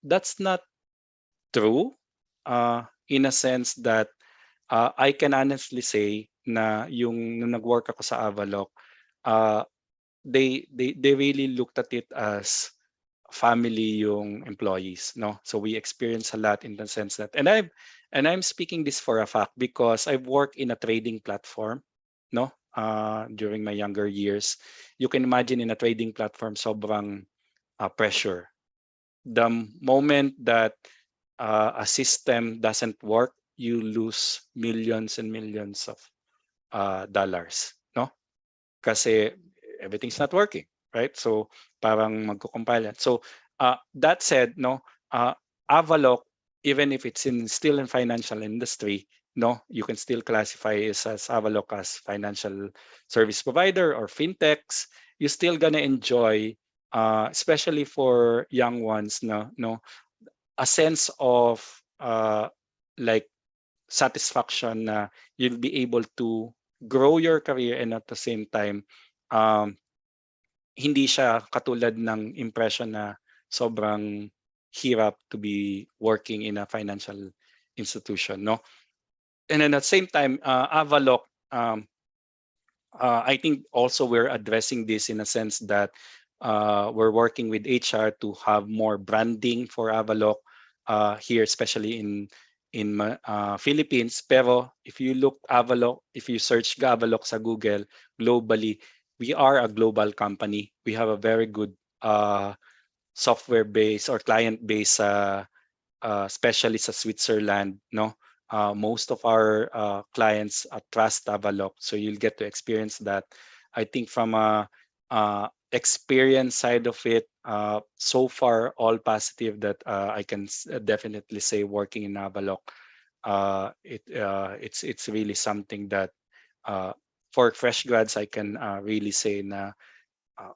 That's not true, in a sense that I can honestly say na yung nung nag-work ako sa Avalok, uh, they really looked at it as family yung employees, no? So we experience a lot in the sense that, and I'm speaking this for a fact because I've worked in a trading platform, no? During my younger years, you can imagine in a trading platform, sobrang pressure. The moment that a system doesn't work, you lose millions and millions of dollars, no? Kasi everything's not working, right? So parang magko-compile yan. So that said, no, Avalok, even if it's still in financial industry, no, you can still classify it as Avalok as financial service provider or fintechs. You're still gonna enjoy, especially for young ones, no, a sense of like satisfaction na you'll be able to grow your career, and at the same time, um, hindi siya katulad ng impression na sobrang hirap to be working in a financial institution, no? And then at the same time, Avalok, I think also we're addressing this in a sense that we're working with HR to have more branding for Avalok here, especially in Philippines. Pero if you look Avalok, if you search Avalok sa Google globally, we are a global company. We have a very good software base or client base, especially sa Switzerland, no? Most of our clients trust Avalok, so you'll get to experience that. I think from a experience side of it, so far all positive that I can definitely say working in Avalok. It's really something that for fresh grads I can really say na uh,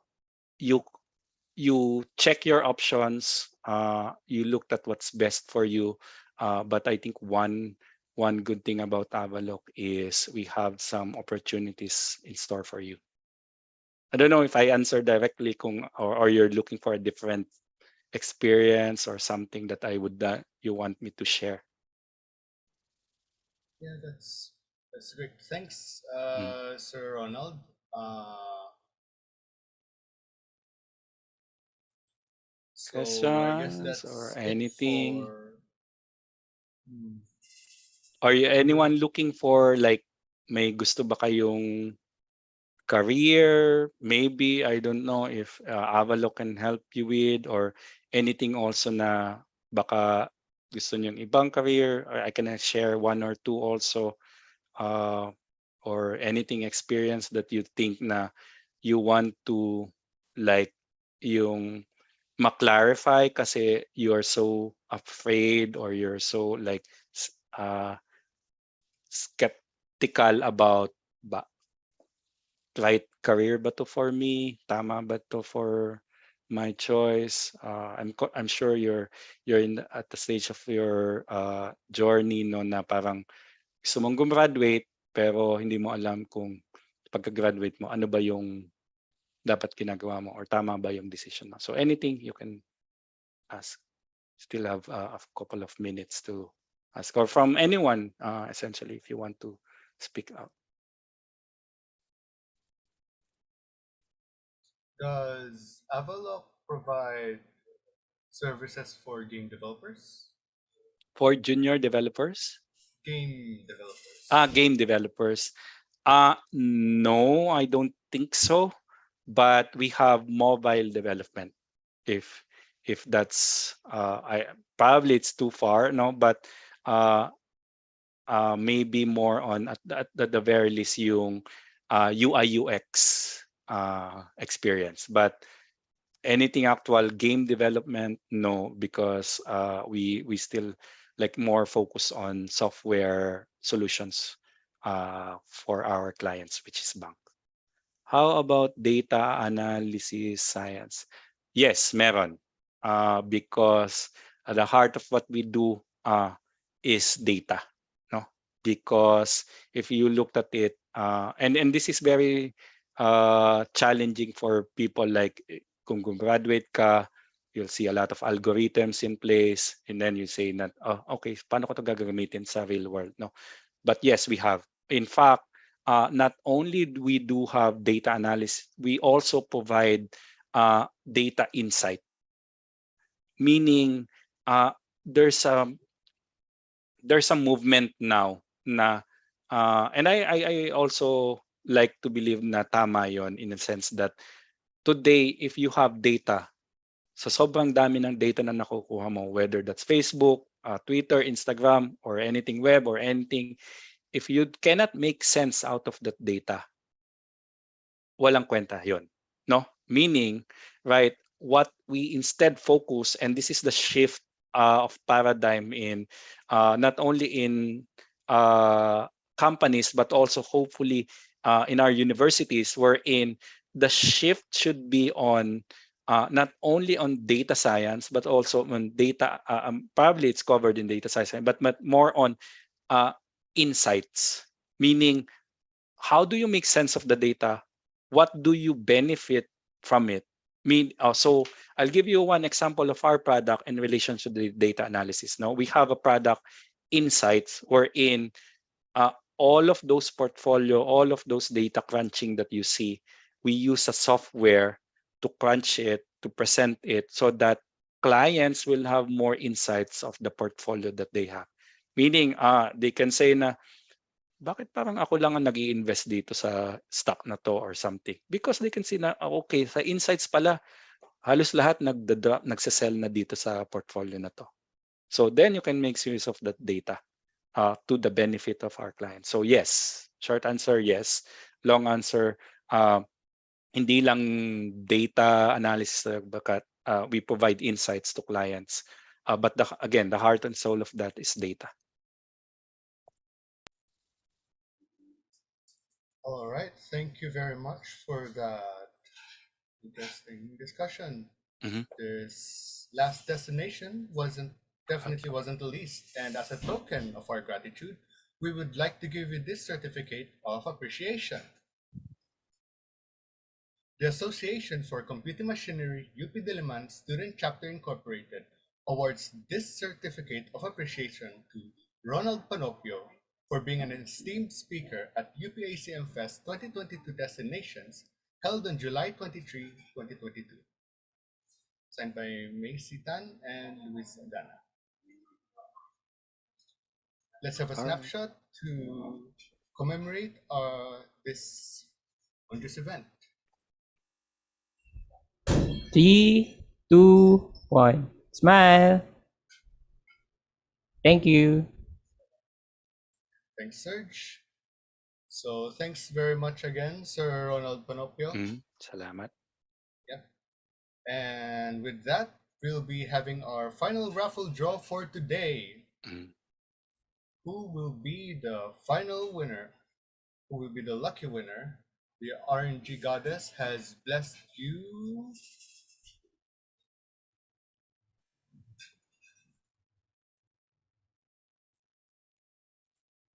you you check your options, you looked at what's best for you. But I think one good thing about Avalok is we have some opportunities in store for you. I don't know if I answered directly or you're looking for a different experience or something that I would you want me to share. Yeah, that's great. Thanks, Sir Ronald. So I guess Questions or that's it anything? for. Are you anyone looking for like may gusto ba kayong career? Maybe I don't know if Avalok can help you with, or anything also na baka gusto niyong ibang career, or I can share one or two also, or anything experience that you think na you want to like yung ma-clarify kasi you're so afraid or you're so like uh, skeptical about ba right career ba to for me? Tama ba to for my choice? I'm sure you're at the stage of your journey, no, na parang gusto mong gumraduate pero hindi mo alam kung pagka-graduate mo ano ba yung dapat ginagawa mo or tama ba yung decision mo. So anything you can ask. Still have a couple of minutes to ask, or from anyone essentially if you want to speak out. Does Avalok provide services for game developers? For junior developers? Game developers. Game developers. No, I don't think so. But we have mobile development. If that's I probably it's too far, no. But maybe more on at the very least yung UI UX experience. But anything actual game development, no, because we still like more focus on software solutions for our clients, which is bank. How about data analysis science? Yes, meron. Because at the heart of what we do is data. No? Because if you looked at it, and this is very challenging for people like kung graduate ka, you'll see a lot of algorithms in place, and then you say that, oh, okay, paano ko ito gagamitin sa real world? No? But yes, we have. In fact, not only do we do have data analysis, we also provide data insight. Meaning, there's a movement now na, and I also like to believe na tama yon in a sense that today, if you have data, sa sobrang dami ng data na nakukuha mo, whether that's Facebook, Twitter, Instagram, or anything web or anything, if you cannot make sense out of that data, walang kwenta yon, no? Meaning, right, what we instead focus, and this is the shift of paradigm in not only in companies but also hopefully in our universities, wherein the shift should be on not only on data science but also on data, probably it's covered in data science, but more on insights. Meaning, how do you make sense of the data? What do you benefit from it? So I'll give you one example of our product in relation to the data analysis. Now we have a product, insights, wherein all of those portfolio, all of those data crunching that you see, we use a software to crunch it, to present it, so that clients will have more insights of the portfolio that they have. Meaning, they can say na, bakit parang ako lang ang nag-i-invest dito sa stock na to or something? Because they can see na, okay, sa insights pala, halos lahat nagsasell na dito sa portfolio na to. So then you can make use of that data to the benefit of our clients. So yes, short answer, yes. Long answer, hindi lang data analysis, but we provide insights to clients. But again, the heart and soul of that is data. All right, thank you very much for that interesting discussion. Mm-hmm. This last destination definitely wasn't the least, and as a token of our gratitude, we would like to give you this certificate of appreciation. The Association for Computing Machinery UP Diliman Student Chapter Incorporated awards this certificate of appreciation to Ronald Panopio for being an esteemed speaker at UP ACM Fest 2022 Destinations held on July 23, 2022. Signed by Macy Tan and Luis Adana. Let's have a snapshot to commemorate this wondrous event. 3, 2, 1. Smile. Thank you. Thanks, Serge. So thanks very much again, Sir Ronald Panopio. Salamat. Yep. And with that, we'll be having our final raffle draw for today. Who will be the final winner? Who will be the lucky winner? The RNG goddess has blessed you.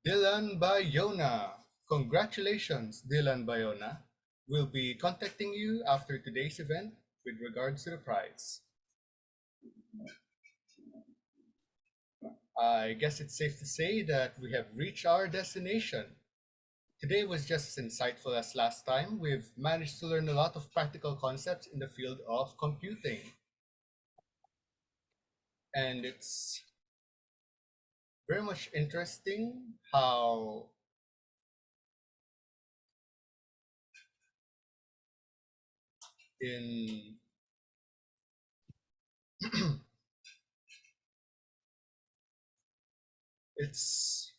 Dylan Bayona. Congratulations, Dylan Bayona. We'll be contacting you after today's event with regards to the prize. I guess it's safe to say that we have reached our destination. Today was just as insightful as last time. We've managed to learn a lot of practical concepts in the field of computing. And it's very much interesting how in it's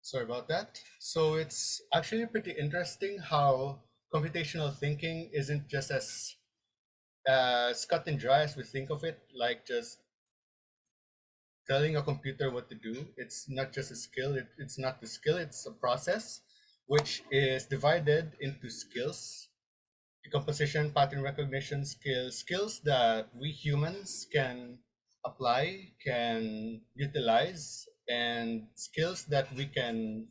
Sorry about that. So it's actually pretty interesting how computational thinking isn't just as cut and dry as we think of it, like just telling a computer what to do. It's not just a skill. It's not the skill. It's a process, which is divided into skills: decomposition, pattern recognition skills that we humans can apply, can utilize, and skills that we can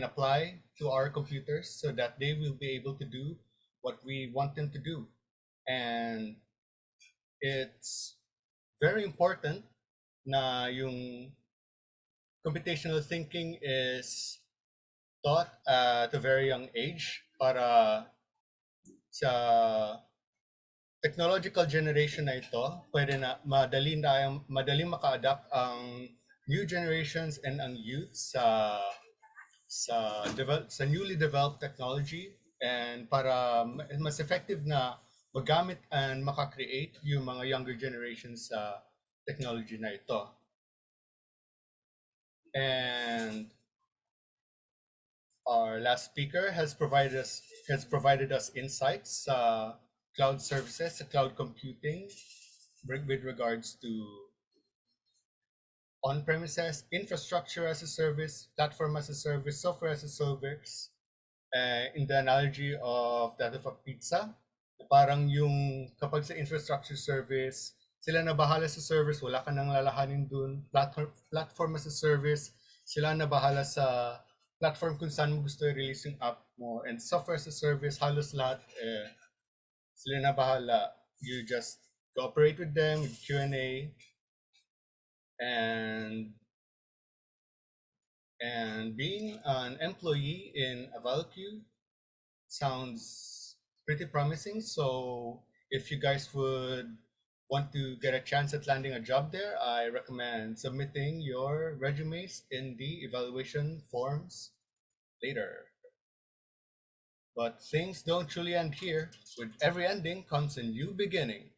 apply to our computers so that they will be able to do what we want them to do. And it's very important na yung computational thinking is taught at a very young age para sa technological generation na ito, pwede na madali maka-adapt ang new generations and ang youth sa newly developed technology, and para mas effective na magamit and maka-create yung mga younger generations sa technology na ito. And our last speaker has provided us insights cloud services, cloud computing with regards to on-premises, infrastructure as a service, platform as a service, software as a service, in the analogy of that of a pizza. Parang yung kapag sa infrastructure service, sila na bahala sa service, wala ka nang lalahanin dun. Platform as a service, sila na bahala sa platform kung saan mo gusto i-release yung app mo. And software as a service, halos lahat, sila na bahala. You just cooperate with them with Q&A, and being an employee in a ValQ sounds pretty promising. So if you guys would want to get a chance at landing a job there, I recommend submitting your resumes in the evaluation forms later. But things don't truly end here. With every ending comes a new beginning.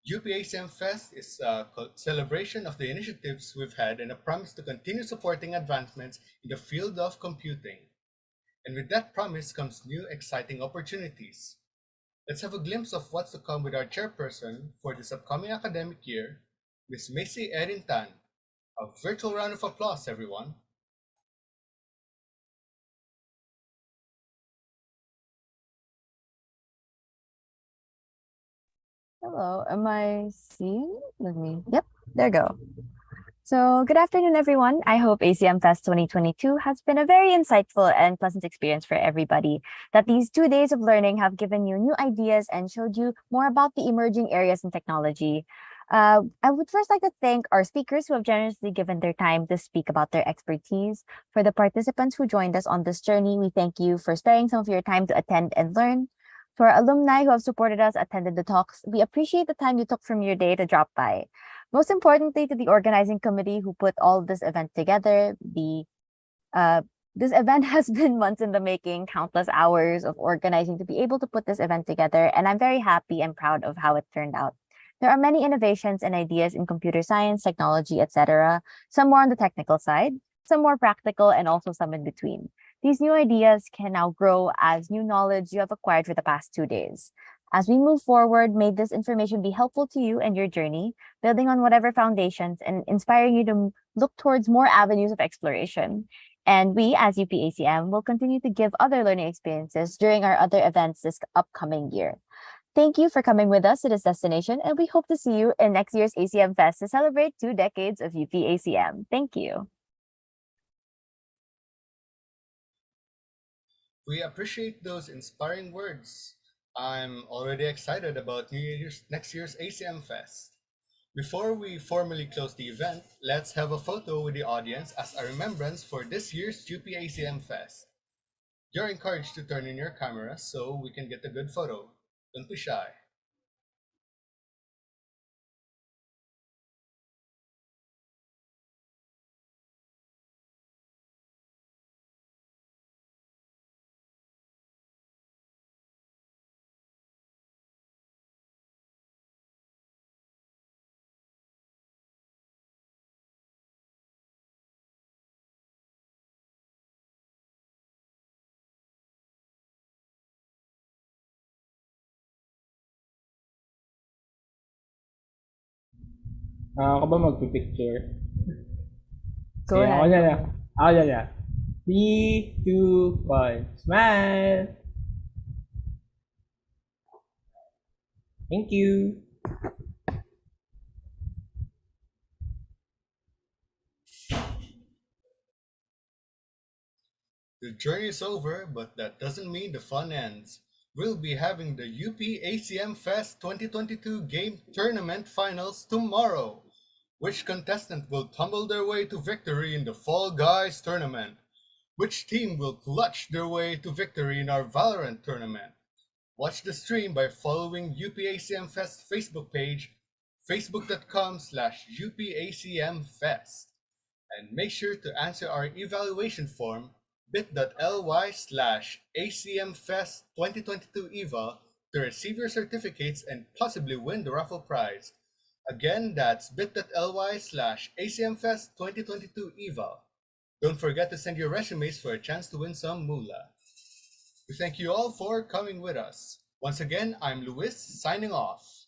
ACM Fest is a celebration of the initiatives we've had and a promise to continue supporting advancements in the field of computing. And with that promise comes new exciting opportunities. Let's have a glimpse of what's to come with our chairperson for this upcoming academic year, Ms. Macy Erin Tan. A virtual round of applause, everyone. Hello, am I seeing? Yep, there you go. So, good afternoon, everyone. I hope ACM Fest 2022 has been a very insightful and pleasant experience for everybody. That these 2 days of learning have given you new ideas and showed you more about the emerging areas in technology. I would first like to thank our speakers who have generously given their time to speak about their expertise. For the participants who joined us on this journey, we thank you for sparing some of your time to attend and learn. For our alumni who have supported us, attended the talks, we appreciate the time you took from your day to drop by. Most importantly, to the organizing committee who put all this event together, this event has been months in the making, countless hours of organizing to be able to put this event together, and I'm very happy and proud of how it turned out. There are many innovations and ideas in computer science, technology, etc., some more on the technical side, some more practical, and also some in between. These new ideas can now grow as new knowledge you have acquired for the past 2 days. As we move forward, may this information be helpful to you and your journey, building on whatever foundations and inspiring you to look towards more avenues of exploration. And we, as UPACM, will continue to give other learning experiences during our other events this upcoming year. Thank you for coming with us to this destination, and we hope to see you in next year's ACM Fest to celebrate 2 decades of UPACM. Thank you. We appreciate those inspiring words. I'm already excited about next year's ACM Fest. Before we formally close the event, let's have a photo with the audience as a remembrance for this year's ACM Fest. You're encouraged to turn in your camera so we can get a good photo. Don't be shy. Ako ba magpipicture? Go Sige, ako ahead. na lang. Ako na lang. 3, 2, 1. Smile! Thank you. The journey is over, but that doesn't mean the fun ends. We'll be having the UP ACM Fest 2022 Game Tournament Finals tomorrow. Which contestant will tumble their way to victory in the Fall Guys tournament? Which team will clutch their way to victory in our Valorant tournament? Watch the stream by following UPACM Fest Facebook page, facebook.com/UPACMFest. And make sure to answer our evaluation form, bit.ly/ACMFest2022 to receive your certificates and possibly win the raffle prize. Again, that's bit.ly/ACMFest2022 Don't forget to send your resumes for a chance to win some moolah. We thank you all for coming with us. Once again, I'm Luis, signing off.